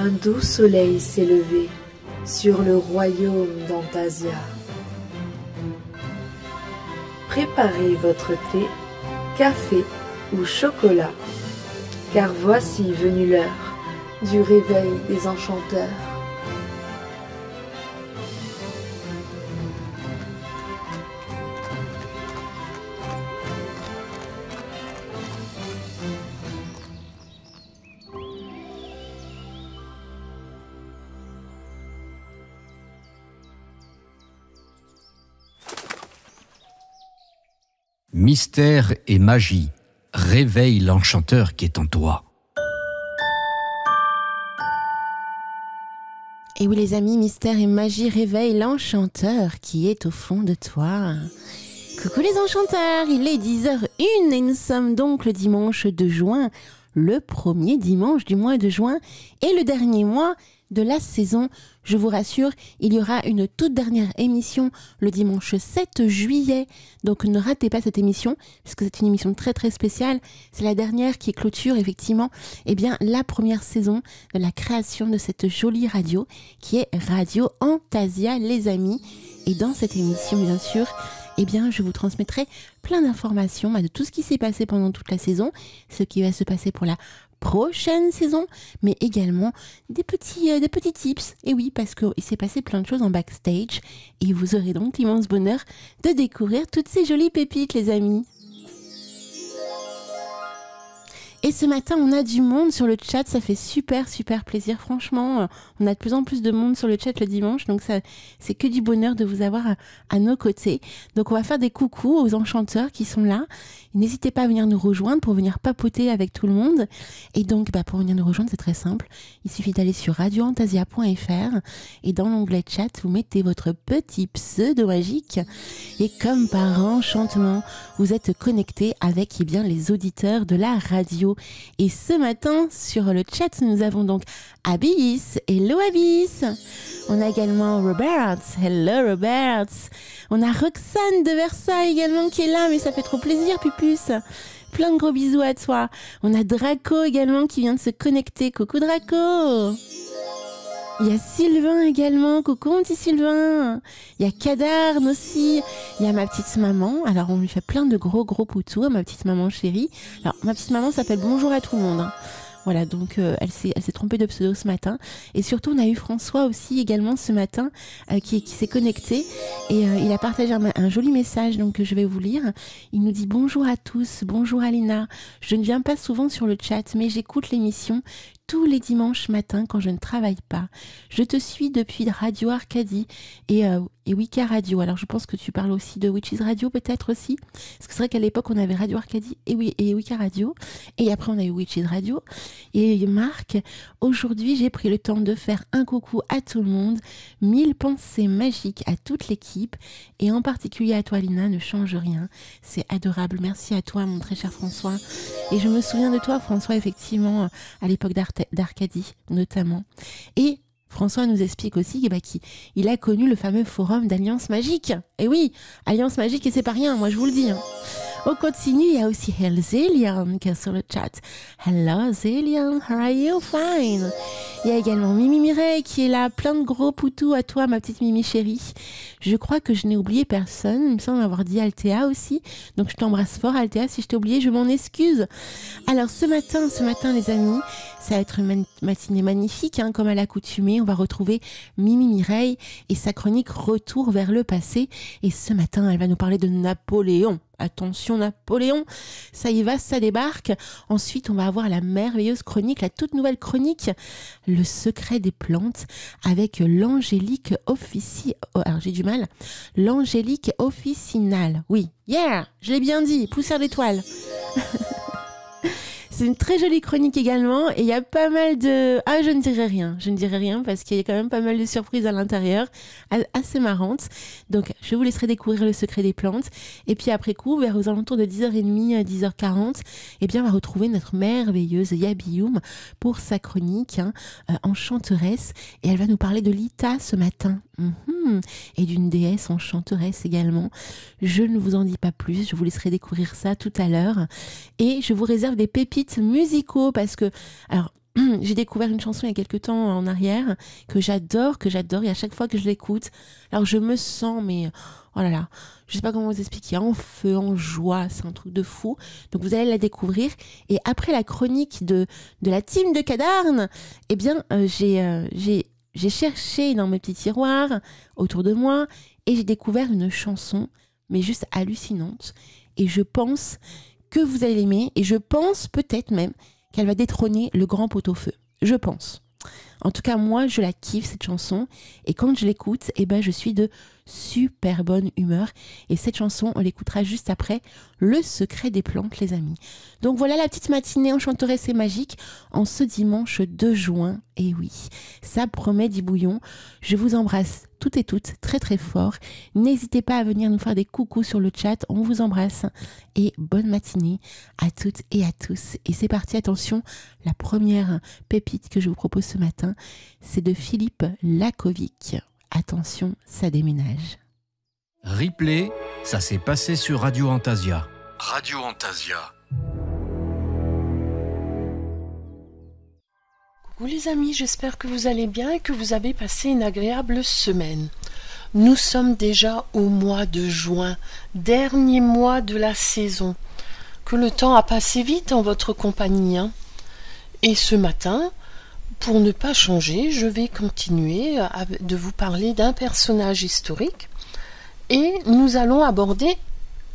un doux soleil s'est levé sur le royaume d'Antasia. Préparez votre thé, café ou chocolat, car voici venue l'heure du réveil des enchanteurs. Mystère et magie, réveille l'enchanteur qui est en toi. Et oui les amis, mystère et magie réveille l'enchanteur qui est au fond de toi. Coucou les enchanteurs, il est 10h01 et nous sommes donc le dimanche de juin, le premier dimanche du mois de juin et le dernier mois de la saison. Je vous rassure, il y aura une toute dernière émission le dimanche 7 juillet. Donc ne ratez pas cette émission, puisque c'est une émission très très spéciale. C'est la dernière qui clôture effectivement la première saison de la création de cette jolie radio, qui est Radio Antasia les amis. Et dans cette émission, bien sûr, je vous transmettrai plein d'informations de tout ce qui s'est passé pendant toute la saison, ce qui va se passer pour la prochaine saison, mais également des petits tips. Et oui, parce qu'il s'est passé plein de choses en backstage et vous aurez donc l'immense bonheur de découvrir toutes ces jolies pépites, les amis. Et ce matin, on a du monde sur le chat, ça fait super plaisir, franchement. On a de plus en plus de monde sur le chat le dimanche, donc ça, c'est que du bonheur de vous avoir à nos côtés. Donc on va faire des coucous aux enchanteurs qui sont là. N'hésitez pas à venir nous rejoindre pour venir papoter avec tout le monde. Et donc, pour venir nous rejoindre, c'est très simple. Il suffit d'aller sur radioantasia.fr et dans l'onglet chat, vous mettez votre petit pseudo magique. Et comme par enchantement, vous êtes connecté avec les auditeurs de la radio. Et ce matin, sur le chat, nous avons donc Abyss. Hello Abyss. On a également Robert. Hello Robert. On a Roxane de Versailles également qui est là, mais ça fait trop plaisir, Pupus. Plein de gros bisous à toi. On a Draco également qui vient de se connecter. Coucou Draco. Il y a Sylvain également. Coucou mon petit Sylvain. Il y a Kadarn aussi. Il y a ma petite maman. Alors on lui fait plein de gros poutous à ma petite maman chérie. Alors ma petite maman s'appelle Bonjour à tout le monde. Voilà, donc elle s'est trompée de pseudo ce matin. Et surtout, on a eu François aussi également ce matin qui s'est connecté. Et il a partagé un joli message donc, que je vais vous lire. Il nous dit « Bonjour à tous, bonjour Alina. Je ne viens pas souvent sur le chat, mais j'écoute l'émission tous les dimanches matins quand je ne travaille pas. Je te suis depuis Radio Arcadie et Wicca Radio. Alors je pense que tu parles aussi de Witches Radio peut-être aussi. Parce que c'est vrai qu'à l'époque on avait Radio Arcadie et Wicca Radio. Et après on a eu Witches Radio. Et Marc, aujourd'hui j'ai pris le temps de faire un coucou à tout le monde. 1000 pensées magiques à toute l'équipe. Et en particulier à toi Lina, ne change rien. C'est adorable. Merci à toi mon très cher François. Et je me souviens de toi François effectivement à l'époque d'Arcadie notamment. Et François nous explique aussi qu'il a connu le fameux forum d'Alliance Magique. Et oui, Alliance Magique, et c'est pas rien, moi je vous le dis. On continue, il y a aussi Zélian qui est sur le chat. Hello Zélian, how are you? Fine. Il y a également Mimi Mireille qui est là, plein de gros poutous à toi ma petite Mimi chérie. Je crois que je n'ai oublié personne, il me semble avoir dit Althea aussi. Donc je t'embrasse fort Althea, si je t'ai oublié, je m'en excuse. Alors ce matin les amis, ça va être une matinée magnifique, comme à l'accoutumée. On va retrouver Mimi Mireille et sa chronique Retour vers le passé. Et ce matin, elle va nous parler de Napoléon. Attention Napoléon, ça y va, ça débarque. Ensuite, on va avoir la merveilleuse chronique, la toute nouvelle chronique, Le secret des plantes, avec l'angélique l'angélique officinale. Oui, yeah, je l'ai bien dit, poussière d'étoiles. C'est une très jolie chronique également et il y a pas mal de... Ah, je ne dirai rien parce qu'il y a quand même pas mal de surprises à l'intérieur, assez marrantes. Donc, je vous laisserai découvrir le secret des plantes. Et puis après coup, vers aux alentours de 10h30, 10h40, on va retrouver notre merveilleuse Yabioum pour sa chronique enchanteresse. Et elle va nous parler de Lita ce matin. Et d'une déesse enchanteresse également. Je ne vous en dis pas plus, je vous laisserai découvrir ça tout à l'heure. Et je vous réserve des pépites musicaux parce que, alors, j'ai découvert une chanson il y a quelques temps en arrière que j'adore, et à chaque fois que je l'écoute, alors je me sens, mais oh là là, je sais pas comment vous expliquer, en feu, en joie, c'est un truc de fou. Donc vous allez la découvrir. Et après la chronique de la team de Cadarn, eh bien j'ai cherché dans mes petits tiroirs autour de moi et j'ai découvert une chanson, mais juste hallucinante. Et je pense que vous allez l'aimer, et je pense peut-être même qu'elle va détrôner Le Grand Pot-au-Feu. Je pense. En tout cas, moi, je la kiffe, cette chanson. Et quand je l'écoute, eh ben, je suis de super bonne humeur. Et cette chanson, on l'écoutera juste après Le Secret des plantes, les amis. Donc voilà la petite matinée enchanteresse et magique en ce dimanche 2 juin. Et oui, ça promet du bouillon. Je vous embrasse toutes et toutes très très fort. N'hésitez pas à venir nous faire des coucous sur le chat. On vous embrasse. Et bonne matinée à toutes et à tous. Et c'est parti, attention, la première pépite que je vous propose ce matin, c'est de Philippe Lakovic. Attention, ça déménage. Replay, ça s'est passé sur Radio Antasia. Radio Antasia. Coucou les amis, j'espère que vous allez bien et que vous avez passé une agréable semaine. Nous sommes déjà au mois de juin, dernier mois de la saison. Que le temps a passé vite en votre compagnie, hein. Et ce matin, pour ne pas changer, je vais continuer de vous parler d'un personnage historique et nous allons aborder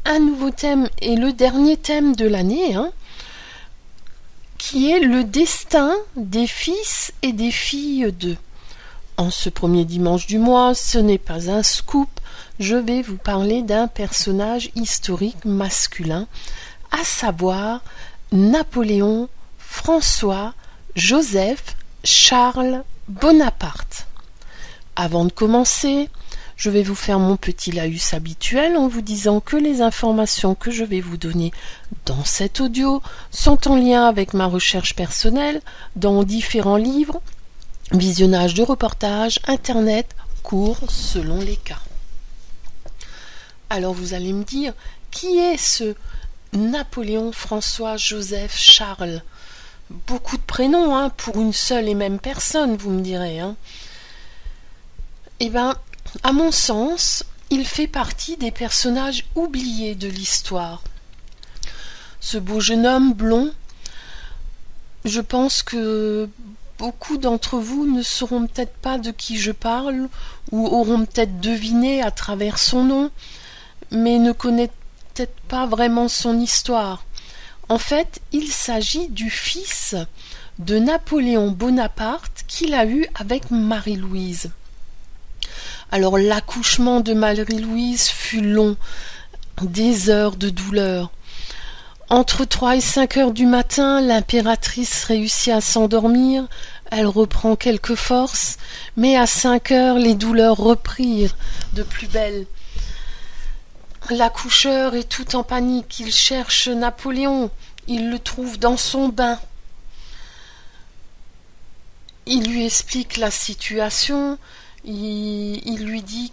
un nouveau thème et le dernier thème de l'année, hein, qui est le destin des fils et des filles d'eux. En ce premier dimanche du mois, ce n'est pas un scoop, je vais vous parler d'un personnage historique masculin, à savoir Napoléon François Joseph Charles Bonaparte. Avant de commencer, je vais vous faire mon petit laïus habituel en vous disant que les informations que je vais vous donner dans cet audio sont en lien avec ma recherche personnelle dans différents livres, visionnage de reportages, internet, cours selon les cas. Alors vous allez me dire, qui est ce Napoléon François Joseph Charles ? Beaucoup de prénoms, hein, pour une seule et même personne, vous me direz, hein. Eh bien, à mon sens, il fait partie des personnages oubliés de l'histoire. Ce beau jeune homme blond, je pense que beaucoup d'entre vous ne sauront peut-être pas de qui je parle, ou auront peut-être deviné à travers son nom, mais ne connaissent peut-être pas vraiment son histoire. En fait, il s'agit du fils de Napoléon Bonaparte qu'il a eu avec Marie-Louise. Alors l'accouchement de Marie-Louise fut long, des heures de douleur. Entre 3 et 5 heures du matin, l'impératrice réussit à s'endormir, elle reprend quelques forces, mais à 5 heures, les douleurs reprirent de plus belle. L'accoucheur est tout en panique, il cherche Napoléon, il le trouve dans son bain. Il lui explique la situation, il lui dit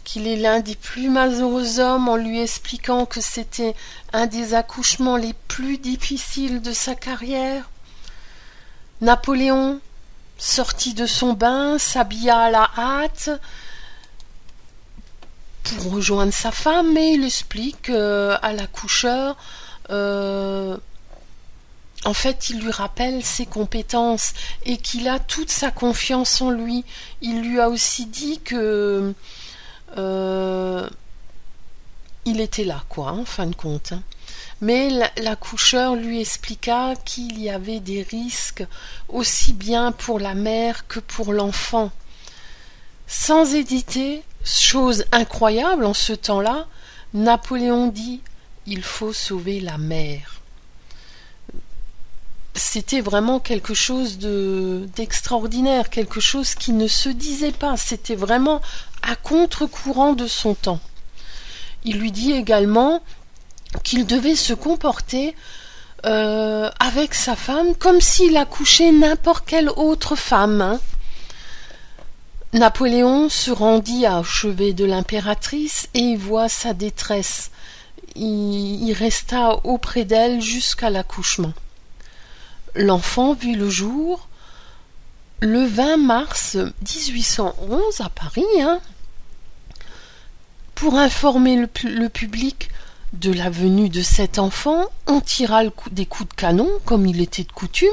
qu'il est l'un des plus malheureux hommes en lui expliquant que c'était un des accouchements les plus difficiles de sa carrière. Napoléon sortit de son bain, s'habilla à la hâte pour rejoindre sa femme, mais il explique à l'accoucheur, en fait, il lui rappelle ses compétences et qu'il a toute sa confiance en lui. Il lui a aussi dit que il était là, quoi, en fin de compte. Mais l'accoucheur lui expliqua qu'il y avait des risques aussi bien pour la mère que pour l'enfant. Sans hésiter, chose incroyable en ce temps-là, Napoléon dit « Il faut sauver la mère ». C'était vraiment quelque chose d'extraordinaire, quelque chose qui ne se disait pas, c'était vraiment à contre-courant de son temps. Il lui dit également qu'il devait se comporter avec sa femme comme s'il accouchait n'importe quelle autre femme, hein. Napoléon se rendit au chevet de l'impératrice et y voit sa détresse. Il resta auprès d'elle jusqu'à l'accouchement. l'enfant vit le jour le 20 mars 1811 à Paris, Pour informer le public de la venue de cet enfant, on tira des coups de canon, comme il était de coutume,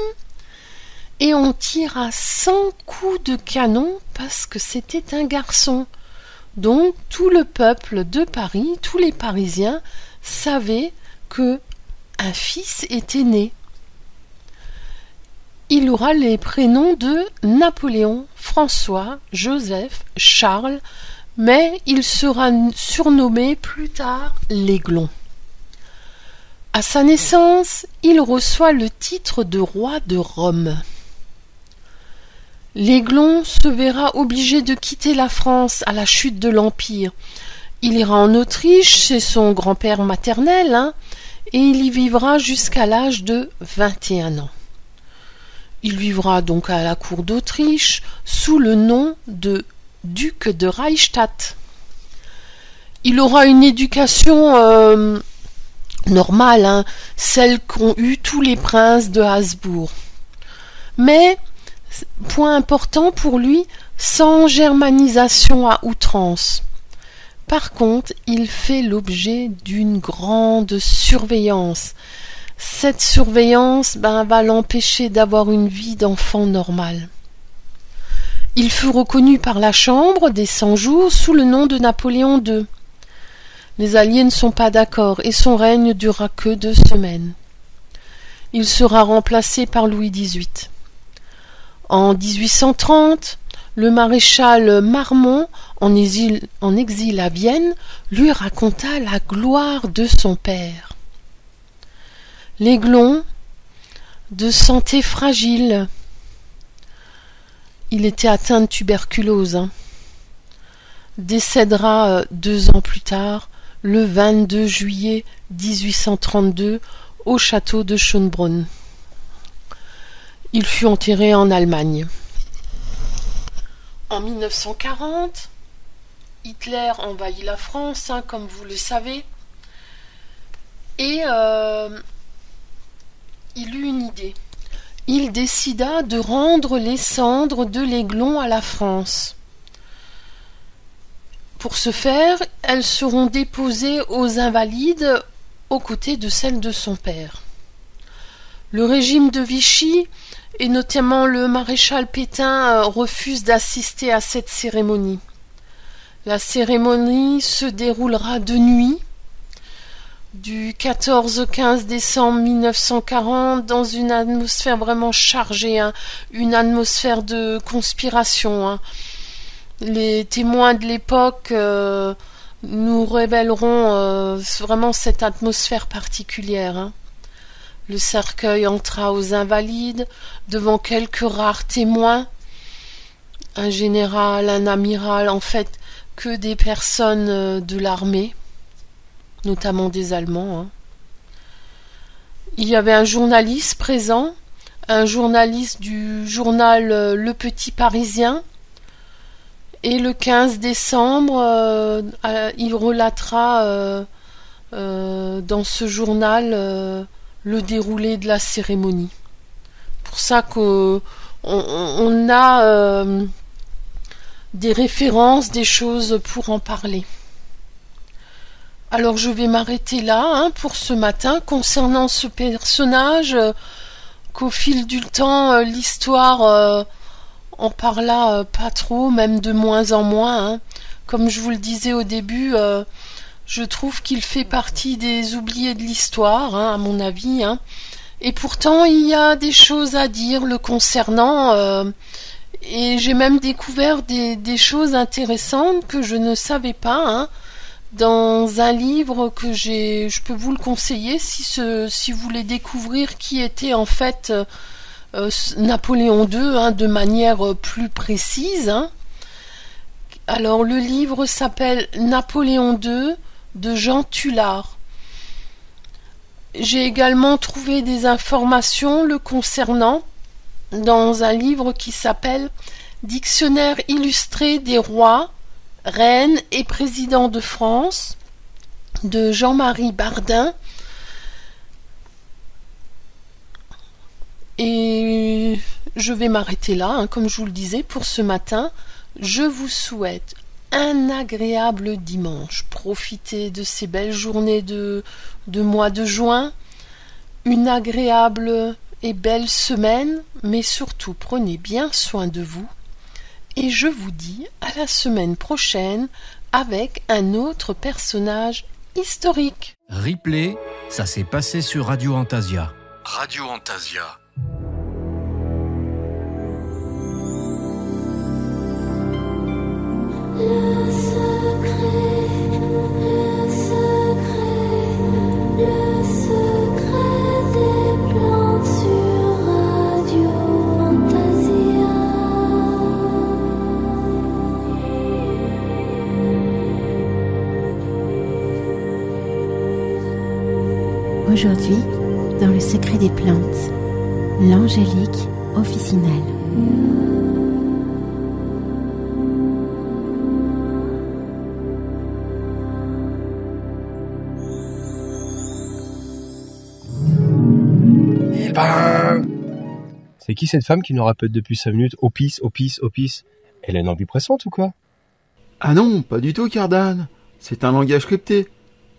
et on tira 100 coups de canon parce que c'était un garçon. Donc tout le peuple de Paris, tous les Parisiens, savaient que un fils était né. Il aura les prénoms de Napoléon, François, Joseph, Charles, mais il sera surnommé plus tard l'Aiglon. À sa naissance, il reçoit le titre de roi de Rome. L'Aiglon se verra obligé de quitter la France à la chute de l'Empire. Il ira en Autriche chez son grand-père maternel, et il y vivra jusqu'à l'âge de 21 ans. Il vivra donc à la cour d'Autriche sous le nom de duc de Reichstadt. Il aura une éducation normale, celle qu'ont eue tous les princes de Habsbourg. Mais, point important pour lui, sans germanisation à outrance. Par contre, il fait l'objet d'une grande surveillance. Cette surveillance va l'empêcher d'avoir une vie d'enfant normale. Il fut reconnu par la Chambre des 100 jours sous le nom de Napoléon II. Les Alliés ne sont pas d'accord et son règne ne durera que 2 semaines. Il sera remplacé par Louis XVIII. En 1830, le maréchal Marmont, en exil à Vienne, lui raconta la gloire de son père. L'Aiglon, de santé fragile, il était atteint de tuberculose, décédera 2 ans plus tard, le 22 juillet 1832, au château de Schönbrunn. Il fut enterré en Allemagne. En 1940, Hitler envahit la France, comme vous le savez, et il eut une idée. Il décida de rendre les cendres de l'Aiglon à la France. Pour ce faire, elles seront déposées aux Invalides aux côtés de celles de son père. Le régime de Vichy, et notamment le maréchal Pétain, refuse d'assister à cette cérémonie. La cérémonie se déroulera de nuit, du 14 au 15 décembre 1940, dans une atmosphère vraiment chargée, une atmosphère de conspiration. Les témoins de l'époque nous révéleront vraiment cette atmosphère particulière. Le cercueil entra aux Invalides, devant quelques rares témoins, un général, un amiral, en fait, que des personnes de l'armée, notamment des Allemands. Il y avait un journaliste présent, un journaliste du journal Le Petit Parisien, et le 15 décembre, il relatera dans ce journal le déroulé de la cérémonie. Pour ça qu'on a des références, des choses pour en parler. Alors je vais m'arrêter là pour ce matin concernant ce personnage qu'au fil du temps l'histoire en parla pas trop, même de moins en moins. Comme je vous le disais au début, je trouve qu'il fait partie des oubliés de l'histoire, à mon avis. Et pourtant il y a des choses à dire le concernant, et j'ai même découvert des choses intéressantes que je ne savais pas, dans un livre que je peux vous le conseiller si vous voulez découvrir qui était en fait Napoléon II, de manière plus précise. Alors le livre s'appelle Napoléon II de Jean Tullard. J'ai également trouvé des informations le concernant dans un livre qui s'appelle Dictionnaire illustré des rois, reines et présidents de France de Jean-Marie Bardin. Et je vais m'arrêter là, comme je vous le disais, pour ce matin. Je vous souhaite un agréable dimanche. Profitez de ces belles journées de mois de juin. Une agréable et belle semaine, mais surtout prenez bien soin de vous. Et je vous dis à la semaine prochaine avec un autre personnage historique. Replay, ça s'est passé sur Radio Antasia. Radio Antasia. Le secret des plantes sur Radio Antasia. Aujourd'hui, dans le secret des plantes, l'angélique officinale. C'est qui cette femme qui nous répète depuis 5 minutes « Opis, opis, opis » Elle a une envie pressante ou quoi? Ah non, pas du tout, Cardan. C'est un langage crypté.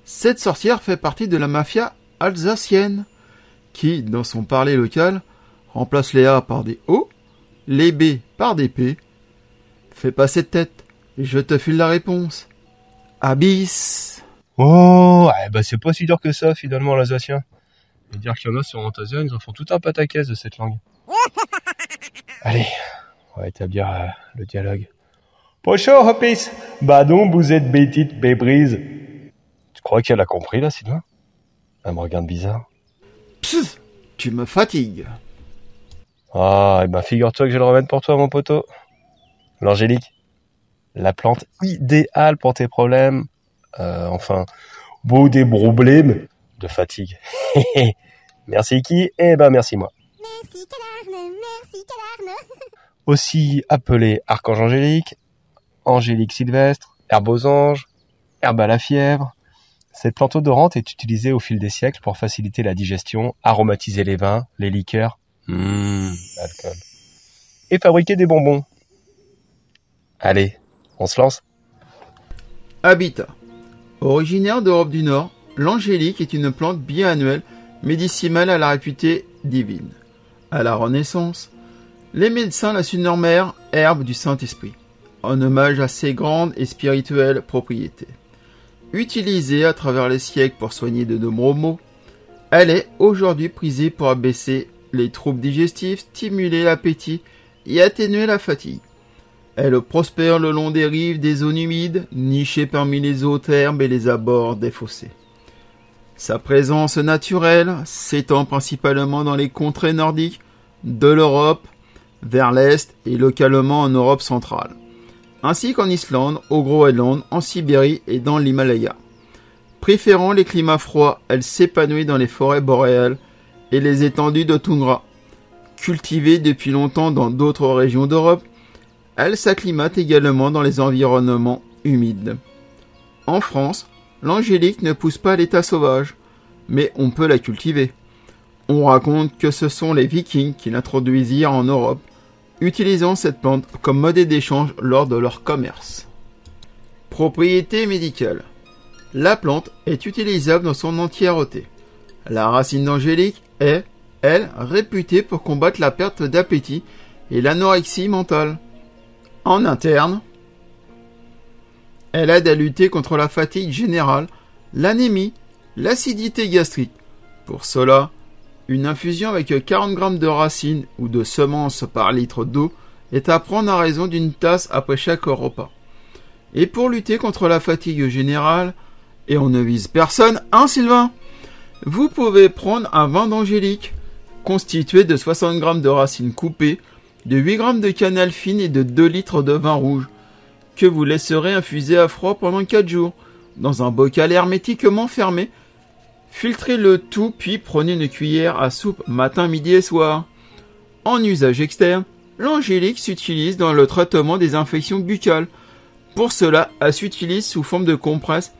Cette sorcière fait partie de la mafia alsacienne, qui, dans son parler local, remplace les A par des O, les B par des P. Fais pas cette tête, je te file la réponse. Abyss. Oh, c'est pas si dur que ça finalement l'alsacien. Et dire qu'il y en a sur Antasia, ils en font tout un pataquès de cette langue. Allez, on va établir le dialogue. Bonjour, Hopis. Bah donc, vous êtes bêtite, bébrise. Tu crois qu'elle a compris, là, Sylvain? Elle me regarde bizarre. Psst, tu me fatigues. Ah, figure-toi que j'ai le remède pour toi, mon poteau. L'angélique. La plante idéale pour tes problèmes. Beau des problèmes de fatigue. Merci qui? Merci moi. Merci Cadarne. Aussi appelé archange angélique, angélique sylvestre, herbe aux anges, herbe à la fièvre. Cette plante odorante est utilisée au fil des siècles pour faciliter la digestion, aromatiser les vins, les liqueurs, l'alcool, et fabriquer des bonbons. Allez, on se lance. Habitat. Originaire d'Europe du Nord, l'angélique est une plante biannuelle médicinale à la réputée divine. À la Renaissance, les médecins la surnommèrent herbe du Saint-Esprit, en hommage à ses grandes et spirituelles propriétés. Utilisée à travers les siècles pour soigner de nombreux maux, elle est aujourd'hui prisée pour abaisser les troubles digestifs, stimuler l'appétit et atténuer la fatigue. Elle prospère le long des rives des zones humides, nichée parmi les hautes herbes et les abords des fossés. Sa présence naturelle s'étend principalement dans les contrées nordiques de l'Europe, vers l'Est et localement en Europe centrale, ainsi qu'en Islande, au Groenland, en Sibérie et dans l'Himalaya. Préférant les climats froids, elle s'épanouit dans les forêts boréales et les étendues de toundra. Cultivée depuis longtemps dans d'autres régions d'Europe, elle s'acclimate également dans les environnements humides. En France, l'angélique ne pousse pas à l'état sauvage, mais on peut la cultiver. On raconte que ce sont les Vikings qui l'introduisirent en Europe, utilisant cette plante comme monnaie d'échange lors de leur commerce. Propriété médicale. La plante est utilisable dans son entièreté. La racine d'angélique est, elle, réputée pour combattre la perte d'appétit et l'anorexie mentale. En interne, elle aide à lutter contre la fatigue générale, l'anémie, l'acidité gastrique. Pour cela, une infusion avec 40 g de racines ou de semences par litre d'eau est à prendre à raison d'une tasse après chaque repas. Et pour lutter contre la fatigue générale, et on ne vise personne, hein Sylvain? Vous pouvez prendre un vin d'angélique, constitué de 60 g de racines coupées, de 8 g de cannelle fine et de 2 litres de vin rouge, que vous laisserez infuser à froid pendant 4 jours, dans un bocal hermétiquement fermé. Filtrez le tout, puis prenez une cuillère à soupe matin, midi et soir. En usage externe, l'angélique s'utilise dans le traitement des infections buccales. Pour cela, elle s'utilise sous forme de compresse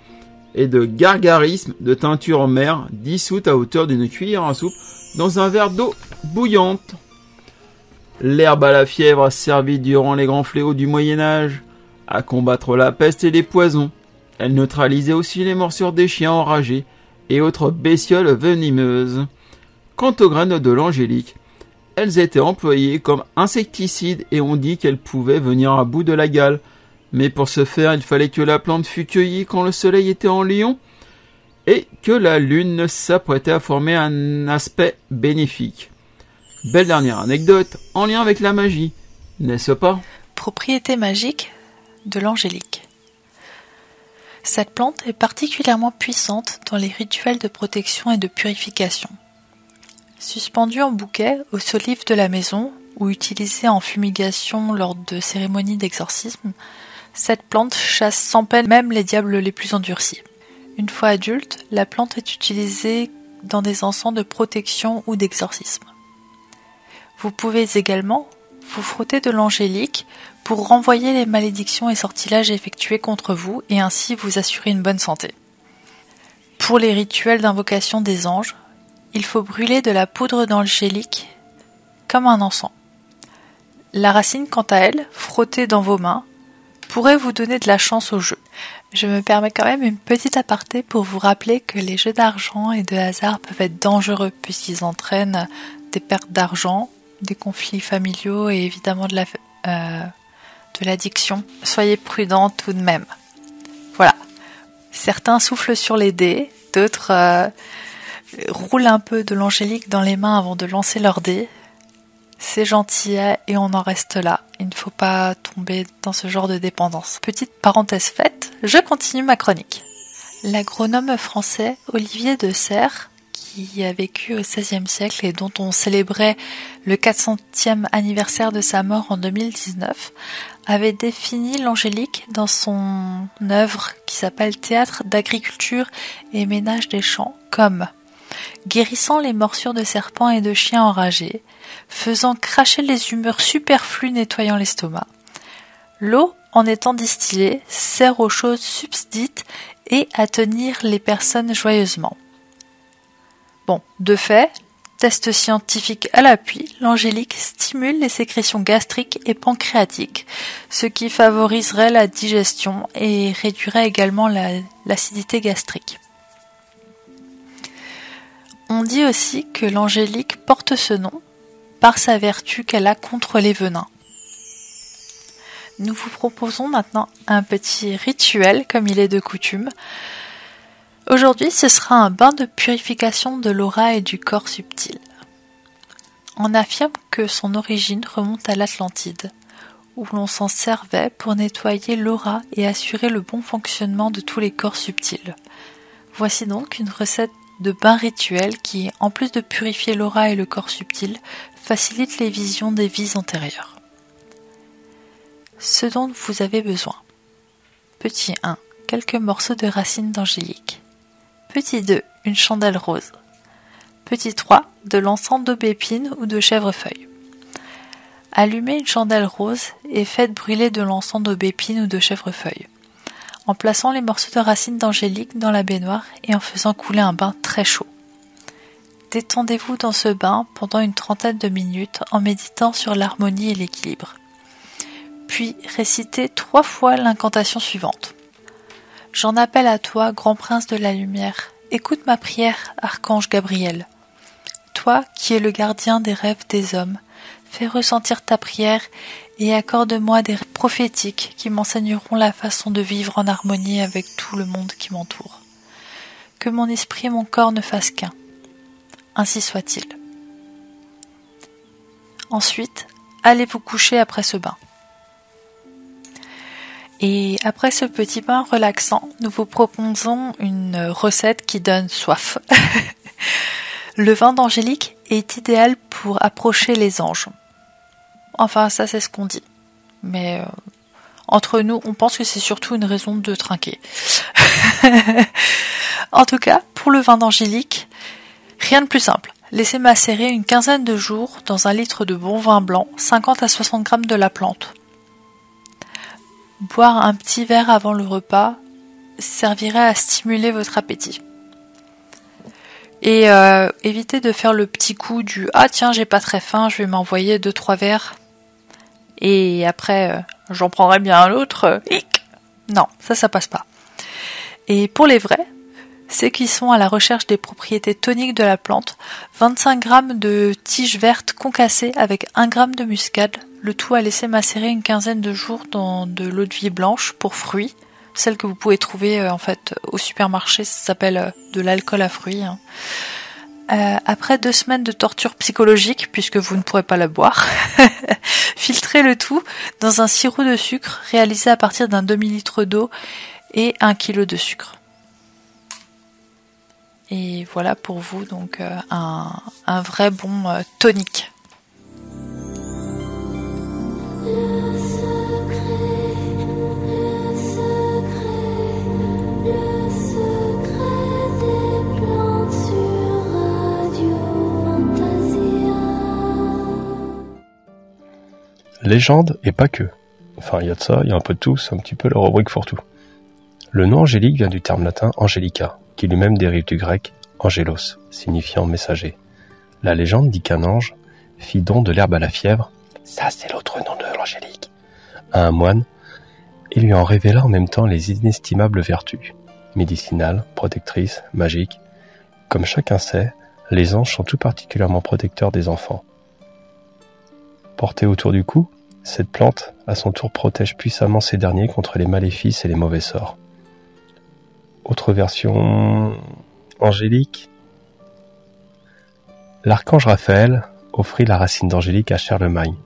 et de gargarisme de teinture en mer dissoute à hauteur d'une cuillère à soupe dans un verre d'eau bouillante. L'herbe à la fièvre a servi durant les grands fléaux du Moyen-Âge à combattre la peste et les poisons. Elle neutralisait aussi les morsures des chiens enragés et autres bestioles venimeuses. Quant aux graines de l'angélique, elles étaient employées comme insecticides et on dit qu'elles pouvaient venir à bout de la gale. Mais pour ce faire, il fallait que la plante fût cueillie quand le soleil était en lion et que la lune s'apprêtait à former un aspect bénéfique. Belle dernière anecdote en lien avec la magie, n'est-ce pas? Propriété magique de l'angélique. Cette plante est particulièrement puissante dans les rituels de protection et de purification. Suspendue en bouquet aux solives de la maison ou utilisée en fumigation lors de cérémonies d'exorcisme, cette plante chasse sans peine même les diables les plus endurcis. Une fois adulte, la plante est utilisée dans des encens de protection ou d'exorcisme. Vous pouvez également vous frotter de l'angélique pour renvoyer les malédictions et sortilèges effectués contre vous et ainsi vous assurer une bonne santé. Pour les rituels d'invocation des anges, il faut brûler de la poudre d'angélique comme un encens. La racine, quant à elle, frottée dans vos mains, pourrait vous donner de la chance au jeu. Je me permets quand même une petite aparté pour vous rappeler que les jeux d'argent et de hasard peuvent être dangereux puisqu'ils entraînent des pertes d'argent, des conflits familiaux et évidemment de l'addiction. Soyez prudents tout de même. Voilà. Certains soufflent sur les dés, d'autres roulent un peu de l'angélique dans les mains avant de lancer leurs dés. C'est gentil et on en reste là. Il ne faut pas tomber dans ce genre de dépendance. Petite parenthèse faite, je continue ma chronique. L'agronome français Olivier de Serres, qui a vécu au XVIe siècle et dont on célébrait le 400e anniversaire de sa mort en 2019, avait défini l'angélique dans son œuvre qui s'appelle Théâtre d'agriculture et ménage des champs comme guérissant les morsures de serpents et de chiens enragés, faisant cracher les humeurs superflues, nettoyant l'estomac. L'eau, en étant distillée, sert aux choses subdites et à tenir les personnes joyeusement. Bon, de fait, test scientifique à l'appui, l'angélique stimule les sécrétions gastriques et pancréatiques, ce qui favoriserait la digestion et réduirait également l'acidité gastrique. On dit aussi que l'angélique porte ce nom par sa vertu qu'elle a contre les venins. Nous vous proposons maintenant un petit rituel comme il est de coutume. Aujourd'hui, ce sera un bain de purification de l'aura et du corps subtil. On affirme que son origine remonte à l'Atlantide, où l'on s'en servait pour nettoyer l'aura et assurer le bon fonctionnement de tous les corps subtils. Voici donc une recette de bain rituel qui, en plus de purifier l'aura et le corps subtil, facilite les visions des vies antérieures. Ce dont vous avez besoin. Petit 1. Quelques morceaux de racines d'angélique. Petit 2. Une chandelle rose. Petit 3. De l'encens d'aubépine ou de chèvrefeuille. Allumez une chandelle rose et faites brûler de l'encens d'aubépine ou de chèvrefeuille, en plaçant les morceaux de racines d'angélique dans la baignoire et en faisant couler un bain très chaud. Détendez-vous dans ce bain pendant une trentaine de minutes en méditant sur l'harmonie et l'équilibre. Puis récitez 3 fois l'incantation suivante. J'en appelle à toi, grand prince de la lumière. Écoute ma prière, archange Gabriel. Toi qui es le gardien des rêves des hommes, fais ressentir ta prière et accorde-moi des rêves prophétiques qui m'enseigneront la façon de vivre en harmonie avec tout le monde qui m'entoure. Que mon esprit et mon corps ne fassent qu'un. Ainsi soit-il. Ensuite, allez vous coucher après ce bain. Et après ce petit bain relaxant, nous vous proposons une recette qui donne soif. Le vin d'angélique est idéal pour approcher les anges. Enfin, ça c'est ce qu'on dit. Mais entre nous, on pense que c'est surtout une raison de trinquer. En tout cas, pour le vin d'angélique, rien de plus simple. Laissez macérer une quinzaine de jours dans un litre de bon vin blanc, 50 à 60 grammes de la plante. Boire un petit verre avant le repas servirait à stimuler votre appétit. Et évitez de faire le petit coup du « Ah tiens, j'ai pas très faim, je vais m'envoyer 2-3 verres. Et après, j'en prendrai bien un autre. » Non, ça passe pas. Et pour les vrais, ceux qui sont à la recherche des propriétés toniques de la plante, 25 g de tiges vertes concassées avec 1 g de muscade, le tout à laisser macérer une quinzaine de jours dans de l'eau de vie blanche pour fruits, celle que vous pouvez trouver en fait au supermarché, ça s'appelle de l'alcool à fruits. Après 2 semaines de torture psychologique, puisque vous ne pourrez pas la boire, filtrez le tout dans un sirop de sucre réalisé à partir d'un demi-litre d'eau et 1 kg de sucre. Et voilà pour vous donc un vrai bon tonique. Le secret des plantes sur Radio Fantasia. Légende et pas que. Enfin, il y a de ça, il y a un peu de tout, c'est un petit peu la rubrique fourre-tout. Le nom angélique vient du terme latin angelica, qui lui-même dérive du grec angelos, signifiant messager. La légende dit qu'un ange fit don de l'herbe à la fièvre, ça c'est l'autre nom de l'angélique, à un moine, et lui en révéla en même temps les inestimables vertus, médicinales, protectrices, magiques. Comme chacun sait, les anges sont tout particulièrement protecteurs des enfants. Portée autour du cou, cette plante, à son tour, protège puissamment ces derniers contre les maléfices et les mauvais sorts. Autre version angélique. L'archange Raphaël offrit la racine d'angélique à Charlemagne,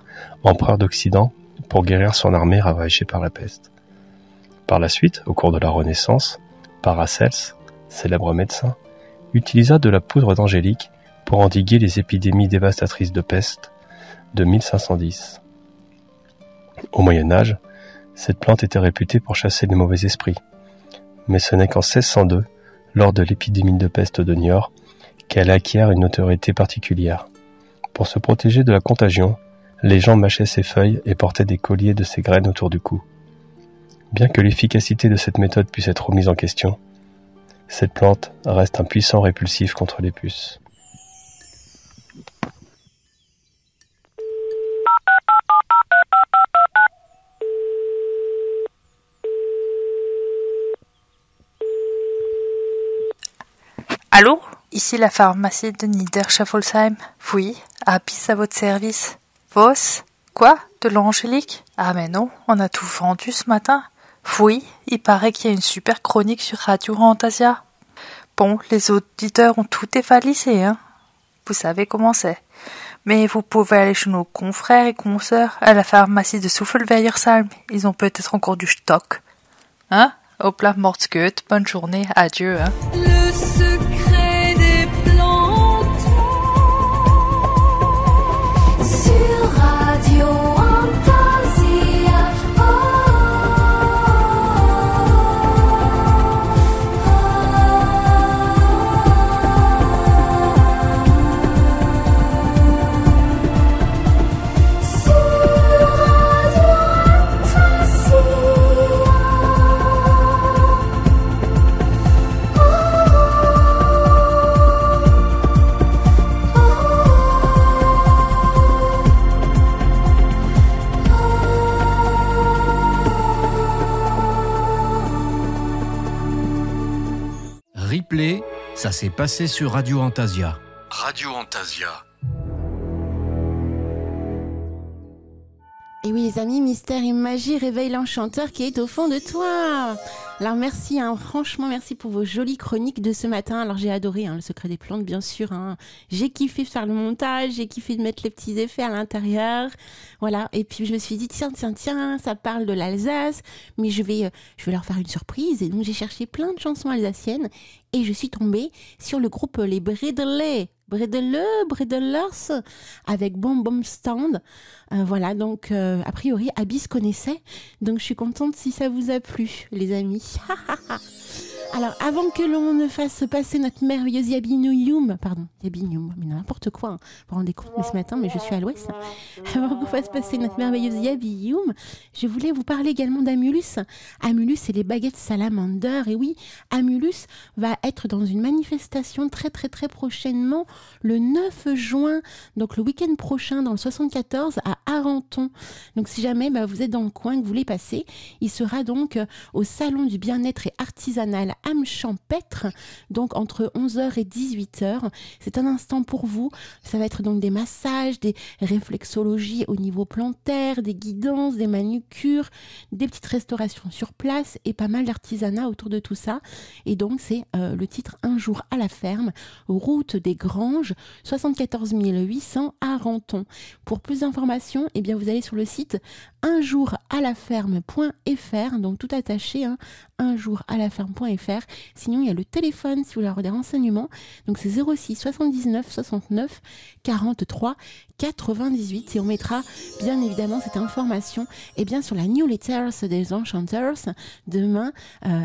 empereur d'Occident, pour guérir son armée ravagée par la peste. Par la suite, au cours de la Renaissance, Paracelse, célèbre médecin, utilisa de la poudre d'angélique pour endiguer les épidémies dévastatrices de peste de 1510. Au Moyen-Âge, cette plante était réputée pour chasser les mauvais esprits, mais ce n'est qu'en 1602, lors de l'épidémie de peste de Niort, qu'elle acquiert une autorité particulière. Pour se protéger de la contagion, les gens mâchaient ses feuilles et portaient des colliers de ses graines autour du cou. Bien que l'efficacité de cette méthode puisse être remise en question, cette plante reste un puissant répulsif contre les puces. Allô ? Ici la pharmacie de Niederschaffolsheim. Oui, Abis à votre service. Vos ? Quoi ? De l'angélique ? Ah mais non, on a tout vendu ce matin. Oui, il paraît qu'il y a une super chronique sur Radio Fantasia. Bon, les auditeurs ont tout dévalisé, hein. Vous savez comment c'est. Mais vous pouvez aller chez nos confrères et consoeurs à la pharmacie de Souffle-Weyersheim. Ils ont peut-être encore du stock. Hein ? Hop là, Mordsgoed, bonne journée, adieu, hein. Le secret des plantes sur Radio Fantasia. Replay, ça s'est passé sur Radio Fantasia. Radio Fantasia. Et oui les amis, mystère et magie réveille l'enchanteur qui est au fond de toi. Alors merci, franchement merci pour vos jolies chroniques de ce matin. Alors j'ai adoré le secret des plantes bien sûr. J'ai kiffé faire le montage, j'ai kiffé de mettre les petits effets à l'intérieur. Voilà, et puis je me suis dit tiens, ça parle de l'Alsace, mais je vais leur faire une surprise. Et donc j'ai cherché plein de chansons alsaciennes et je suis tombée sur le groupe Les Bredelers, avec Bom Bom Stand. Voilà, donc a priori Abis connaissait, donc je suis contente si ça vous a plu les amis. Alors, avant que l'on ne fasse passer notre merveilleuse Yabinium, mais n'importe quoi, hein, vous vous rendez compte, mais ce matin, mais je suis à l'ouest. Avant qu'on fasse passer notre merveilleuse Yabinium, je voulais vous parler également d'Amulus. Amulus, c'est les baguettes salamander. Et oui, Amulus va être dans une manifestation très prochainement, le 9 juin, donc le week-end prochain, dans le 74, à Arenton. Donc, si jamais vous êtes dans le coin, que vous voulez passer, il sera donc au Salon du bien-être et artisanal âme champêtre, donc entre 11h et 18h. C'est un instant pour vous. Ça va être donc des massages, des réflexologies au niveau plantaire, des guidances, des manucures, des petites restaurations sur place et pas mal d'artisanat autour de tout ça. Et donc c'est le titre Un jour à la ferme, route des Granges, 74 800 à Arenton. Pour plus d'informations, vous allez sur le site unjouralaferme.fr, donc tout attaché, unjouralaferme.fr. Sinon, il y a le téléphone si vous voulez avoir des renseignements. Donc, c'est 06 79 69 43 98. Et on mettra, bien évidemment, cette information sur la newsletter des Enchanters demain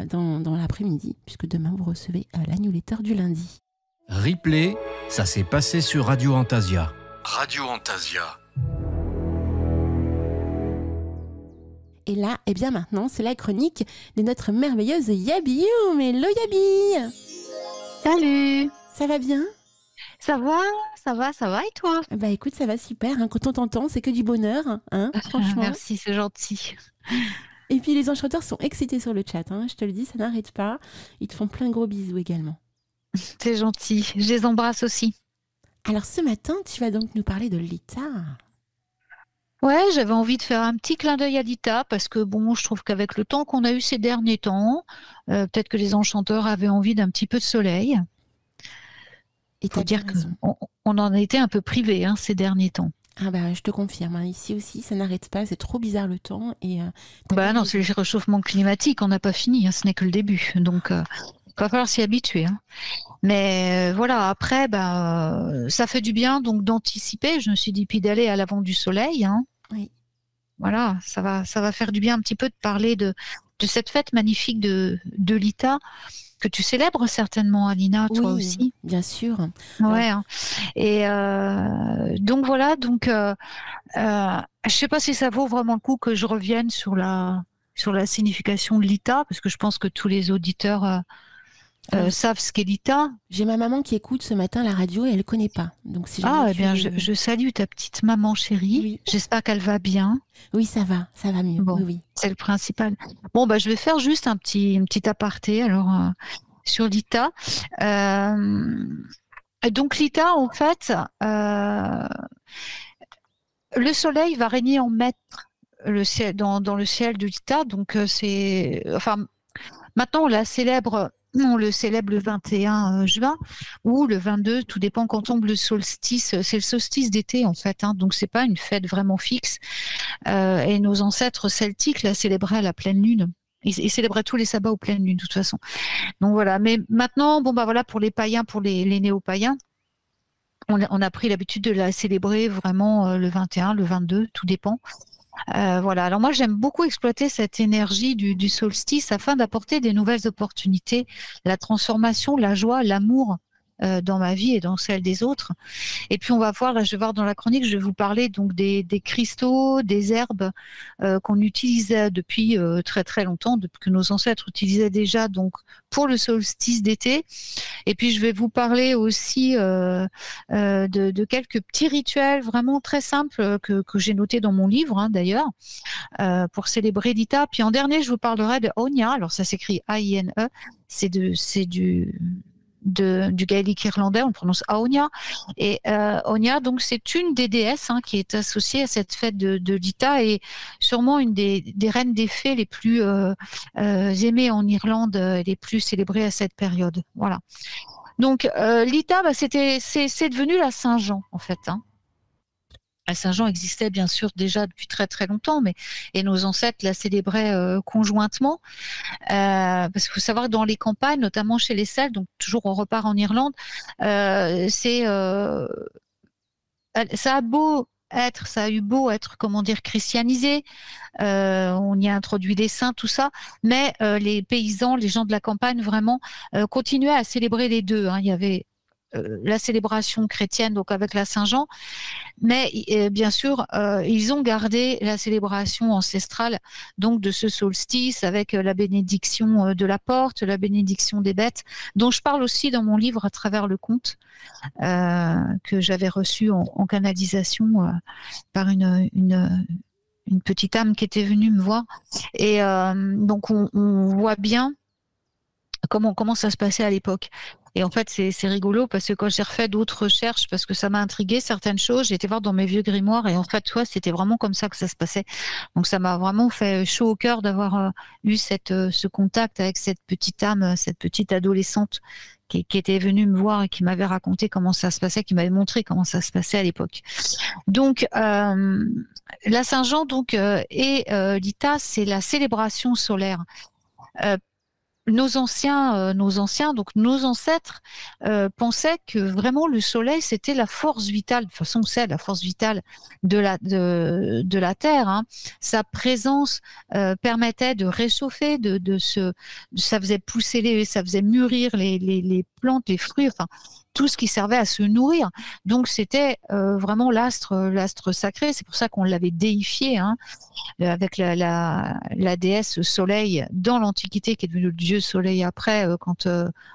dans l'après-midi, puisque demain, vous recevez la newsletter du lundi. Replay, ça s'est passé sur Radio Antasia. Radio Antasia. Et là, maintenant, c'est la chronique de notre merveilleuse Yabioum. Hello Yabi! Salut! Ça va bien? Ça va, et toi? Écoute, ça va super, hein. Quand on t'entend, c'est que du bonheur, hein, franchement. Merci, c'est gentil. Et puis les enchanteurs sont excités sur le chat, hein. Je te le dis, ça n'arrête pas. Ils te font plein de gros bisous également. C'est gentil, je les embrasse aussi. Alors ce matin, tu vas donc nous parler de Lita. Ouais, j'avais envie de faire un petit clin d'œil à Lita parce que je trouve qu'avec le temps qu'on a eu ces derniers temps, peut-être que les enchanteurs avaient envie d'un petit peu de soleil. Il faut dire qu'on en a été un peu privés ces derniers temps. Ah je te confirme, hein. Ici aussi, ça n'arrête pas, c'est trop bizarre le temps. Et non, c'est le réchauffement climatique, on n'a pas fini, ce n'est que le début. Donc, il va falloir s'y habituer. Mais voilà, après, ça fait du bien donc d'anticiper. Je me suis dit, puis d'aller à l'avant du soleil. Oui. Voilà, ça va faire du bien un petit peu de parler de cette fête magnifique de Lita que tu célèbres certainement, Alina, toi aussi. Bien sûr. Ouais. Et donc voilà, je sais pas si ça vaut vraiment le coup que je revienne sur la signification de Lita, parce que je pense que tous les auditeurs savent ce qu'est Lita. J'ai ma maman qui écoute ce matin la radio et elle ne connaît pas. Donc si je salue ta petite maman chérie. Oui. J'espère qu'elle va bien. Oui, ça va mieux. Bon, oui. C'est le principal. Bon, je vais faire juste un petit aparté alors sur Lita. Donc Lita, en fait, le soleil va régner en maître dans le ciel de Lita. Donc maintenant on le célèbre le 21 juin ou le 22, tout dépend quand tombe le solstice. C'est le solstice d'été en fait, donc c'est pas une fête vraiment fixe. Et nos ancêtres celtiques la célébraient à la pleine lune. Ils célébraient tous les sabbats aux pleines lunes de toute façon. Donc voilà. Mais maintenant, voilà, pour les païens, pour les néo-païens, on a pris l'habitude de la célébrer vraiment le 21, le 22, tout dépend. Voilà. Alors moi, j'aime beaucoup exploiter cette énergie du solstice afin d'apporter des nouvelles opportunités, la transformation, la joie, l'amour dans ma vie et dans celle des autres. Et puis on va voir, là je vais voir dans la chronique, je vais vous parler donc des cristaux, des herbes qu'on utilisait depuis très très longtemps, depuis que nos ancêtres utilisaient déjà donc pour le solstice d'été. Et puis je vais vous parler aussi de quelques petits rituels vraiment très simples que j'ai notés dans mon livre d'ailleurs pour célébrer Lita. Puis en dernier, je vous parlerai de Onya. Alors ça s'écrit A-I-N-E. C'est du gaélique irlandais, on le prononce Aonia. Et Onya, donc c'est une des déesses qui est associée à cette fête de Lita et sûrement une des reines des fées les plus aimées en Irlande et les plus célébrées à cette période. Voilà. Donc Lita, c'est devenu la Saint-Jean en fait. La Saint-Jean existait bien sûr déjà depuis très très longtemps, et nos ancêtres la célébraient conjointement. Parce qu'il faut savoir que dans les campagnes, notamment chez les Celtes, donc toujours on repart en Irlande, ça a beau ça a eu beau être, comment dire, christianisé, on y a introduit des saints, tout ça, mais les paysans, les gens de la campagne, vraiment, continuaient à célébrer les deux, hein. Il y avait la célébration chrétienne, donc avec la Saint-Jean, mais bien sûr, ils ont gardé la célébration ancestrale, donc de ce solstice, avec la bénédiction de la porte, la bénédiction des bêtes, dont je parle aussi dans mon livre à travers le conte, que j'avais reçu en canalisation par une petite âme qui était venue me voir. Et donc on voit bien comment ça se passait à l'époque. Et en fait, c'est rigolo parce que quand j'ai refait d'autres recherches, parce que ça m'a intrigué certaines choses, j'ai été voir dans mes vieux grimoires et en fait, c'était vraiment comme ça que ça se passait. Donc ça m'a vraiment fait chaud au cœur d'avoir eu ce contact avec cette petite âme, cette petite adolescente qui était venue me voir et qui m'avait raconté comment ça se passait, qui m'avait montré comment ça se passait à l'époque. Donc la Saint-Jean et l'Ita, c'est la célébration solaire. Nos anciens, donc nos ancêtres, pensaient que vraiment le soleil c'était la force vitale. De toute façon, c'est la force vitale de la terre. Hein. Sa présence permettait de réchauffer, ça faisait pousser ça faisait mûrir les plantes, les fruits. Enfin, tout ce qui servait à se nourrir. Donc c'était vraiment l'astre sacré. C'est pour ça qu'on l'avait déifié, hein, avec la déesse Soleil dans l'Antiquité, qui est devenu le dieu Soleil après, quand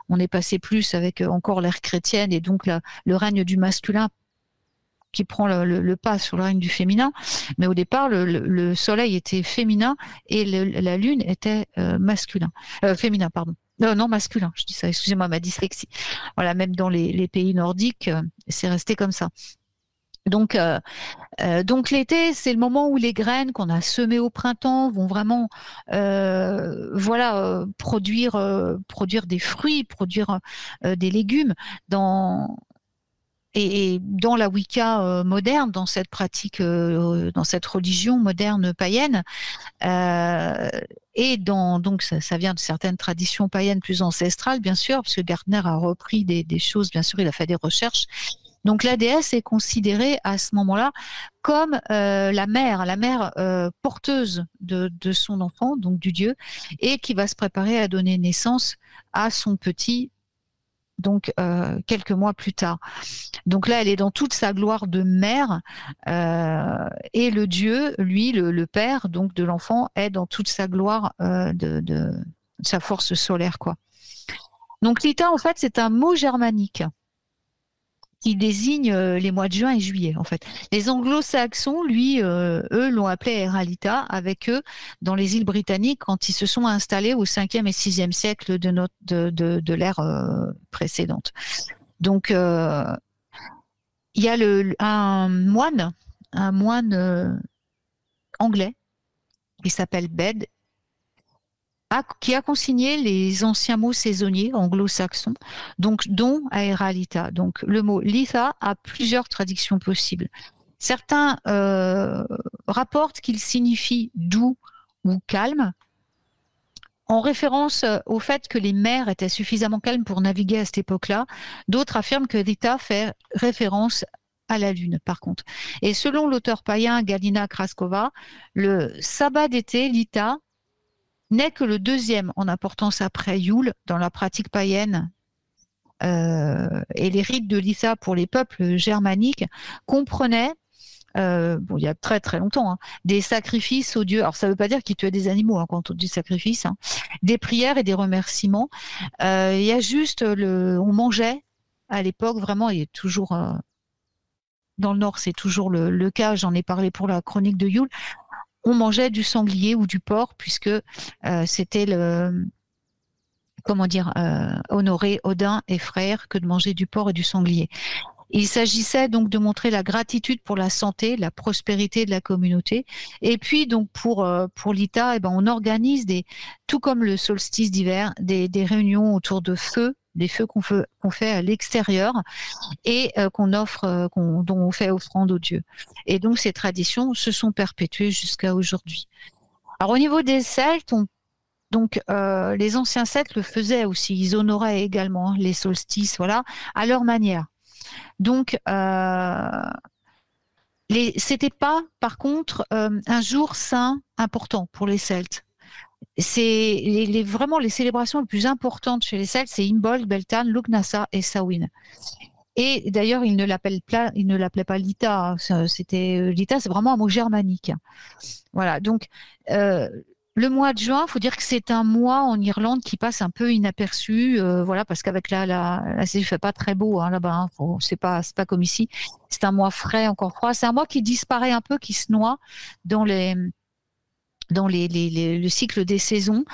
on est passé plus avec encore l'ère chrétienne et donc le règne du masculin qui prend le pas sur le règne du féminin. Mais au départ, le Soleil était féminin et la Lune était féminin, pardon. Non, masculin, je dis ça, excusez-moi, ma dyslexie. Voilà, même dans les pays nordiques, c'est resté comme ça. Donc l'été, c'est le moment où les graines qu'on a semées au printemps vont vraiment produire des fruits, produire des légumes et dans la Wicca moderne, dans cette pratique, dans cette religion moderne païenne, et donc ça vient de certaines traditions païennes plus ancestrales, bien sûr, parce que Gardner a repris des choses, bien sûr, il a fait des recherches. Donc la déesse est considérée à ce moment-là comme la mère porteuse de son enfant, donc du dieu, et qui va se préparer à donner naissance à son petit, donc quelques mois plus tard. Donc là, elle est dans toute sa gloire de mère, et le dieu, lui, le père donc de l'enfant, est dans toute sa gloire de sa force solaire, quoi. Donc l'Ita, en fait, c'est un mot germanique qui désigne les mois de juin et juillet, en fait. Les anglo-saxons, eux, l'ont appelé Eralita, avec eux, dans les îles britanniques, quand ils se sont installés au 5e et 6e siècle de l'ère précédente. Donc, il y a un moine anglais, qui s'appelle Bede, qui a consigné les anciens mots saisonniers anglo-saxons, donc dont Aeralita. Donc le mot litha a plusieurs traductions possibles. Certains rapportent qu'il signifie doux ou calme, en référence au fait que les mers étaient suffisamment calmes pour naviguer à cette époque-là. D'autres affirment que litha fait référence à la lune, par contre. Et selon l'auteur païen Galina Kraskova, le sabbat d'été, litha, n'est que le deuxième en importance après Yule dans la pratique païenne, et les rites de Litha pour les peuples germaniques comprenaient, il y a très très longtemps, hein, des sacrifices aux dieux. Alors ça ne veut pas dire qu'ils tuaient des animaux, hein, quand on dit sacrifice, hein, des prières et des remerciements. Il y a juste on mangeait à l'époque, vraiment, il est toujours dans le Nord, c'est toujours le cas. J'en ai parlé pour la chronique de Yule. On mangeait du sanglier ou du porc, puisque c'était honorer Odin et Freyr que de manger du porc et du sanglier. Il s'agissait donc de montrer la gratitude pour la santé, la prospérité de la communauté. Et puis donc pour l'Ita, on organise tout comme le solstice d'hiver, des réunions autour de feux, des feux qu'on fait à l'extérieur et dont on fait offrande aux dieux. Et donc ces traditions se sont perpétuées jusqu'à aujourd'hui. Alors au niveau des Celtes, les anciens Celtes le faisaient aussi, ils honoraient également les solstices, voilà, à leur manière. Donc C'était pas, par contre, un jour saint important pour les Celtes. C'est vraiment les célébrations les plus importantes chez les Celtes, c'est Imbolc, Beltane, Lugnasa et Samhain. Et d'ailleurs, ils ne l'appelaient pas Lita. C'était Lita, c'est vraiment un mot germanique. Voilà. Donc, le mois de juin, faut dire que c'est un mois en Irlande qui passe un peu inaperçu. Voilà, parce qu'avec la saison, il fait pas très beau là-bas. C'est pas comme ici. C'est un mois frais, encore froid. C'est un mois qui disparaît un peu, qui se noie dans le cycle des saisons.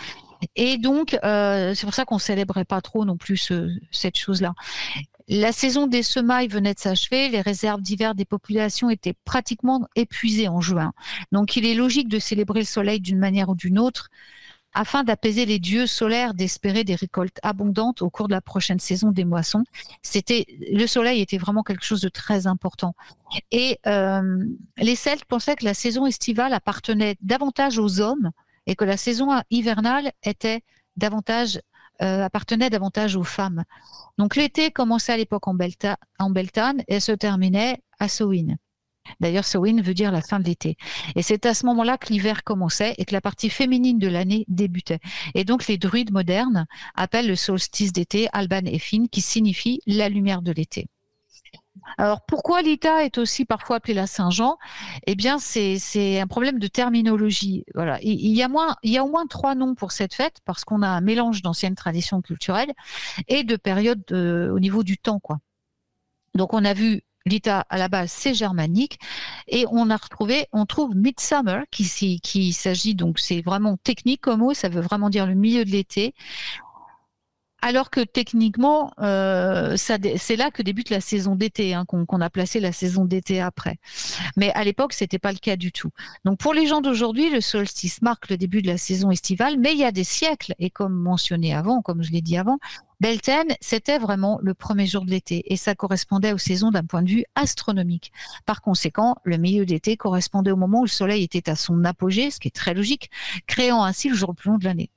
Et donc, c'est pour ça qu'on célébrait pas trop non plus cette chose-là. La saison des semailles venait de s'achever, les réserves d'hiver des populations étaient pratiquement épuisées en juin. Donc il est logique de célébrer le soleil d'une manière ou d'une autre afin d'apaiser les dieux solaires, d'espérer des récoltes abondantes au cours de la prochaine saison des moissons. Le soleil était vraiment quelque chose de très important. Et les Celtes pensaient que la saison estivale appartenait davantage aux hommes et que la saison hivernale appartenait davantage aux femmes. Donc l'été commençait à l'époque en Beltane et se terminait à Samhain. D'ailleurs, Samhain veut dire la fin de l'été. Et c'est à ce moment-là que l'hiver commençait et que la partie féminine de l'année débutait. Et donc les druides modernes appellent le solstice d'été Alban Effin, qui signifie la lumière de l'été. Alors, pourquoi Lita est aussi parfois appelée la Saint-Jean? Eh bien, c'est un problème de terminologie. Voilà. Il y a au moins 3 noms pour cette fête parce qu'on a un mélange d'anciennes traditions culturelles et de périodes au niveau du temps, quoi. Donc, on a vu Lita, à la base, c'est germanique et on trouve Midsummer qui s'agit, donc c'est vraiment technique comme mot, ça veut vraiment dire le milieu de l'été. Alors que techniquement, c'est là que débute la saison d'été, qu'on a placé la saison d'été après. Mais à l'époque, c'était pas le cas du tout. Donc pour les gens d'aujourd'hui, le solstice marque le début de la saison estivale, mais il y a des siècles, et comme mentionné avant, comme je l'ai dit avant, Beltane, c'était vraiment le premier jour de l'été, et ça correspondait aux saisons d'un point de vue astronomique. Par conséquent, le milieu d'été correspondait au moment où le soleil était à son apogée, ce qui est très logique, créant ainsi le jour le plus long de l'année.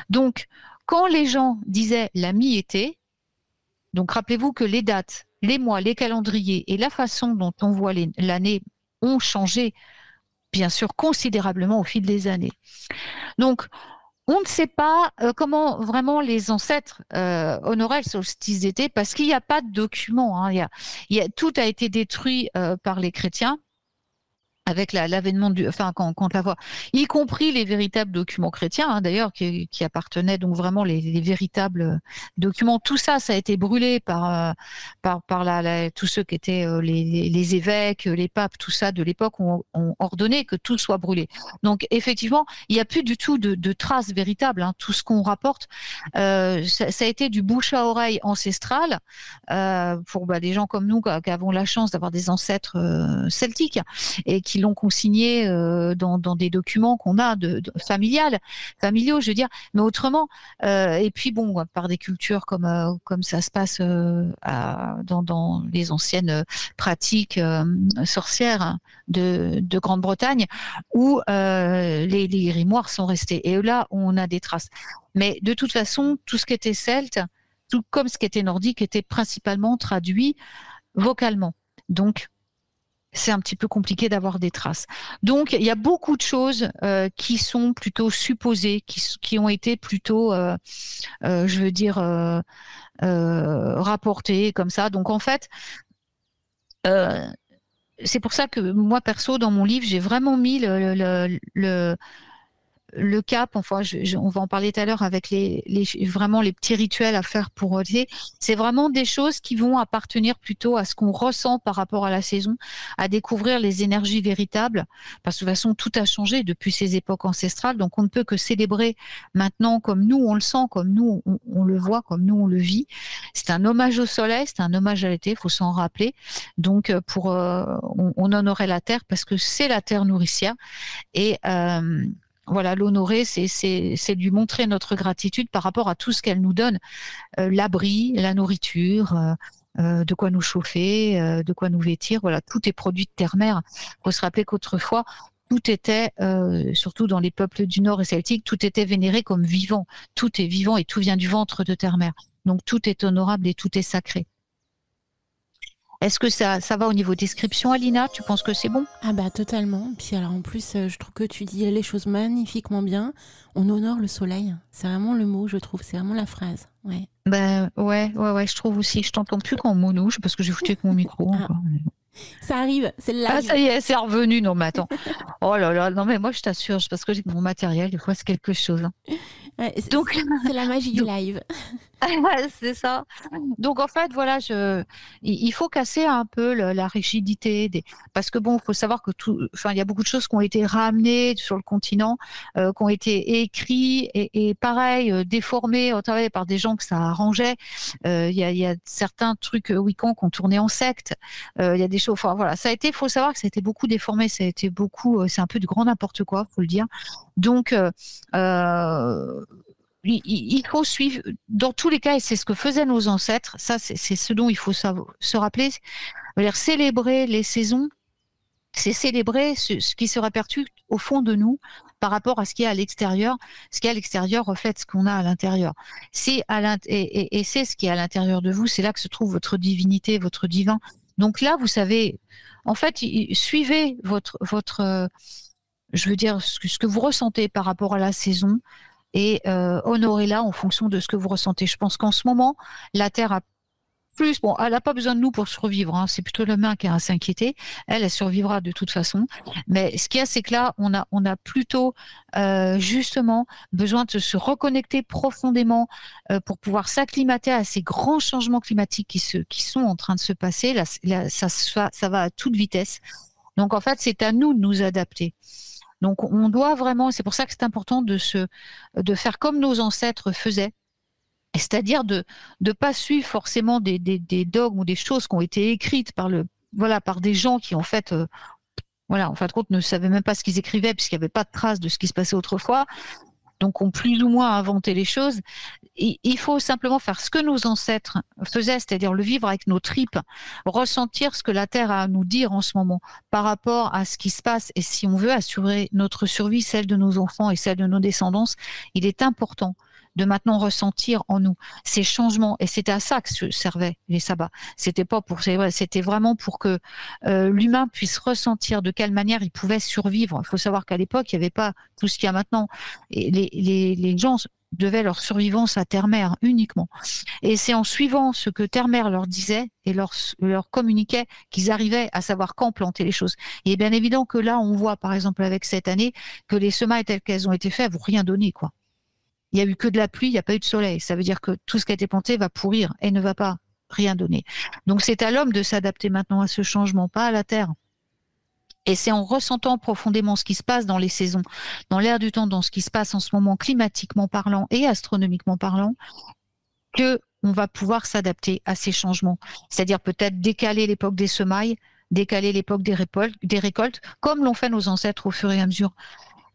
Donc, quand les gens disaient la mi-été, donc rappelez-vous que les dates, les mois, les calendriers et la façon dont on voit l'année ont changé, bien sûr, considérablement au fil des années. Donc, on ne sait pas comment vraiment les ancêtres honoraient le solstice d'été parce qu'il n'y a pas de document. Tout a été détruit par les chrétiens. Avec l'avènement quand la voie, y compris les véritables documents chrétiens, d'ailleurs, qui appartenaient donc vraiment les véritables documents. Tout ça, ça a été brûlé par tous ceux qui étaient les évêques, les papes, tout ça de l'époque ont ordonné que tout soit brûlé. Donc effectivement, il n'y a plus du tout de traces véritables. Tout ce qu'on rapporte, ça a été du bouche à oreille ancestral pour des gens comme nous qui avons la chance d'avoir des ancêtres celtiques et qui l'ont consigné dans des documents qu'on a familiaux, je veux dire, mais autrement. Et puis par des cultures comme ça se passe dans les anciennes pratiques sorcières de Grande-Bretagne, où les grimoires sont restés. Et là, on a des traces. Mais de toute façon, tout ce qui était celte, tout comme ce qui était nordique, était principalement traduit vocalement. Donc, c'est un petit peu compliqué d'avoir des traces. Donc, il y a beaucoup de choses qui sont plutôt supposées, qui ont été plutôt, rapportées comme ça. Donc, en fait, c'est pour ça que moi, perso, dans mon livre, j'ai vraiment mis le cap, enfin, on va en parler tout à l'heure avec vraiment les petits rituels à faire pour l'été. C'est vraiment des choses qui vont appartenir plutôt à ce qu'on ressent par rapport à la saison, à découvrir les énergies véritables, parce que de toute façon, tout a changé depuis ces époques ancestrales, donc on ne peut que célébrer maintenant comme nous on le sent, comme nous on le voit, comme nous on le vit. C'est un hommage au soleil, c'est un hommage à l'été, il faut s'en rappeler. Donc, on honorait la terre parce que c'est la terre nourricière et voilà, l'honorer, c'est lui montrer notre gratitude par rapport à tout ce qu'elle nous donne, l'abri, la nourriture, de quoi nous chauffer, de quoi nous vêtir. Voilà, tout est produit de terre-mère. Il faut se rappeler qu'autrefois, tout était, surtout dans les peuples du Nord et celtiques, tout était vénéré comme vivant. Tout est vivant et tout vient du ventre de terre-mère. Donc tout est honorable et tout est sacré. Est-ce que ça va au niveau description, Alina? Tu penses que c'est bon? Ah bah totalement. Puis alors en plus, je trouve que tu dis les choses magnifiquement bien. On honore le soleil. C'est vraiment le mot, je trouve. C'est vraiment la phrase. Ouais. Ben ouais, je trouve aussi. Je t'entends plus qu'en monouche parce que j'ai foutu avec mon micro. Ah. Encore. Ça arrive, c'est le live. Ah, ça y est, c'est revenu. Non, mais attends. Oh là là, non, mais moi, je t'assure, parce que mon matériel, des fois, c'est quelque chose. Ouais, Donc, c'est la magie du live. c'est ça. Donc, en fait, voilà, il faut casser un peu la rigidité parce que bon, il faut savoir que il y a beaucoup de choses qui ont été ramenées sur le continent, qui ont été écrits et pareil, déformés au travail par des gens que ça arrangeait. Il y a certains trucs Wiccans qui ont tourné en secte. Il y a des choses, enfin, voilà, faut savoir que ça a été beaucoup déformé, ça a été beaucoup, c'est un peu du grand n'importe quoi, faut le dire. Donc, il faut suivre, dans tous les cas, et c'est ce que faisaient nos ancêtres, ça c'est ce dont il faut se rappeler, célébrer les saisons, c'est célébrer ce qui se répercute au fond de nous par rapport à ce qui est à l'extérieur. Ce qui est à l'extérieur reflète ce qu'on a à l'intérieur. Et c'est ce qui est à l'intérieur de vous, c'est là que se trouve votre divinité, votre divin. Donc là, vous savez, en fait, suivez votre je veux dire, ce que vous ressentez par rapport à la saison et honorez-la en fonction de ce que vous ressentez. Je pense qu'en ce moment, la Terre a plus, bon, elle n'a pas besoin de nous pour survivre, hein. C'est plutôt l'humain qui a à s'inquiéter. Elle survivra de toute façon. Mais ce qu'il y a, c'est que là, on a plutôt justement besoin de se reconnecter profondément pour pouvoir s'acclimater à ces grands changements climatiques qui sont en train de se passer. Là, ça va à toute vitesse. Donc en fait, c'est à nous de nous adapter. Donc on doit vraiment, c'est pour ça que c'est important de faire comme nos ancêtres faisaient. C'est-à-dire de pas suivre forcément des dogmes ou des choses qui ont été écrites par des gens qui en fait en fin de compte ne savaient même pas ce qu'ils écrivaient puisqu'il n'y avait pas de traces de ce qui se passait autrefois. Donc ont plus ou moins inventé les choses. Il faut simplement faire ce que nos ancêtres faisaient, c'est-à-dire le vivre avec nos tripes, ressentir ce que la Terre a à nous dire en ce moment par rapport à ce qui se passe. Et si on veut assurer notre survie, celle de nos enfants et celle de nos descendants, il est important de maintenant ressentir en nous ces changements. Et c'était à ça que servaient les sabbats. C'était vraiment pour que l'humain puisse ressentir de quelle manière il pouvait survivre. Il faut savoir qu'à l'époque, il n'y avait pas tout ce qu'il y a maintenant. Et les gens devaient leur survivance à Terre-Mère uniquement. Et c'est en suivant ce que Terre-Mère leur disait et leur communiquait qu'ils arrivaient à savoir quand planter les choses. Il est bien évident que là, on voit, par exemple, avec cette année, que les semailles telles qu'elles ont été faites vont rien donner, quoi. Il n'y a eu que de la pluie, il n'y a pas eu de soleil. Ça veut dire que tout ce qui a été planté va pourrir et ne va pas rien donner. Donc c'est à l'homme de s'adapter maintenant à ce changement, pas à la Terre. Et c'est en ressentant profondément ce qui se passe dans les saisons, dans l'air du temps, dans ce qui se passe en ce moment climatiquement parlant et astronomiquement parlant, que on va pouvoir s'adapter à ces changements. C'est-à-dire peut-être décaler l'époque des semailles, décaler l'époque des récoltes, comme l'ont fait nos ancêtres au fur et à mesure.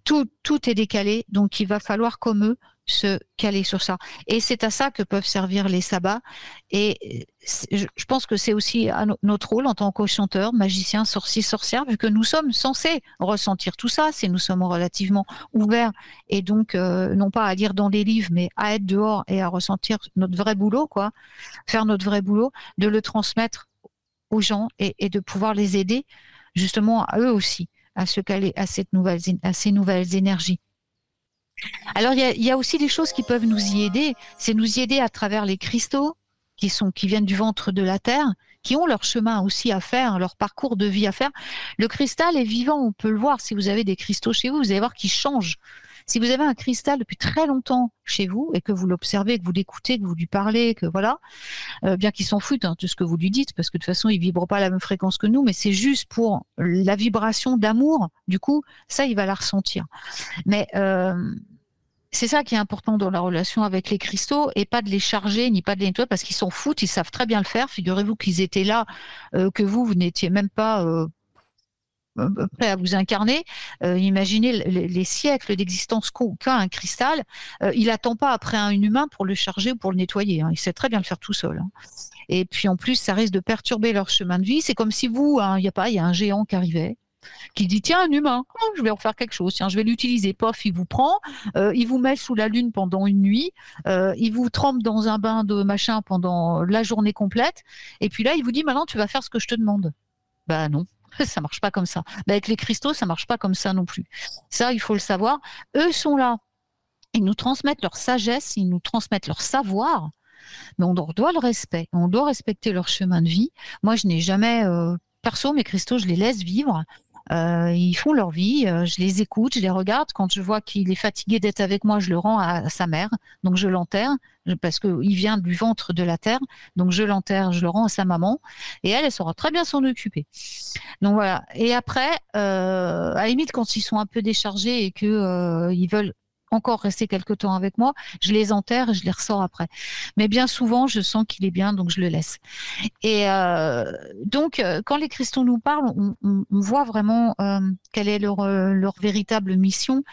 Tout est décalé, donc il va falloir comme eux se caler sur ça. Et c'est à ça que peuvent servir les sabbats. Et je pense que c'est aussi à notre rôle en tant que chanteurs, magiciens, sorciers, sorcières, vu que nous sommes censés ressentir tout ça, si nous sommes relativement ouverts, et donc non pas à lire dans des livres, mais à être dehors et à ressentir notre vrai boulot, quoi, faire notre vrai boulot, de le transmettre aux gens et de pouvoir les aider justement à eux aussi à se caler à ces nouvelles énergies. Alors il y a aussi des choses qui peuvent nous y aider, c'est nous y aider à travers les cristaux qui viennent du ventre de la terre, qui ont leur chemin aussi à faire, leur parcours de vie à faire. Le cristal est vivant, on peut le voir si vous avez des cristaux chez vous, vous allez voir qu'ils changent. Si vous avez un cristal depuis très longtemps chez vous et que vous l'observez, que vous l'écoutez, que vous lui parlez, que voilà, bien qu'il s'en foute de ce que vous lui dites, parce que de toute façon, il vibre pas à la même fréquence que nous, mais c'est juste pour la vibration d'amour. Du coup, ça, il va la ressentir. Mais c'est ça qui est important dans la relation avec les cristaux, et pas de les charger, ni pas de les nettoyer, parce qu'ils s'en foutent, ils savent très bien le faire. Figurez-vous qu'ils étaient là, que vous n'étiez même pas prêt à vous incarner. Imaginez les siècles d'existence qu'a un cristal. Il n'attend pas après un humain pour le charger ou pour le nettoyer, hein. Il sait très bien le faire tout seul, hein. Et puis en plus, ça risque de perturber leur chemin de vie. C'est comme si vous, il y a un géant qui arrivait, qui dit tiens, un humain, je vais en faire quelque chose, tiens, je vais l'utiliser. Pof, il vous prend, il vous met sous la lune pendant une nuit, il vous trempe dans un bain de machin pendant la journée complète, et puis là, il vous dit maintenant, tu vas faire ce que je te demande. Bah non. Ça marche pas comme ça. Bah, avec les cristaux, ça marche pas comme ça non plus. Ça, il faut le savoir. Eux sont là. Ils nous transmettent leur sagesse, ils nous transmettent leur savoir, mais on leur doit le respect. On doit respecter leur chemin de vie. Moi, je n'ai jamais, perso, mes cristaux, je les laisse vivre. Ils font leur vie, je les écoute, je les regarde. Quand je vois qu'il est fatigué d'être avec moi, je le rends à sa mère. Donc je l'enterre parce qu'il vient du ventre de la terre. Donc je l'enterre, je le rends à sa maman. Et elle saura très bien s'en occuper. Donc voilà. Et après, à la limite, quand ils sont un peu déchargés et que ils veulent encore rester quelque temps avec moi, je les enterre et je les ressors après. Mais bien souvent, je sens qu'il est bien, donc je le laisse. Et donc, quand les cristaux nous parlent, on voit vraiment quelle est leur véritable mission.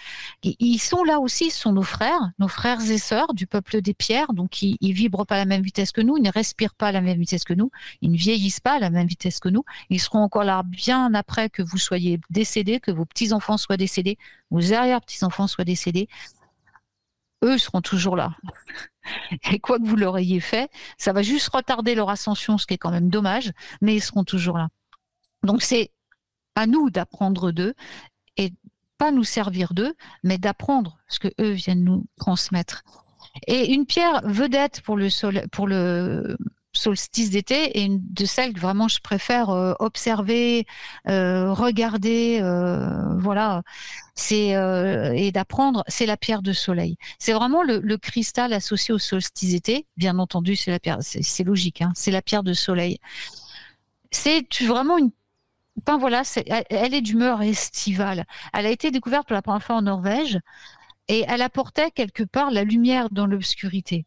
Ils sont là aussi, ce sont nos frères et sœurs du peuple des pierres, donc ils vibrent pas à la même vitesse que nous, ils ne respirent pas à la même vitesse que nous, ils ne vieillissent pas à la même vitesse que nous, ils seront encore là bien après que vous soyez décédés, que vos petits-enfants soient décédés, vos arrière-petits-enfants soient décédés. Eux seront toujours là. Et quoi que vous leur ayez fait, ça va juste retarder leur ascension, ce qui est quand même dommage, mais ils seront toujours là. Donc c'est à nous d'apprendre d'eux et pas nous servir d'eux, mais d'apprendre ce que eux viennent nous transmettre. Et une pierre vedette pour le solstice d'été et une de celles que vraiment je préfère observer, regarder, voilà, et d'apprendre, c'est la pierre de soleil. C'est vraiment le cristal associé au solstice d'été. Bien entendu, c'est la pierre, c'est logique, hein, c'est la pierre de soleil. C'est vraiment une enfin, voilà, elle est d'humeur estivale. Elle a été découverte pour la première fois en Norvège et elle apportait quelque part la lumière dans l'obscurité.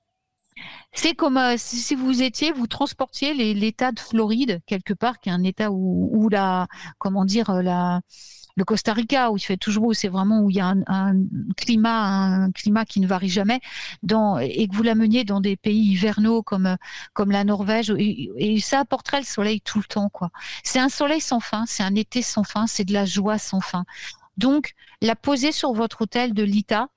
C'est comme si vous transportiez l'état de Floride quelque part, qui est un état où le Costa Rica, où il fait toujours beau, c'est vraiment où il y a un climat qui ne varie jamais, et que vous l'ameniez dans des pays hivernaux comme la Norvège, et ça apporterait le soleil tout le temps, quoi. C'est un soleil sans fin, c'est un été sans fin, c'est de la joie sans fin. Donc, la poser sur votre autel de Lita,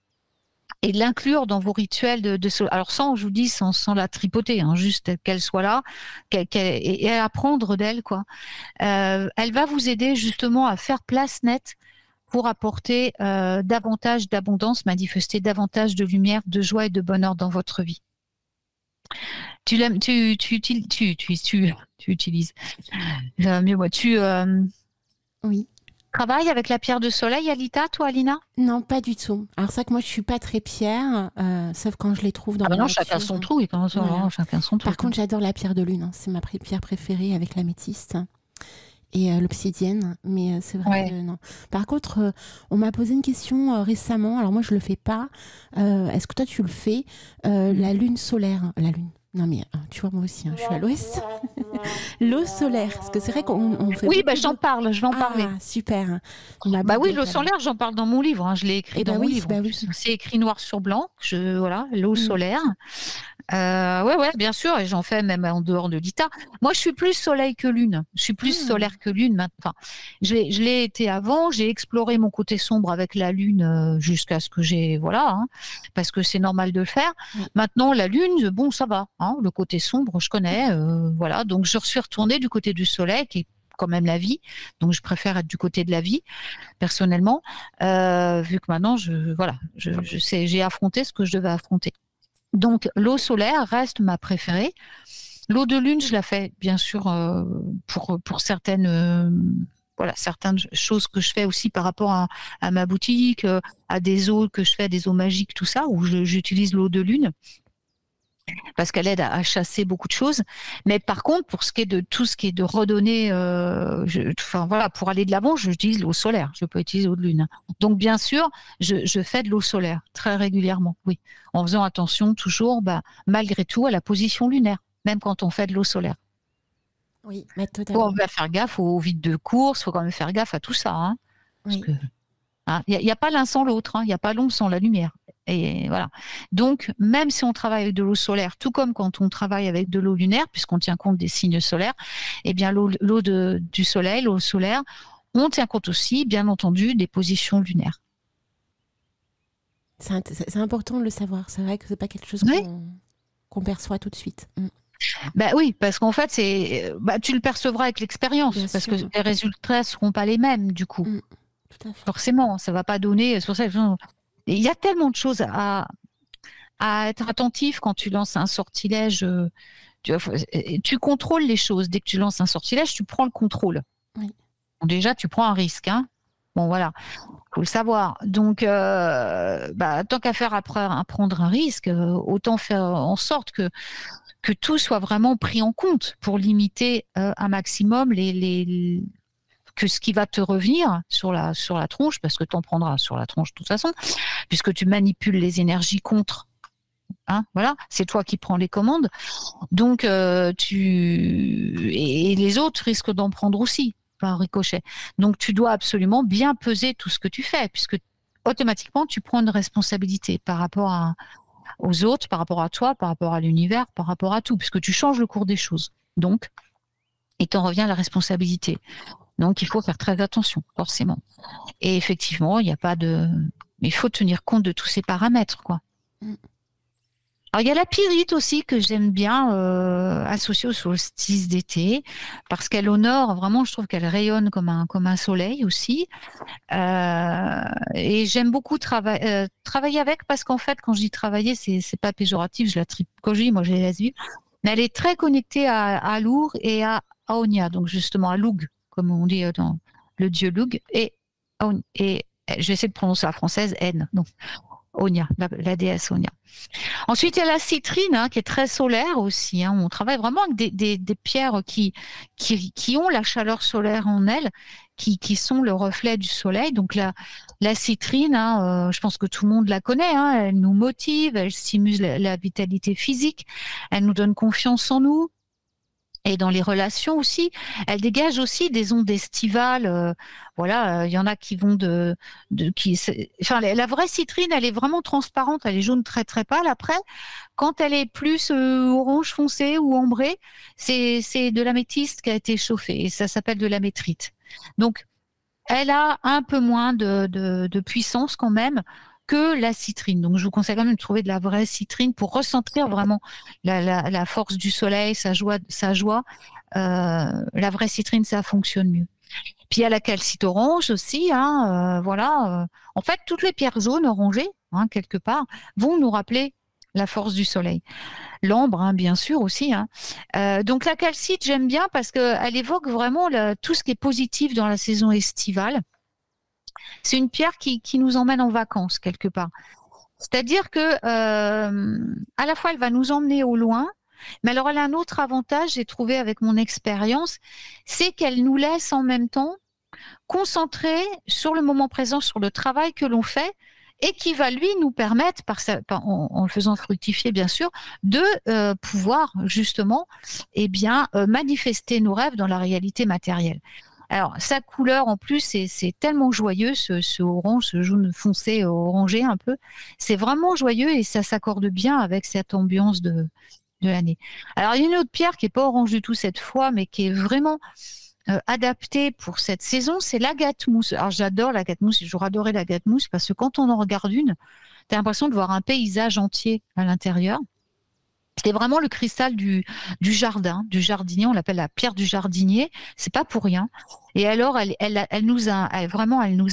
et l'inclure dans vos rituels alors je vous dis, sans la tripoter, hein, juste qu'elle soit là, et apprendre d'elle, quoi. Elle va vous aider justement à faire place nette pour apporter davantage d'abondance, manifester davantage de lumière, de joie et de bonheur dans votre vie. Tu l'aimes, tu utilises. Mieux moi, oui. Travaille avec la pierre de soleil, Alita, toi, Alina? Non, pas du tout. Alors ça que moi, je suis pas très pierre, sauf quand je les trouve dans la non, nature. chacun son trou, voilà. Chacun son trou. Par contre, j'adore la pierre de lune. Hein. C'est ma pierre préférée avec l'améthyste et l'obsidienne. Mais c'est vrai que non. Par contre, on m'a posé une question récemment. Alors moi, je le fais pas. Est-ce que toi, tu le fais? La lune solaire. La lune. Non mais tu vois, moi aussi, hein, je suis à l'ouest. L'eau solaire, parce que c'est vrai qu'on fait... Oui, j'en parle, je vais en parler. Super. Oui, l'eau solaire, j'en parle dans mon livre, hein, je l'ai écrit dans mon livre. Oui. C'est écrit noir sur blanc, l'eau solaire. Ouais, bien sûr, et j'en fais même en dehors de Lita. Moi, je suis plus soleil que lune. Je suis plus solaire que lune maintenant. Enfin, je l'ai été avant. J'ai exploré mon côté sombre avec la lune jusqu'à ce que parce que c'est normal de le faire. Maintenant, la lune, bon, ça va. Hein, le côté sombre, je connais. Voilà, donc je suis retournée du côté du soleil, qui est quand même la vie. Donc, je préfère être du côté de la vie, personnellement, vu que maintenant, je sais, j'ai affronté ce que je devais affronter. Donc, l'eau solaire reste ma préférée. L'eau de lune, je la fais bien sûr pour certaines choses que je fais aussi par rapport à ma boutique, à des eaux que je fais, des eaux magiques, tout ça, où j'utilise l'eau de lune parce qu'elle aide à chasser beaucoup de choses. Mais par contre, pour ce qui est de tout ce qui est de redonner, pour aller de l'avant, j'utilise l'eau solaire. Je peux utiliser l'eau de lune. Donc bien sûr, je fais de l'eau solaire très régulièrement, oui, en faisant attention toujours, malgré tout, à la position lunaire, même quand on fait de l'eau solaire. Oui, mais totalement. On va faire gaffe au vide de course, il faut quand même faire gaffe à tout ça, hein, parce que il n'y a pas l'un sans l'autre, il n'y a pas l'ombre sans la lumière. Et voilà. Donc, même si on travaille avec de l'eau solaire, tout comme quand on travaille avec de l'eau lunaire, puisqu'on tient compte des signes solaires, eh bien, l'eau du soleil, l'eau solaire, On tient compte aussi, bien entendu, des positions lunaires. C'est important de le savoir. C'est vrai que c'est pas quelque chose Oui. qu'on perçoit tout de suite. Bah oui, parce qu'en fait, tu le percevras avec l'expérience, Bien parce sûr. que les résultats seront pas les mêmes, du coup. Tout à fait. Forcément, ça va pas donner. C'est pour ça que il y a tellement de choses à être attentif quand tu lances un sortilège. Tu contrôles les choses. Dès que tu lances un sortilège, tu prends le contrôle. Oui. Bon, déjà, tu prends un risque, hein. Bon, voilà, faut le savoir. Donc, tant qu'à faire après prendre un risque, autant faire en sorte que tout soit vraiment pris en compte pour limiter un maximum que ce qui va te revenir sur la tronche, parce que tu en prendras sur la tronche de toute façon, puisque tu manipules les énergies contre. Hein, voilà, c'est toi qui prends les commandes. Donc, et les autres risquent d'en prendre aussi par ricochet. Donc, tu dois absolument bien peser tout ce que tu fais, puisque automatiquement, tu prends une responsabilité par rapport aux autres, par rapport à toi, par rapport à l'univers, par rapport à tout, puisque tu changes le cours des choses. Donc, et t'en revient la responsabilité. Donc, il faut faire très attention, forcément. Et effectivement, il faut tenir compte de tous ces paramètres, quoi. Alors, il y a la pyrite aussi que j'aime bien associer au solstice d'été, parce qu'elle honore, vraiment, je trouve qu'elle rayonne comme un soleil aussi. Et j'aime beaucoup travailler avec, parce qu'en fait, quand je dis travailler, c'est pas péjoratif, quand je dis, moi, je les laisse vivre. Mais elle est très connectée à Lour et à Aonia, donc justement à Lug, comme on dit dans le dieu Lug, et je vais essayer de prononcer la française, N, donc Onia, la déesse Onia. Ensuite, il y a la citrine, hein, qui est très solaire aussi, hein. On travaille vraiment avec des pierres qui ont la chaleur solaire en elles, qui sont le reflet du soleil. Donc la citrine, hein, je pense que tout le monde la connaît, hein, elle nous motive, elle stimule la vitalité physique, elle nous donne confiance en nous. Et dans les relations aussi, elle dégage aussi des ondes estivales. Il y en a qui vont la vraie citrine, elle est vraiment transparente, elle est jaune très très pâle. Après, quand elle est plus orange foncé ou ambrée, c'est de l'améthyste qui a été chauffée et ça s'appelle de l'amétrite. Donc, elle a un peu moins de puissance quand même que la citrine. Donc, je vous conseille quand même de trouver de la vraie citrine pour ressentir vraiment la force du soleil, sa joie. La vraie citrine, ça fonctionne mieux. Puis, il y a la calcite orange aussi. En fait, toutes les pierres jaunes orangées, hein, quelque part, vont nous rappeler la force du soleil. L'ambre, hein, bien sûr aussi. Donc, la calcite, j'aime bien parce qu'elle évoque vraiment tout ce qui est positif dans la saison estivale. C'est une pierre qui nous emmène en vacances quelque part. C'est-à-dire que à la fois elle va nous emmener au loin, mais alors elle a un autre avantage, j'ai trouvé avec mon expérience, c'est qu'elle nous laisse en même temps concentrés sur le moment présent, sur le travail que l'on fait, et qui va lui nous permettre, en le faisant fructifier bien sûr, de pouvoir justement manifester nos rêves dans la réalité matérielle. Alors, sa couleur, en plus, c'est tellement joyeux, ce orange, ce jaune foncé orangé un peu. C'est vraiment joyeux et ça s'accorde bien avec cette ambiance de l'année. Alors, il y a une autre pierre qui n'est pas orange du tout cette fois, mais qui est vraiment adaptée pour cette saison, c'est l'agate mousse. Alors, j'adore l'agate mousse, j'aurais adoré l'agate mousse parce que quand on en regarde une, tu as l'impression de voir un paysage entier à l'intérieur. C'est vraiment le cristal du jardin, du jardinier. On l'appelle la pierre du jardinier. C'est pas pour rien. Et alors, elle nous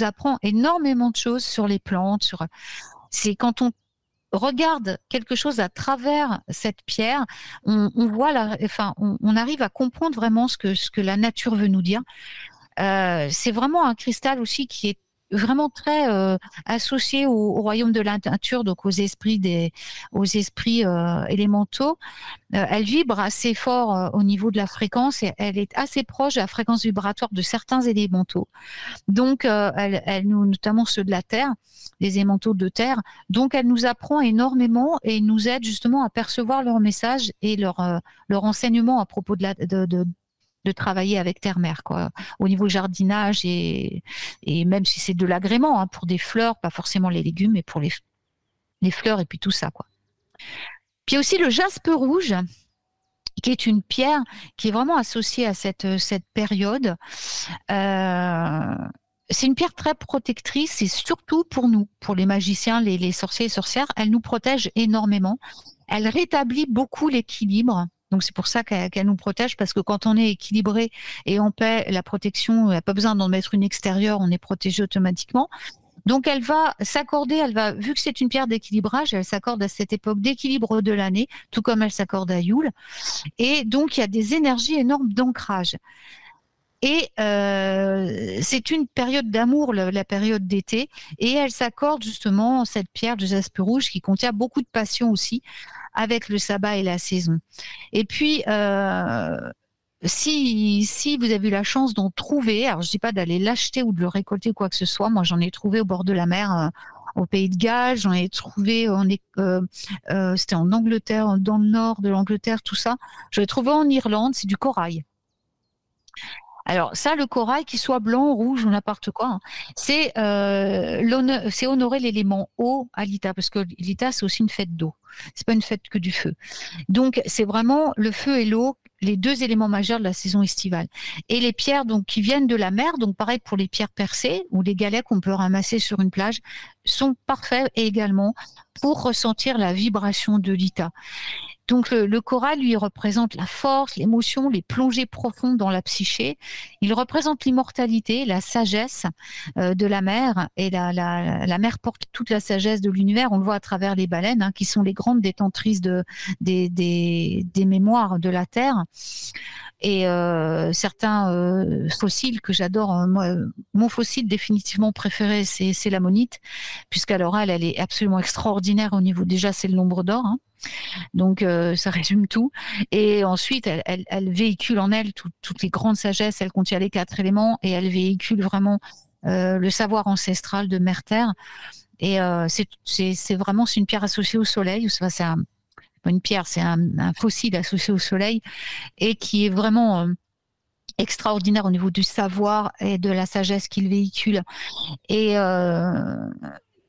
apprend énormément de choses sur les plantes. C'est quand on regarde quelque chose à travers cette pierre, on voit on arrive à comprendre vraiment ce que la nature veut nous dire. C'est vraiment un cristal aussi qui est vraiment très associé au royaume de la nature, donc aux esprits élémentaux. Elle vibre assez fort au niveau de la fréquence et elle est assez proche de la fréquence vibratoire de certains élémentaux. Donc, notamment ceux de la Terre, les élémentaux de Terre. Donc, elle nous apprend énormément et nous aide justement à percevoir leur message et leur enseignement à propos de travailler avec terre-mère, quoi, au niveau jardinage et même si c'est de l'agrément, hein, pour des fleurs, pas forcément les légumes, mais pour les fleurs et puis tout ça, quoi. Puis aussi le jaspe rouge, qui est une pierre qui est vraiment associée à cette période. C'est une pierre très protectrice et surtout pour nous, pour les magiciens, les sorciers et sorcières, elle nous protège énormément. Elle rétablit beaucoup l'équilibre. Donc c'est pour ça qu'elle nous protège, parce que quand on est équilibré et en paix, la protection, il n'y a pas besoin d'en mettre une extérieure, on est protégé automatiquement. Donc elle va s'accorder, vu que c'est une pierre d'équilibrage, elle s'accorde à cette époque d'équilibre de l'année, tout comme elle s'accorde à Yule. Et donc il y a des énergies énormes d'ancrage. Et c'est une période d'amour, la période d'été, et elle s'accorde justement, cette pierre de jaspe rouge qui contient beaucoup de passion aussi, avec le sabbat et la saison. Et puis, si vous avez eu la chance d'en trouver, alors je dis pas d'aller l'acheter ou de le récolter quoi que ce soit, moi j'en ai trouvé au bord de la mer, au Pays de Galles, j'en ai trouvé, c'était en Angleterre, dans le nord de l'Angleterre, tout ça. J'en ai trouvé en Irlande, c'est du corail. Alors ça, le corail, qu'il soit blanc, rouge ou n'importe quoi, hein, c'est honorer l'élément eau à l'Ita, parce que l'Ita, c'est aussi une fête d'eau. C'est pas une fête que du feu. Donc c'est vraiment le feu et l'eau, les deux éléments majeurs de la saison estivale. Et les pierres donc qui viennent de la mer, donc pareil pour les pierres percées ou les galets qu'on peut ramasser sur une plage, sont parfaits également pour ressentir la vibration de l'Ita. Donc le corail, lui, représente la force, l'émotion, les plongées profondes dans la psyché. Il représente l'immortalité, la sagesse de la mer. Et la mer porte toute la sagesse de l'univers. On le voit à travers les baleines, hein, qui sont les grandes détentrices des mémoires de la Terre. Et certains fossiles que j'adore, mon fossile définitivement préféré, c'est l'ammonite, puisqu'alors elle est absolument extraordinaire au niveau, déjà c'est le nombre d'or, hein. Donc ça résume tout. Et ensuite elle véhicule en elle toutes les grandes sagesses, elle contient les 4 éléments et elle véhicule vraiment le savoir ancestral de Mère Terre. Et c'est vraiment une pierre associée au soleil. C'est pas une pierre, c'est un fossile associé au soleil et qui est vraiment extraordinaire au niveau du savoir et de la sagesse qu'il véhicule. Et